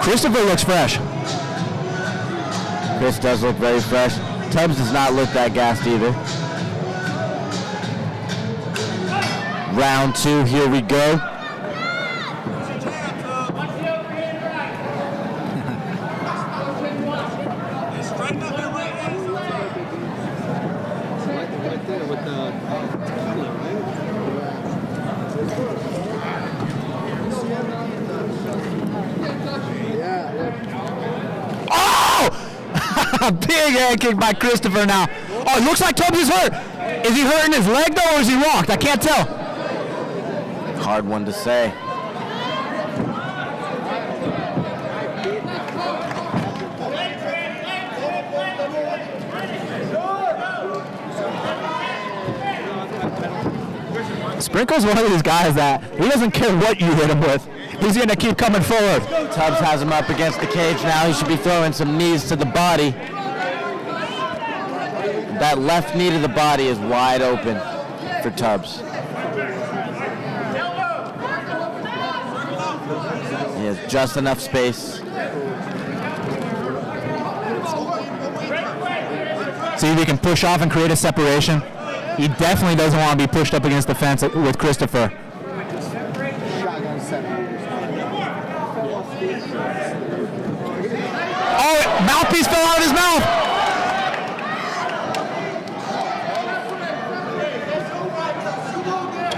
Christopher looks fresh. Chris does look very fresh. Tubbs does not look that gassed either. Round 2, here we go. A big head kick by Christopher now. Oh, it looks like Tubbs is hurt. Is he hurting his leg though, or is he walked? I can't tell. Hard one to say. Sprinkle's one of these guys that he doesn't care what you hit him with. He's going to keep coming forward. Tubbs has him up against the cage now. He should be throwing some knees to the body. That left knee to the body is wide open for Tubbs. He has just enough space. See if he can push off and create a separation. He definitely doesn't want to be pushed up against the fence with Christopher. Oh, mouthpiece fell out of his mouth.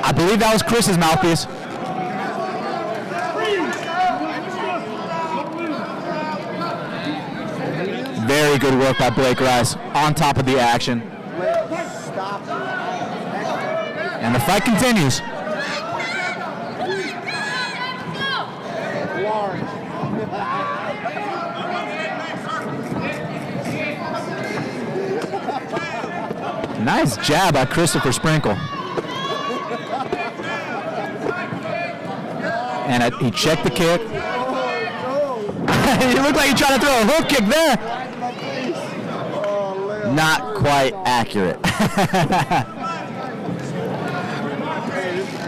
I believe that was Chris's mouthpiece. Very good work by Blake Rice on top of the action. And the fight continues. Nice jab by Christopher Sprinkle. And he checked the kick. He looked like he tried to throw a hook kick there. Not quite accurate.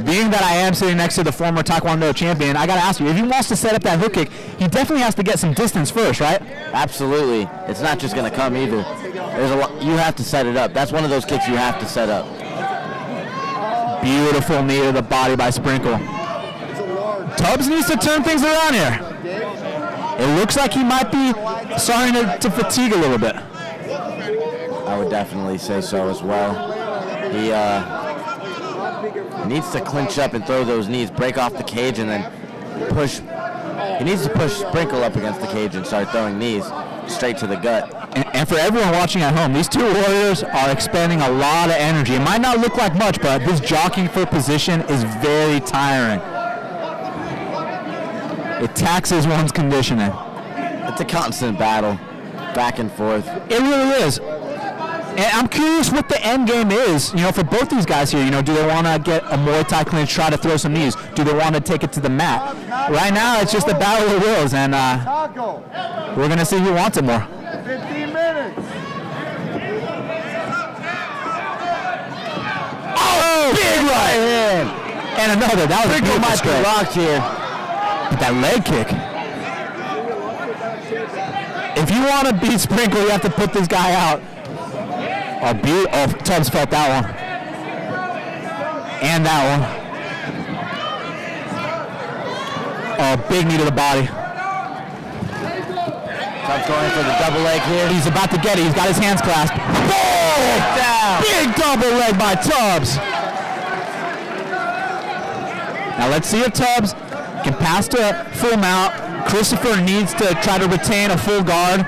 Being that I am sitting next to the former Taekwondo champion, I got to ask you, if he wants to set up that hook kick, he definitely has to get some distance first, right? Absolutely. It's not just going to come either. There's a lot, you have to set it up. That's one of those kicks you have to set up. Beautiful knee to the body by Sprinkle. Tubbs needs to turn things around here. It looks like he might be starting to fatigue a little bit. I would definitely say so as well. He needs to clinch up and throw those knees, break off the cage, and then push. He needs to push Sprinkle up against the cage and start throwing knees straight to the gut. And for everyone watching at home, these two warriors are expending a lot of energy. It might not look like much, but this jockeying for position is very tiring. It taxes one's conditioning. It's a constant battle, back and forth. It really is. And I'm curious what the end game is, for both these guys here. Do they want to get a Muay Thai clinch, try to throw some knees? Do they want to take it to the mat? Right now, it's just a battle of wills, and we're going to see who wants it more. 15 minutes. Oh, big right hand. And another. That was a beautiful might be strike. locked here. But that leg kick. If you want to beat Sprinkle, you have to put this guy out. Oh, Tubbs felt that one. And that one. Oh, big knee to the body. Tubbs going for the double leg here. He's about to get it. He's got his hands clasped. Oh! Down. Big double leg by Tubbs. Now let's see if Tubbs can pass to full mount. Christopher needs to try to retain a full guard.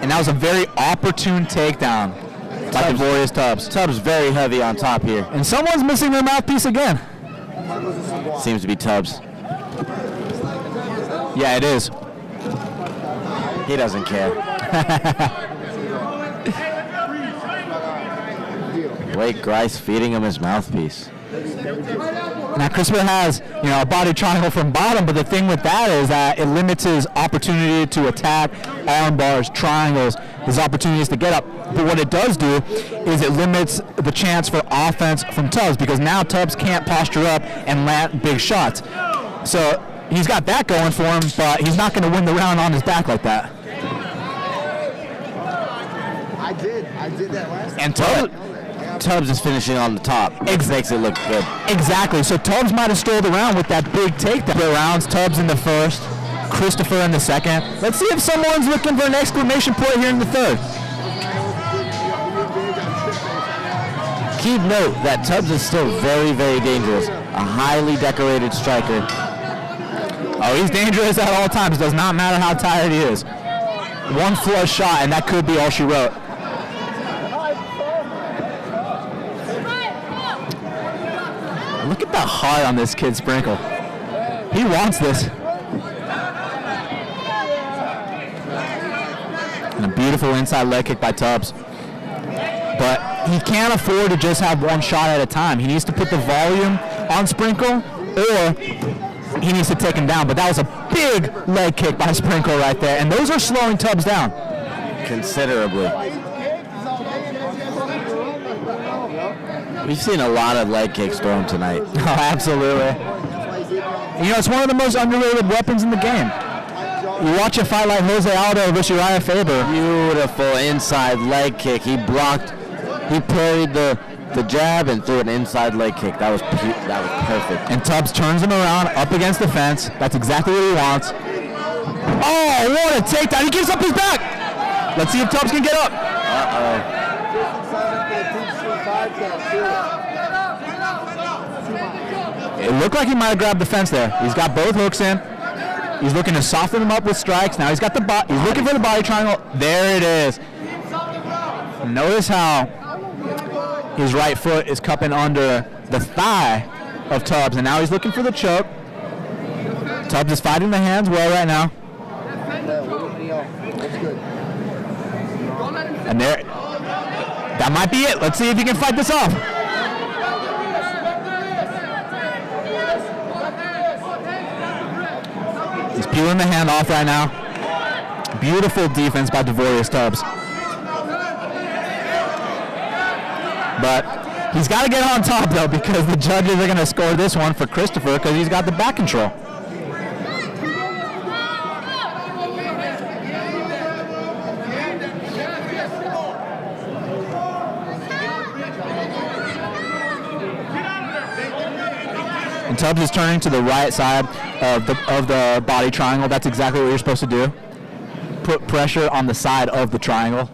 And that was a very opportune takedown by Devorius Tubbs. Tubbs very heavy on top here. And someone's missing their mouthpiece again. Seems to be Tubbs. Yeah, it is. He doesn't care. Blake Rice feeding him his mouthpiece. Now Christopher has, a body triangle from bottom, but the thing with that is that it limits his opportunity to attack, arm bars, triangles, his opportunities to get up. But what it does do is it limits the chance for offense from Tubbs, because now Tubbs can't posture up and land big shots. So he's got that going for him, but he's not going to win the round on his back like that. I did that last time. And Tubbs is finishing on the top. It makes it look good. Exactly. So Tubbs might have stole the round with that big takedown. The rounds, Tubbs in the first, Christopher in the second. Let's see if someone's looking for an exclamation point here in the third. Keep note that Tubbs is still very, very dangerous. A highly decorated striker. Oh, he's dangerous at all times. Does not matter how tired he is. One flush shot, and that could be all she wrote. Look at the heart on this kid, Sprinkle. He wants this. And a beautiful inside leg kick by Tubbs. But he can't afford to just have one shot at a time. He needs to put the volume on Sprinkle, or he needs to take him down. But that was a big leg kick by Sprinkle right there, and those are slowing Tubbs down considerably. We've seen a lot of leg kicks thrown tonight. Oh, absolutely. You know, it's one of the most underrated weapons in the game. You watch a fight like Jose Aldo versus Uriah Faber. Beautiful inside leg kick. He blocked, he parried the jab and threw an inside leg kick. That was perfect. And Tubbs turns him around up against the fence. That's exactly what he wants. Oh, what a takedown. He gives up his back. Let's see if Tubbs can get up. Uh-oh. It looked like he might have grabbed the fence there. He's got both hooks in. He's looking to soften him up with strikes. Now he's got the he's looking for the body triangle. There it is. Notice how his right foot is cupping under the thigh of Tubbs, and now he's looking for the choke. Tubbs is fighting the hands well right now. And there, that might be it. Let's see if he can fight this off. He's peeling the hand off right now. Beautiful defense by Devorius Tubbs. But he's got to get on top, though, because the judges are going to score this one for Christopher because he's got the back control. And Tubbs is turning to the right side of the body triangle. That's exactly what you're supposed to do. Put pressure on the side of the triangle.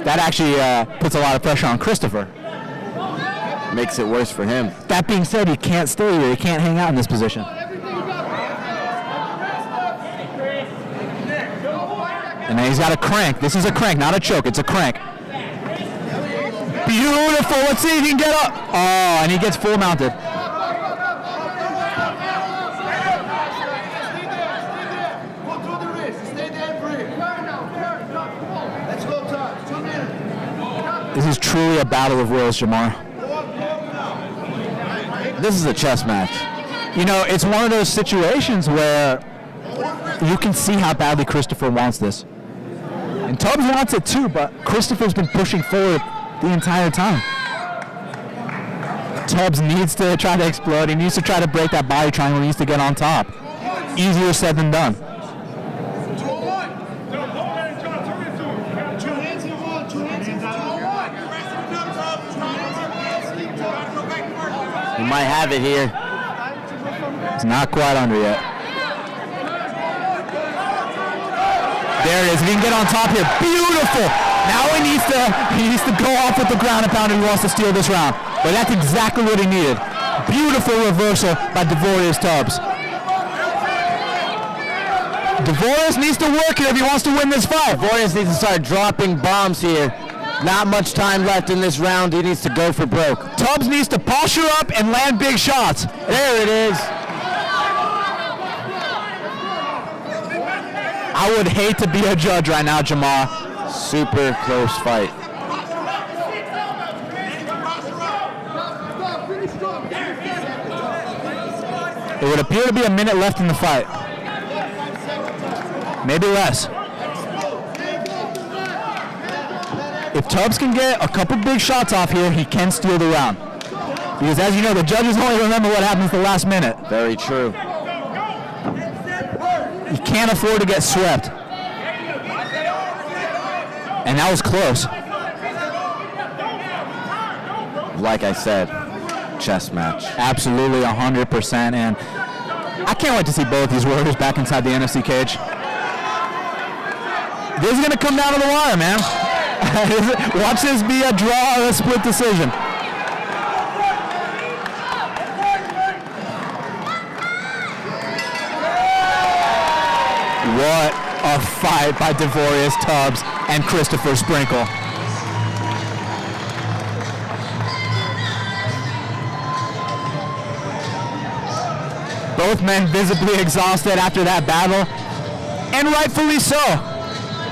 That actually puts a lot of pressure on Christopher. Makes it worse for him. That being said, he can't stay here. He can't hang out in this position. And then he's got a crank. This is a crank, not a choke. It's a crank. Beautiful. Let's see if he can get up. Oh, and he gets full mounted. This is truly a battle of wills, Jamar. This is a chess match. You know, it's one of those situations where you can see how badly Christopher wants this. And Tubbs wants it too, but Christopher's been pushing forward the entire time. Tubbs needs to try to explode. He needs to try to break that body triangle. He needs to get on top. Easier said than done. He might have it here. It's not quite under yet. There it is. If he can get on top here, beautiful. Now he needs to go off with the ground and pound if he wants to steal this round. But that's exactly what he needed. Beautiful reversal by Devorius Tubbs. Devorius needs to work here if he wants to win this fight. Devorius needs to start dropping bombs here. Not much time left in this round. He needs to go for broke. Tubbs needs to posture up and land big shots. There it is. I would hate to be a judge right now, Jamar. Super close fight. It would appear to be a minute left in the fight. Maybe less. If Tubbs can get a couple big shots off here, he can steal the round. Because as you know, the judges only remember what happens the last minute. Very true. He can't afford to get swept. And that was close. Like I said, chess match. Absolutely 100%. And I can't wait to see both these warriors back inside the NFC cage. This is going to come down to the wire, man. Watch this be a draw or a split decision. What a fight by Devorius Tubbs and Christopher Sprinkle. Both men visibly exhausted after that battle, and rightfully so.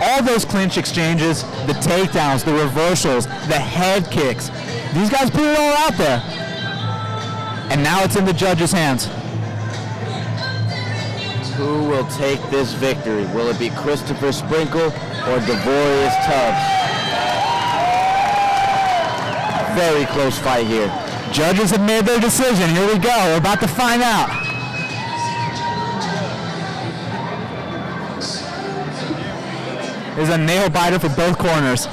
all those clinch exchanges, the takedowns, the reversals, the head kicks. These guys put it all out there. And now it's in the judges' hands. Who will take this victory? Will it be Christopher Sprinkle or Devorius Tubbs? Very close fight here. Judges have made their decision. Here we go. We're about to find out. There's a nail biter for both corners.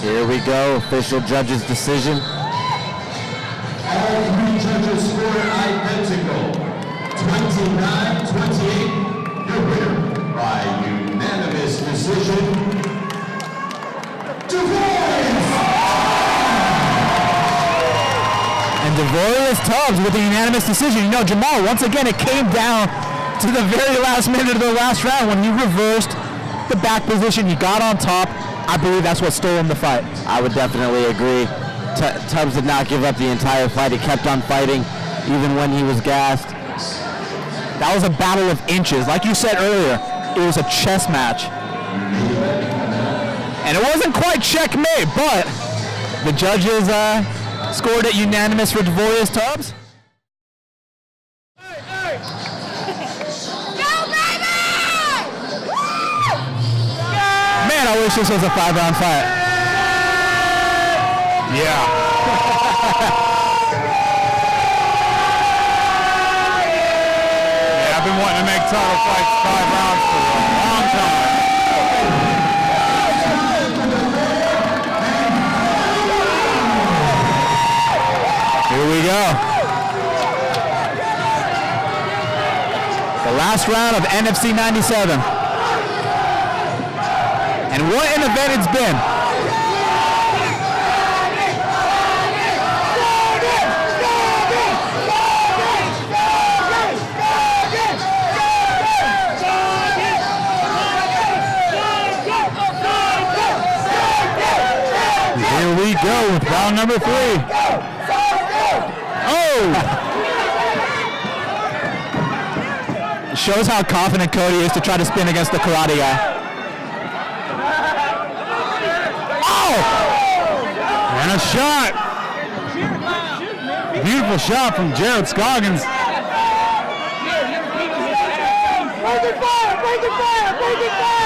Here we go. Official judges' decision. All three judges scored identical. 29-28. Your winner by unanimous decision. And Devorius Tubbs with a unanimous decision. You know, Jamal, once again, it came down to the very last minute of the last round when you reversed the back position. You got on top. I believe that's what stole him the fight. I would definitely agree. Tubbs did not give up the entire fight. He kept on fighting even when he was gassed. That was a battle of inches. Like you said earlier, it was a chess match. And it wasn't quite checkmate, but the judges scored it unanimous for Devorius Tubbs. Man, I wish this was a 5-round fight. Yeah. I've been wanting to make title fights 5 rounds for a long time. Here we go. The last round of NFC 97. And what an event it's been. Here we go with round number 3. Oh! It shows how confident Cody is to try to spin against the karate guy. And a shot. Beautiful shot from Jared Scoggins.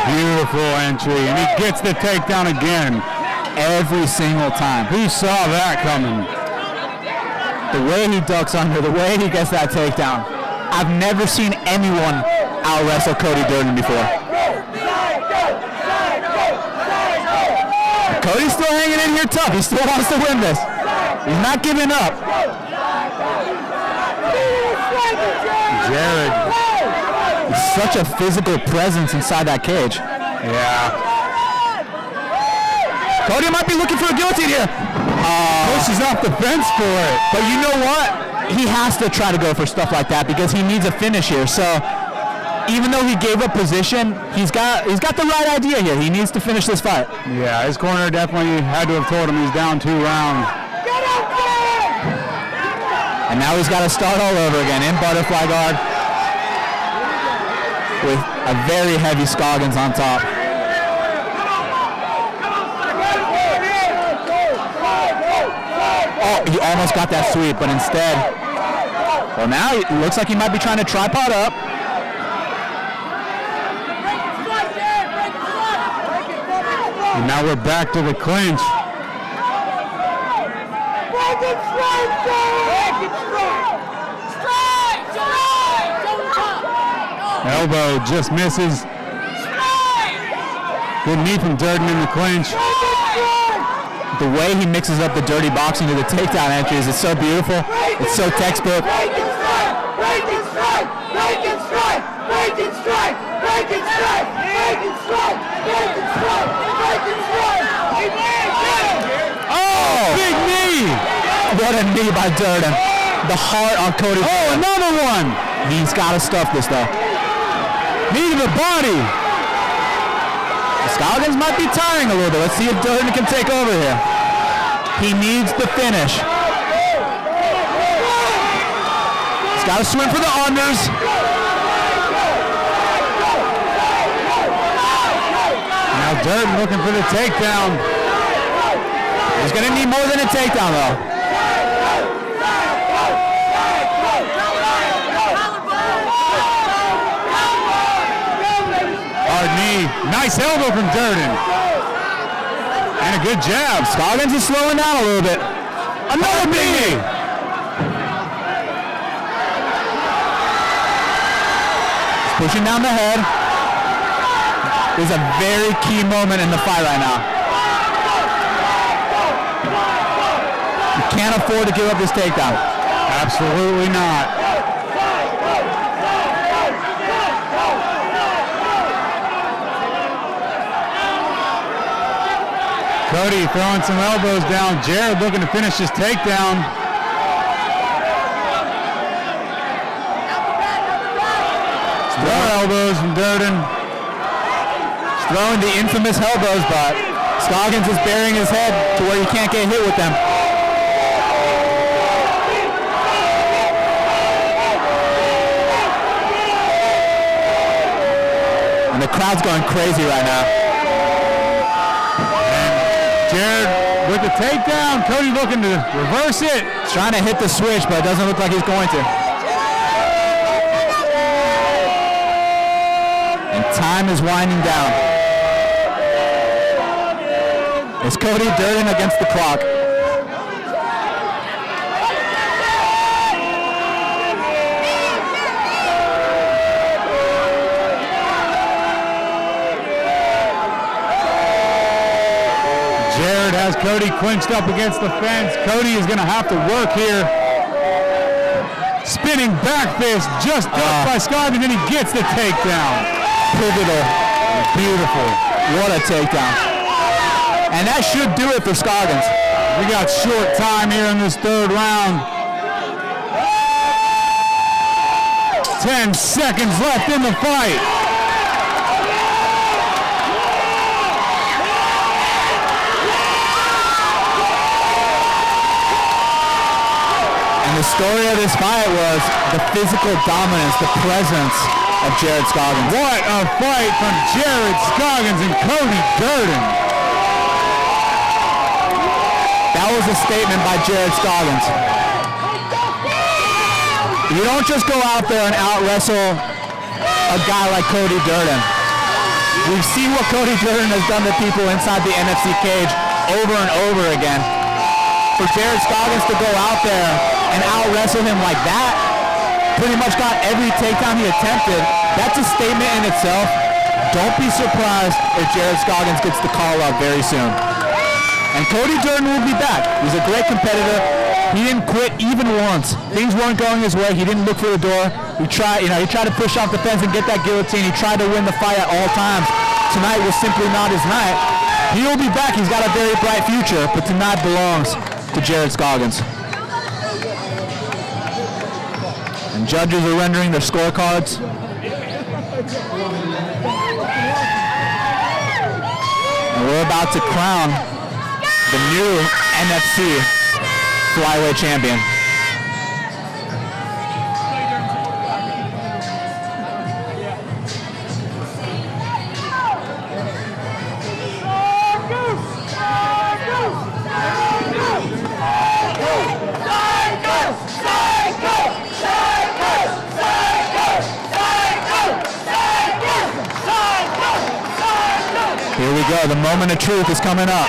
Beautiful entry, and he gets the takedown again. Every single time. Who saw that coming? The way he ducks under, the way he gets that takedown. I've never seen anyone out-wrestle Cody Durden before. Cody's still hanging in here tough. He still wants to win this. He's not giving up. Jared. He's such a physical presence inside that cage. Yeah. Cody might be looking for a guillotine here. Pushes off the fence for it. But you know what? He has to try to go for stuff like that because he needs a finish here. So even though he gave up position, he's got the right idea here. He needs to finish this fight. Yeah, his corner definitely had to have told him he's down 2 rounds. And now he's got to start all over again in butterfly guard with a very heavy Scoggins on top. Oh, he almost got that sweep, but instead, well, now it looks like he might be trying to tripod up. And now we're back to the clinch. Elbow just misses. Good knee from Durden in the clinch. The way he mixes up the dirty boxing to the takedown entries is so beautiful. It's so textbook. Oh, big knee! What a knee by Durden. The heart on Cody. Oh, another one! He's got to stuff this though. Knee to the body! Scoggins might be tiring a little bit. Let's see if Durden can take over here. He needs the finish. He's got to swing for the unders. Durden looking for the takedown. He's going to need more than a takedown, though. Hard knee. Nice elbow from Durden. And a good jab. Scoggins is slowing down a little bit. Another big knee. He's pushing down the head. This is a very key moment in the fight right now. You can't afford to give up this takedown. Absolutely not. Cody throwing some elbows down. Jared looking to finish his takedown. Throw elbows from Durden. He's throwing the infamous elbows, but Scoggins is burying his head to where you can't get hit with them. And the crowd's going crazy right now. Jared with the takedown. Cody looking to reverse it. He's trying to hit the switch, but it doesn't look like he's going to. And time is winding down. It's Cody Durden against the clock. Jared has Cody clinched up against the fence. Cody is going to have to work here. Spinning back fist just ducked by Scoggins, and he gets the takedown. Pivotal. Beautiful. What a takedown. And that should do it for Scoggins. We got short time here in this third round. 10 seconds left in the fight. And the story of this fight was the physical dominance, the presence of Jared Scoggins. What a fight from Jared Scoggins and Cody Durden. That was a statement by Jared Scoggins. You don't just go out there and out-wrestle a guy like Cody Durden. We've seen what Cody Durden has done to people inside the NFC cage over and over again. For Jared Scoggins to go out there and out-wrestle him like that, pretty much got every takedown he attempted, that's a statement in itself. Don't be surprised if Jared Scoggins gets the call up very soon. And Cody Durden will be back. He's a great competitor. He didn't quit even once. Things weren't going his way. He didn't look for the door. He tried to push off the fence and get that guillotine. He tried to win the fight at all times. Tonight was simply not his night. He will be back. He's got a very bright future, but tonight belongs to Jared Scoggins. And judges are rendering their scorecards. And we're about to crown the new NFC flyweight champion. Here we go. The moment of truth is coming up.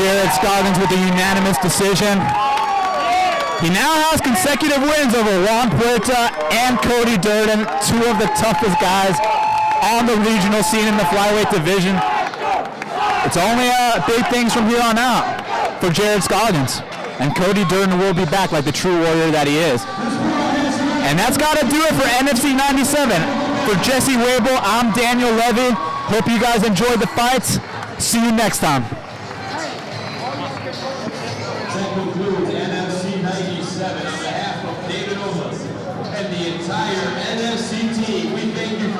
Jared Scoggins with a unanimous decision. He now has consecutive wins over Juan Puerta and Cody Durden, two of the toughest guys on the regional scene in the flyweight division. It's only big things from here on out for Jared Scoggins. And Cody Durden will be back like the true warrior that he is. And that's got to do it for NFC 97. For Jesse Wable, I'm Daniel Levy. Hope you guys enjoyed the fights. See you next time. That concludes NFC 97 on behalf of David Omas and the entire NFC team. We thank you for